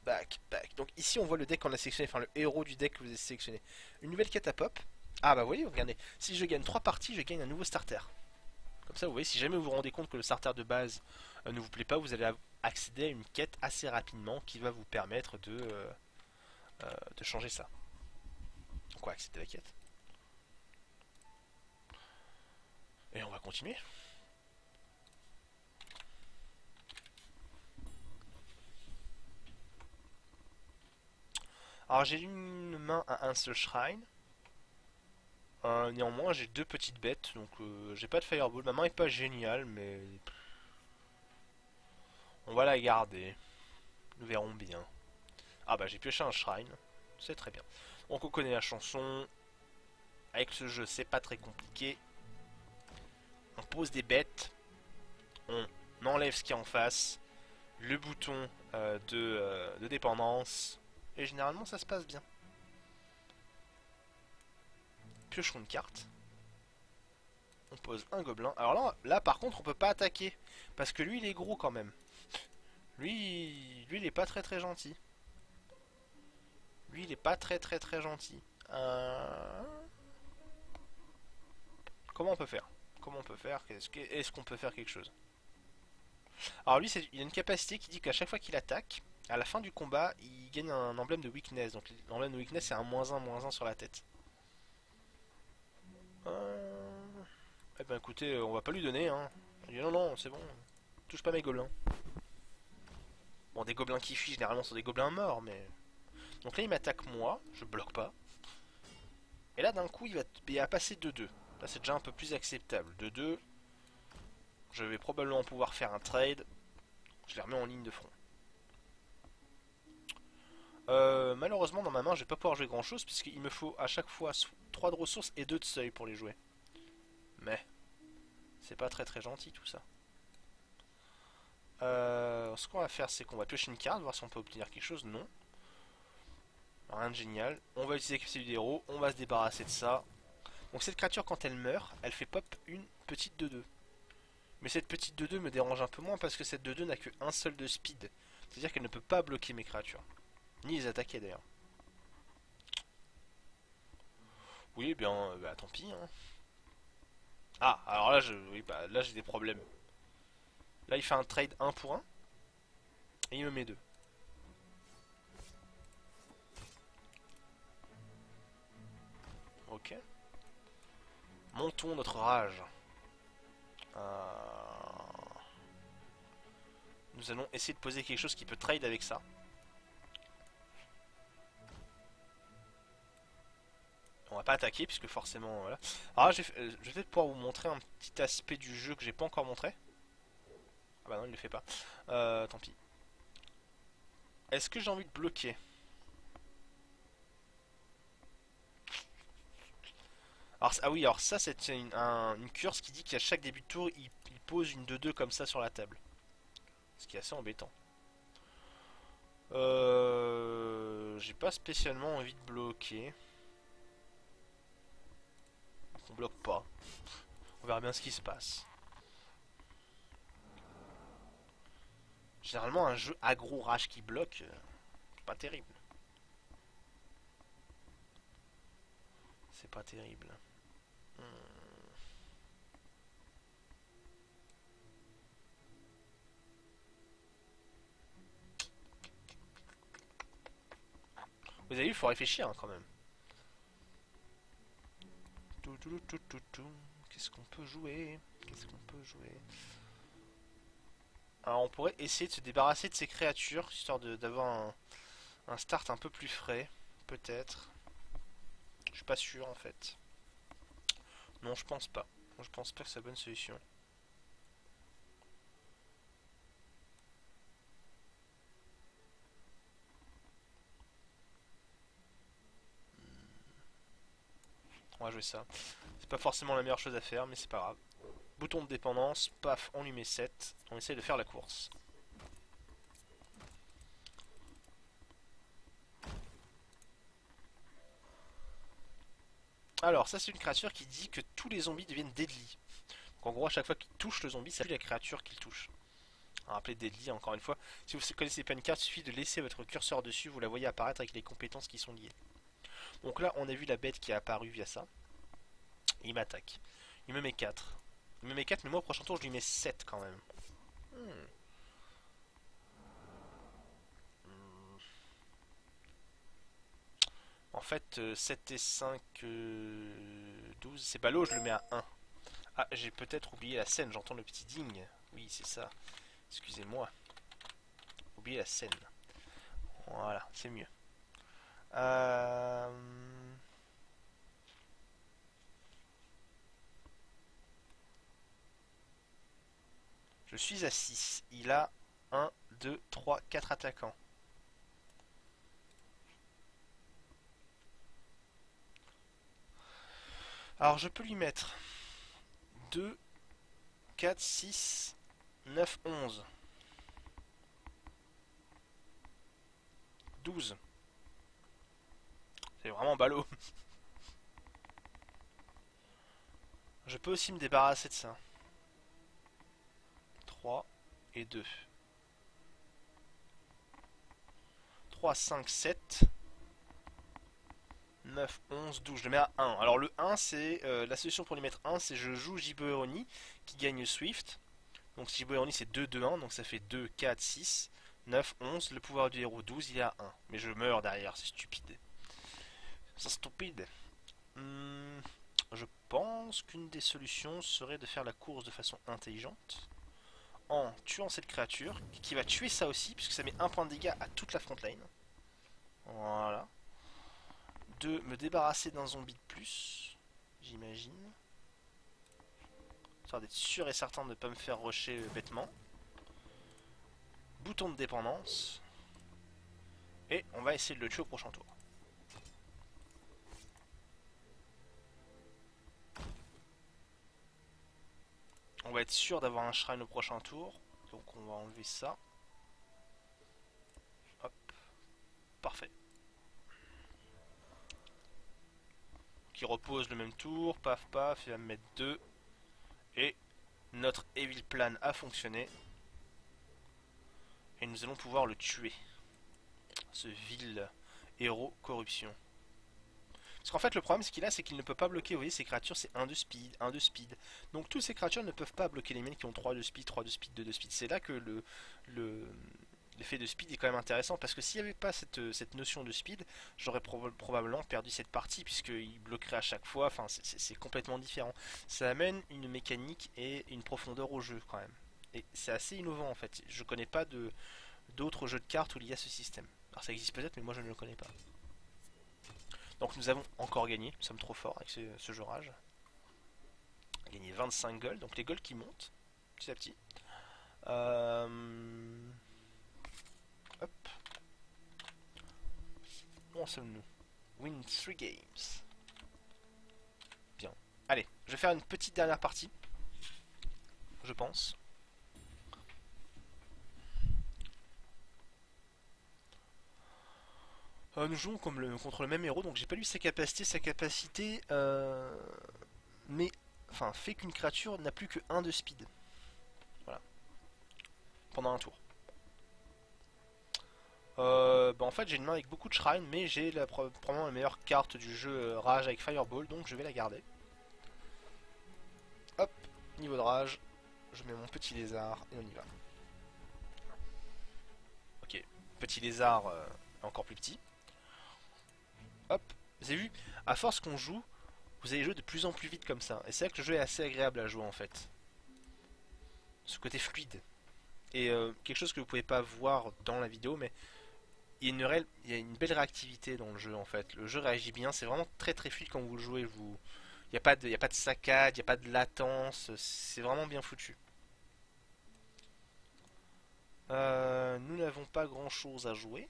Back, back. Donc ici on voit le deck qu'on a sélectionné, enfin le héros du deck que vous avez sélectionné. Une nouvelle catapop. Ah bah vous voyez, regardez. Si je gagne 3 parties, je gagne un nouveau starter. Comme ça, vous voyez, si jamais vous vous rendez compte que le starter de base ne vous plaît pas, vous allez accéder à une quête assez rapidement qui va vous permettre de changer ça. Donc on va accéder à la quête. Et on va continuer. Alors j'ai une main à un seul shrine. Néanmoins j'ai deux petites bêtes, donc j'ai pas de fireball. Ma main est pas géniale, mais on va la garder. Nous verrons bien. Ah bah j'ai pioché un shrine, c'est très bien. Donc on connaît la chanson. Avec ce jeu c'est pas très compliqué. On pose des bêtes. On enlève ce qui est en face. le bouton de dépendance, et généralement ça se passe bien. Piochons une carte. On pose un gobelin. Alors là par contre on peut pas attaquer, parce que lui il est gros quand même. Lui il est pas très très gentil. Lui il est pas très très très gentil. Comment on peut faire? Comment on peut faire? Est-ce qu'on peut faire quelque chose? Alors lui, il a une capacité qui dit qu'à chaque fois qu'il attaque, à la fin du combat, il gagne un emblème de weakness. Donc l'emblème de weakness, c'est un -1/-1 sur la tête. Eh ben écoutez, on va pas lui donner, hein. Il dit non, non, c'est bon. Touche pas mes gobelins. Bon, des gobelins qui fuient, généralement, sont des gobelins morts, mais... Donc là, il m'attaque moi, je bloque pas. Et là, d'un coup, il va passer 2-2. Là, c'est déjà un peu plus acceptable. 2-2, je vais probablement pouvoir faire un trade. Je les remets en ligne de front. Malheureusement, dans ma main, je vais pas pouvoir jouer grand chose, puisqu'il me faut à chaque fois 3 de ressources et 2 de seuil pour les jouer. Mais, c'est pas très très gentil tout ça. Ce qu'on va faire, c'est qu'on va piocher une carte, voir si on peut obtenir quelque chose. Non. Rien de génial. On va utiliser la du héros, on va se débarrasser de ça. Donc cette créature, quand elle meurt, elle fait pop une petite 2-2. Mais cette petite 2-2 me dérange un peu moins parce que cette 2-2 n'a qu'un seul de speed. C'est-à-dire qu'elle ne peut pas bloquer mes créatures. Ni les attaquer d'ailleurs. Oui, eh bien, bah, tant pis. Hein. Ah, alors là, oui, bah, là j'ai des problèmes. Là, il fait un trade 1 pour 1. Et il me met 2. Ok. Montons notre rage. Nous allons essayer de poser quelque chose qui peut trade avec ça. On va pas attaquer puisque forcément voilà. Alors là, je vais peut-être pouvoir vous montrer un petit aspect du jeu que j'ai pas encore montré. Ah bah non, il le fait pas. Tant pis. Est-ce que j'ai envie de bloquer? Alors, ah oui, alors ça c'est une curse qui dit qu'à chaque début de tour il pose une 2-2 comme ça sur la table. Ce qui est assez embêtant. J'ai pas spécialement envie de bloquer. On bloque pas. On verra bien ce qui se passe. Généralement un jeu aggro rage qui bloque, c'est pas terrible. C'est pas terrible. Vous avez vu, il faut réfléchir hein, quand même. Qu'est-ce qu'on peut jouer? Qu'est-ce qu'on peut jouer? Alors on pourrait essayer de se débarrasser de ces créatures, histoire d'avoir un start un peu plus frais, peut-être. Je suis pas sûr en fait. Non, je pense pas. Je pense pas que c'est la bonne solution. On va jouer ça. C'est pas forcément la meilleure chose à faire, mais c'est pas grave. Bouton de dépendance, paf, on lui met 7. On essaye de faire la course. Alors, ça c'est une créature qui dit que tous les zombies deviennent deadly. Donc en gros, à chaque fois qu'il touche le zombie, ça tue la créature qu'il touche. Rappelez deadly, encore une fois. Si vous connaissez pas une carte, il suffit de laisser votre curseur dessus, vous la voyez apparaître avec les compétences qui sont liées. Donc là, on a vu la bête qui est apparue via ça. Il m'attaque. Il me met 4. Il me met 4, mais moi au prochain tour, je lui mets 7 quand même. En fait, 7 et 5, 12, c'est ballot, je le mets à 1. Ah, j'ai peut-être oublié la scène, j'entends le petit ding. Oui, c'est ça. Excusez-moi. Oublié la scène. Voilà, c'est mieux. Je suis à 6. Il a 1, 2, 3, 4 attaquants. Alors je peux lui mettre 2, 4, 6, 9, 11. 12. C'est vraiment ballot. Je peux aussi me débarrasser de ça. 3 et 2. 3, 5, 7. 9, 11, 12. Je le mets à 1. Alors le 1, c'est la solution pour lui mettre 1, c'est je joue Jibo Eroni qui gagne Swift. Donc Jibo Eroni c'est 2, 2, 1. Donc ça fait 2, 4, 6, 9, 11. Le pouvoir du héros 12, il est à 1. Mais je meurs derrière, c'est stupide. C'est stupide. Je pense qu'une des solutions serait de faire la course de façon intelligente. En tuant cette créature, qui va tuer ça aussi, puisque ça met 1 point de dégâts à toute la frontline. Voilà. De me débarrasser d'un zombie de plus, j'imagine. Histoire d'être sûr et certain de ne pas me faire rusher bêtement. Bouton de dépendance. Et on va essayer de le tuer au prochain tour. On va être sûr d'avoir un shrine au prochain tour. Donc on va enlever ça. Hop. Parfait. Qui repose le même tour. Paf paf. Il va me mettre 2. Et notre Evil Plan a fonctionné. Et nous allons pouvoir le tuer. Ce vil héros corruption. Parce qu'en fait le problème c'est qu'il ne peut pas bloquer, vous voyez ces créatures c'est 1 de speed, 1 de speed. Donc toutes ces créatures ne peuvent pas bloquer les miennes qui ont 3 de speed, 3 de speed, 2 de speed. C'est là que l'effet de speed est quand même intéressant parce que s'il n'y avait pas cette notion de speed, j'aurais probablement perdu cette partie puisqu'il bloquerait à chaque fois, enfin c'est complètement différent. Ça amène une mécanique et une profondeur au jeu quand même. Et c'est assez innovant en fait, je connais pas d'autres jeux de cartes où il y a ce système. Alors ça existe peut-être mais moi je ne le connais pas. Donc nous avons encore gagné, nous sommes trop forts avec ce jeu rage. Gagné 25 gold, donc les golds qui montent petit à petit. Hop. Où en sommes-nous? Win 3 games. Bien. Allez, je vais faire une petite dernière partie. Je pense. Nous jouons contre le même héros, donc j'ai pas lu sa capacité. Sa capacité mais enfin fait qu'une créature n'a plus que 1 de speed. Voilà. Pendant un tour. En fait j'ai une main avec beaucoup de shrines, mais j'ai probablement la meilleure carte du jeu rage avec Fireball, donc je vais la garder. Hop, niveau de rage, je mets mon petit lézard et on y va. Ok, petit lézard encore plus petit. Hop, vous avez vu, à force qu'on joue, vous allez jouer de plus en plus vite comme ça. Et c'est vrai que le jeu est assez agréable à jouer en fait. Ce côté fluide. Et quelque chose que vous pouvez pas voir dans la vidéo, mais il y a une belle réactivité dans le jeu en fait. Le jeu réagit bien, c'est vraiment très très fluide quand vous le jouez. Il n'y a pas de saccade, il n'y a pas de latence, c'est vraiment bien foutu. Nous n'avons pas grand chose à jouer,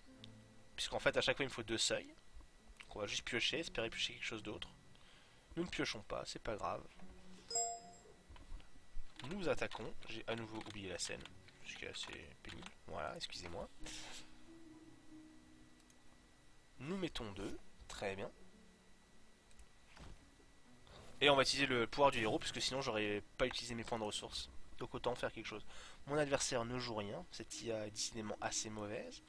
puisqu'en fait à chaque fois il me faut 2 seuils. Donc on va juste piocher, espérer piocher quelque chose d'autre. Nous ne piochons pas, c'est pas grave. Nous attaquons, j'ai à nouveau oublié la scène, ce qui est assez pénible. Voilà, excusez-moi. Nous mettons 2, très bien. Et on va utiliser le pouvoir du héros, puisque sinon j'aurais pas utilisé mes points de ressources. Donc autant faire quelque chose. Mon adversaire ne joue rien, cette IA est décidément assez mauvaise.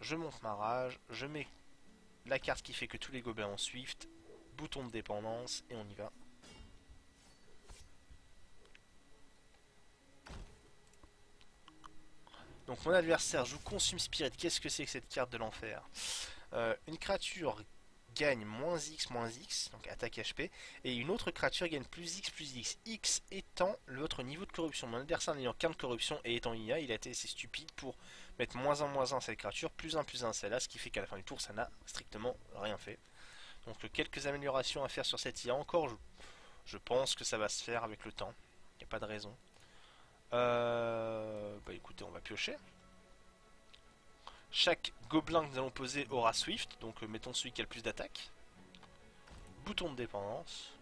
Je monte ma rage, je mets la carte qui fait que tous les gobelins ont Swift, bouton de dépendance, et on y va. Donc mon adversaire joue Consume Spirit. Qu'est-ce que c'est que cette carte de l'enfer? Une créature gagne -X, donc attaque HP, et une autre créature gagne +X, +X. X étant votre niveau de corruption. Mon adversaire n'ayant qu'un de corruption et étant IA, il a été assez stupide pour mettre -1, à cette créature, +1, à celle-là, ce qui fait qu'à la fin du tour, ça n'a strictement rien fait. Donc quelques améliorations à faire sur cette IA encore, je pense que ça va se faire avec le temps. Il n'y a pas de raison. Bah écoutez, on va piocher. Chaque gobelin que nous allons poser aura Swift, donc mettons celui qui a le plus d'attaque. Bouton de dépendance.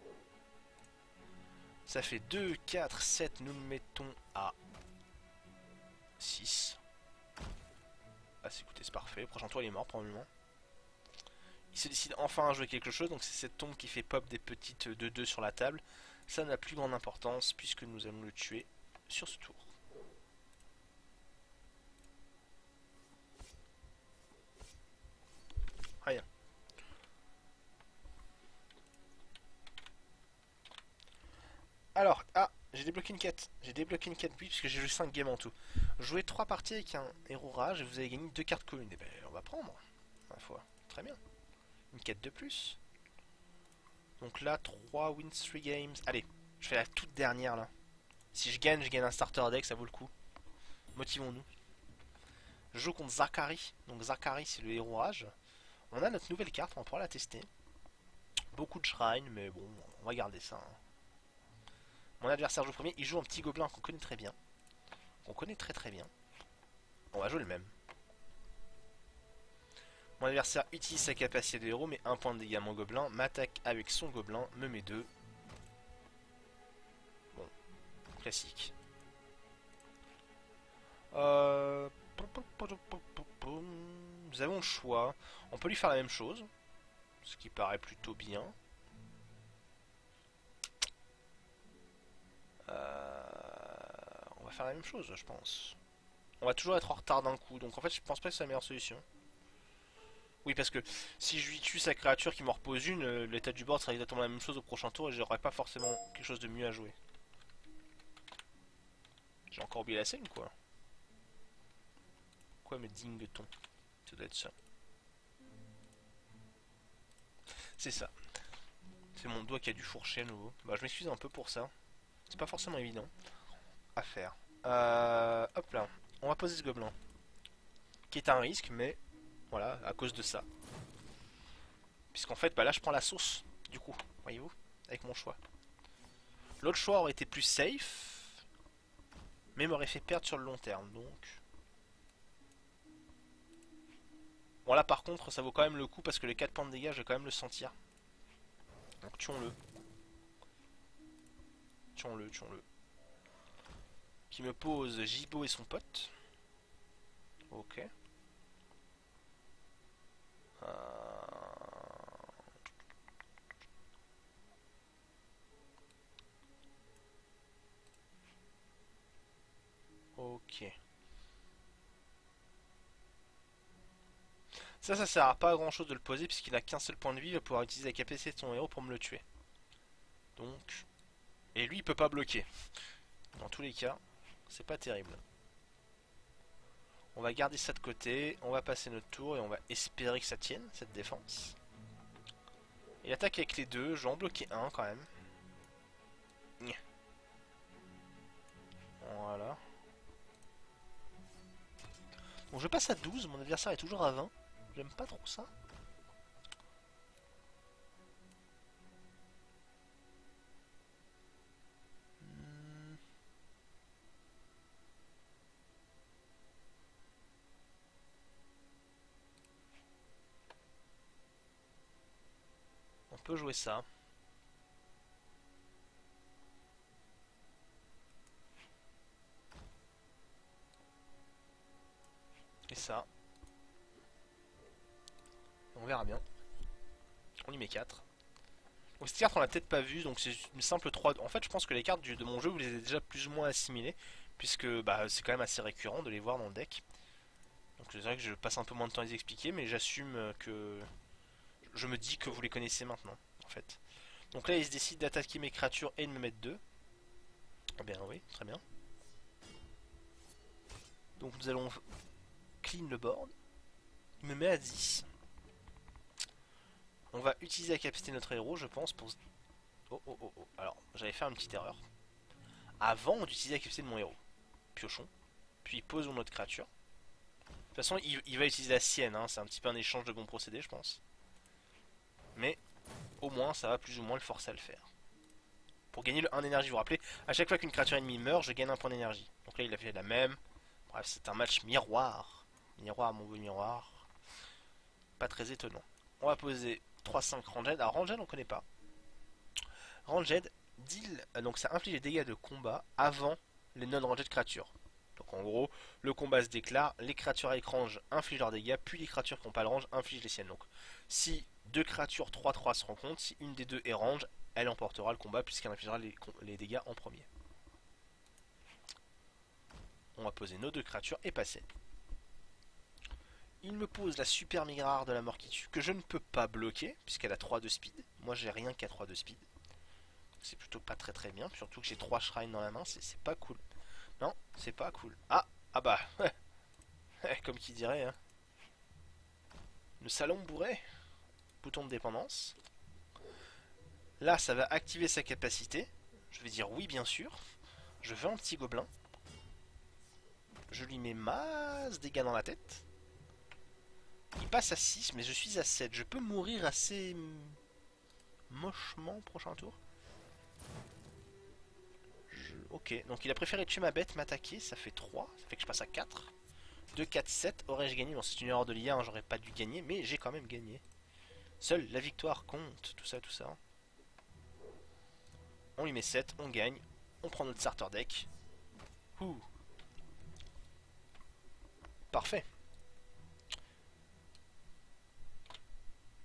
Ça fait 2, 4, 7, nous le mettons à 6. Bah écoutez, c'est parfait. Le prochain tour il est mort probablement. Il se décide enfin à jouer quelque chose, donc c'est cette tombe qui fait pop des petites 2-2 sur la table. Ça n'a plus grande importance puisque nous allons le tuer sur ce tour. Rien. Alors, j'ai débloqué une quête. J'ai débloqué une quête, oui, puisque j'ai joué 5 games en tout. Jouer 3 parties avec un héros rage et vous avez gagné 2 cartes communes. Et ben, on va prendre, ma foi. Très bien. Une quête de plus. Donc là, 3 wins, 3 games. Allez, je fais la toute dernière là. Si je gagne un starter deck, ça vaut le coup. Motivons-nous. Je joue contre Zakari. Donc Zakari, c'est le héros rage. On a notre nouvelle carte, on va pouvoir la tester. Beaucoup de shrine, mais bon, on va garder ça. Hein. Mon adversaire joue premier, il joue un petit gobelin qu'on connaît très bien. Qu'on connaît très très bien. On va jouer le même. Mon adversaire utilise sa capacité de héros, met 1 point de dégâts à mon gobelin, m'attaque avec son gobelin, me met 2. Bon, classique. Nous avons le choix. On peut lui faire la même chose, ce qui paraît plutôt bien. On va faire la même chose, je pense. On va toujours être en retard d'un coup, donc en fait je pense pas que c'est la meilleure solution. Oui, parce que si je lui tue sa créature qui m'en repose une, l'état du board sera exactement la même chose au prochain tour et j'aurai pas forcément quelque chose de mieux à jouer. J'ai encore oublié la scène, quoi. Quoi me dingue-t-on? Ça doit être ça. C'est ça. C'est mon doigt qui a dû fourcher à nouveau. Bah, je m'excuse un peu pour ça. C'est pas forcément évident à faire. Hop là. On va poser ce gobelin. Qui est un risque, mais voilà, à cause de ça. Puisqu'en fait, bah là, je prends la sauce, du coup, voyez-vous, avec mon choix. L'autre choix aurait été plus safe, mais m'aurait fait perdre sur le long terme, donc... Bon, là, par contre, ça vaut quand même le coup, parce que les 4 points de dégâts, je vais quand même le sentir. Donc, tuons-le. Tuons-le, tuons-le. Qui me pose Jibo et son pote. Ok. Ok. Ça sert à pas à grand chose de le poser puisqu'il a qu'un seul point de vie, il va pouvoir utiliser la capacité de son héros pour me le tuer. Donc... Et lui il peut pas bloquer. Dans tous les cas, c'est pas terrible. On va garder ça de côté, on va passer notre tour et on va espérer que ça tienne, cette défense. Il attaque avec les deux, je vais en bloquer un quand même. Voilà. Bon, je passe à 12, mon adversaire est toujours à 20. J'aime pas trop ça. On peut jouer ça. Et ça. On verra bien. On y met 4. Donc cette carte on l'a peut-être pas vue, donc c'est une simple 3. En fait je pense que les cartes de mon jeu vous les avez déjà plus ou moins assimilées. Puisque bah, c'est quand même assez récurrent de les voir dans le deck. Donc c'est vrai que je passe un peu moins de temps à les expliquer, mais j'assume que... Je me dis que vous les connaissez maintenant, en fait. Donc là il se décide d'attaquer mes créatures et de me mettre 2. Eh bien oui, très bien. Donc nous allons clean le board. Il me met à 10. On va utiliser la capacité de notre héros, je pense, pour... Oh, oh, oh, oh. Alors, j'avais fait une petite erreur. Avant d'utiliser la capacité de mon héros. Piochons. Puis posons notre créature. De toute façon, il va utiliser la sienne, hein. C'est un petit peu un échange de bons procédés, je pense. Mais, au moins, ça va plus ou moins le forcer à le faire. Pour gagner le 1 d'énergie, vous vous rappelez, à chaque fois qu'une créature ennemie meurt, je gagne un point d'énergie. Donc là, il a fait la même. Bref, c'est un match miroir. Miroir, mon beau miroir. Pas très étonnant. On va poser 3-5 Ranged. Alors Ranged on connaît pas. Ranged deal, donc ça inflige les dégâts de combat avant les non-ranged créatures. Donc Donc en gros, le combat se déclare, les créatures avec range infligent leurs dégâts, puis les créatures qui n'ont pas le range infligent les siennes. Donc si deux créatures 3-3 se rencontrent, si une des deux est range, elle emportera le combat puisqu'elle infligera les dégâts en premier. On va poser nos deux créatures et passer. Il me pose la super migrare de la mort qui tue, que je ne peux pas bloquer, puisqu'elle a 3 de speed. Moi j'ai rien qu'à 3 de speed. C'est plutôt pas très bien, surtout que j'ai 3 shrines dans la main, c'est pas cool. Non, c'est pas cool. Ah bah, comme qui dirait, hein. Le salon bourré. Bouton de dépendance. Là, ça va activer sa capacité. Je vais dire oui, bien sûr. Je veux un petit gobelin. Je lui mets masse dégâts dans la tête. Il passe à 6, mais je suis à 7. Je peux mourir assez mochement prochain tour. Ok, donc il a préféré tuer ma bête, m'attaquer. Ça fait 3, ça fait que je passe à 4. 2, 4, 7. Aurais-je gagné? Bon, c'est une erreur de l'IA, hein, j'aurais pas dû gagner, mais j'ai quand même gagné. Seule la victoire compte, tout ça, tout ça. On lui met 7, on gagne. On prend notre starter deck. Ouh. Parfait.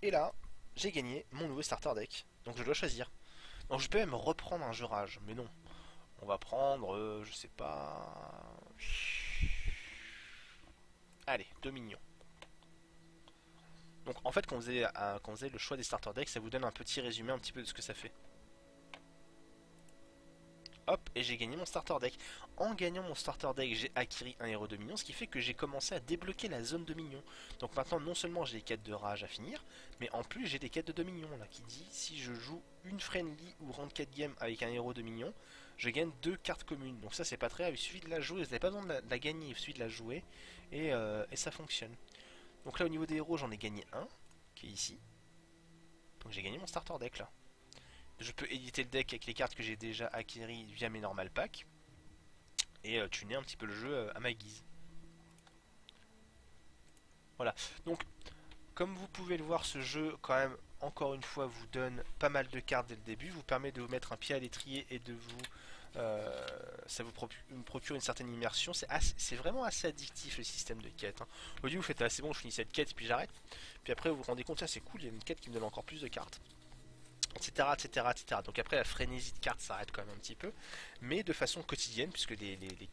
Et là, j'ai gagné mon nouveau starter deck. Donc je dois choisir. Donc je peux même reprendre un jeu rage, mais non. On va prendre, je sais pas... Allez, Dominion. Donc en fait, quand vous avez le choix des starter decks, ça vous donne un petit résumé un petit peu de ce que ça fait. Hop, et j'ai gagné mon starter deck. En gagnant mon starter deck, j'ai acquis un héros de minion, ce qui fait que j'ai commencé à débloquer la zone de minion. Donc maintenant, non seulement j'ai les quêtes de rage à finir, mais en plus j'ai des quêtes de dominion, là, qui dit si je joue une friendly ou ranked game avec un héros de minion, je gagne 2 cartes communes. Donc ça c'est pas très grave, il suffit de la jouer, vous n'avez pas besoin de la gagner, il suffit de la jouer, et ça fonctionne. Donc là au niveau des héros, j'en ai gagné un, qui est ici. Donc j'ai gagné mon starter deck là. Je peux éditer le deck avec les cartes que j'ai déjà acquéries via mes normal packs. Et tuner un petit peu le jeu à ma guise. Voilà. Donc, comme vous pouvez le voir, ce jeu, quand même, encore une fois, vous donne pas mal de cartes dès le début. Vous permet de vous mettre un pied à l'étrier et de vous... ça vous procure une certaine immersion. C'est vraiment assez addictif le système de quête. Hein. Au début, vous faites c'est bon, je finis cette quête et puis j'arrête. Puis après, vous vous rendez compte, c'est cool, il y a une quête qui me donne encore plus de cartes. Etc, etc, etc. Donc après la frénésie de cartes s'arrête quand même un petit peu, mais de façon quotidienne, puisque les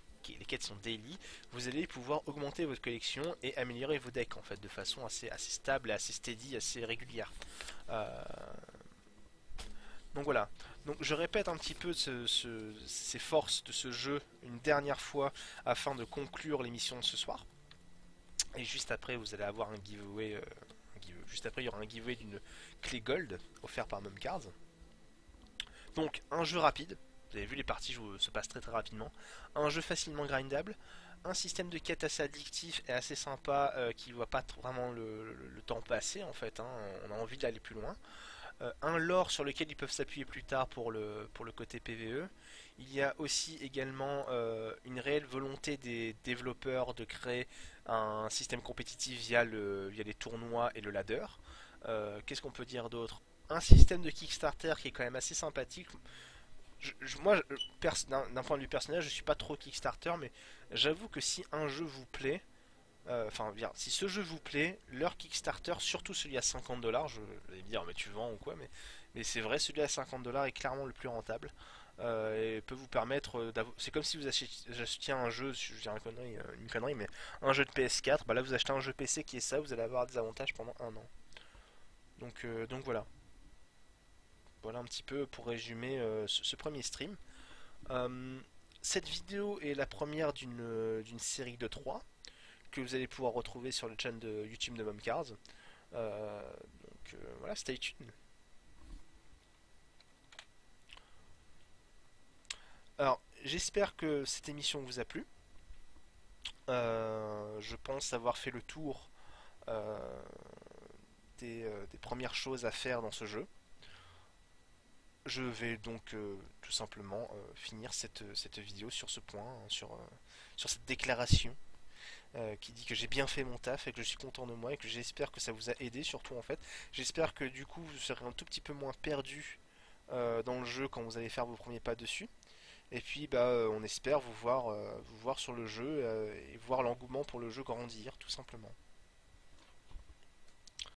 quêtes sont daily, vous allez pouvoir augmenter votre collection et améliorer vos decks en fait de façon assez stable, assez steady, assez régulière. Donc voilà. Donc je répète un petit peu ces forces de ce jeu une dernière fois afin de conclure l'émission de ce soir. Et juste après vous allez avoir un giveaway. Juste après il y aura un giveaway d'une clé gold offert par Mumcards. Donc un jeu rapide, vous avez vu les parties se passent très rapidement, un jeu facilement grindable, un système de quête assez addictif et assez sympa qui ne voit pas vraiment le temps passer en fait, hein, on a envie d'aller plus loin. Un lore sur lequel ils peuvent s'appuyer plus tard pour le côté PvE. Il y a aussi également une réelle volonté des développeurs de créer un système compétitif via les tournois et le ladder. Qu'est-ce qu'on peut dire d'autre? Un système de Kickstarter qui est quand même assez sympathique. Moi, d'un point de vue personnel, je suis pas trop Kickstarter, mais j'avoue que si un jeu vous plaît, si ce jeu vous plaît, leur Kickstarter, surtout celui à 50$, je vais me dire, mais tu vends ou quoi, mais c'est vrai, celui à 50$ est clairement le plus rentable. Et peut vous permettre d'avoir. C'est comme si vous achetiez un jeu, je dirais une connerie, mais un jeu de PS4, bah là vous achetez un jeu PC qui est ça, vous allez avoir des avantages pendant un an. Donc voilà. Voilà un petit peu pour résumer ce premier stream. Cette vidéo est la première d'une série de 3 que vous allez pouvoir retrouver sur le channel de YouTube de Mumcards. Voilà, stay tuned. Alors, j'espère que cette émission vous a plu. Je pense avoir fait le tour des premières choses à faire dans ce jeu. Je vais donc tout simplement finir cette vidéo sur ce point, hein, sur cette déclaration qui dit que j'ai bien fait mon taf et que je suis content de moi et que j'espère que ça vous a aidé surtout en fait. J'espère que du coup vous serez un tout petit peu moins perdu dans le jeu quand vous allez faire vos premiers pas dessus. Et puis bah on espère vous voir sur le jeu et voir l'engouement pour le jeu grandir tout simplement.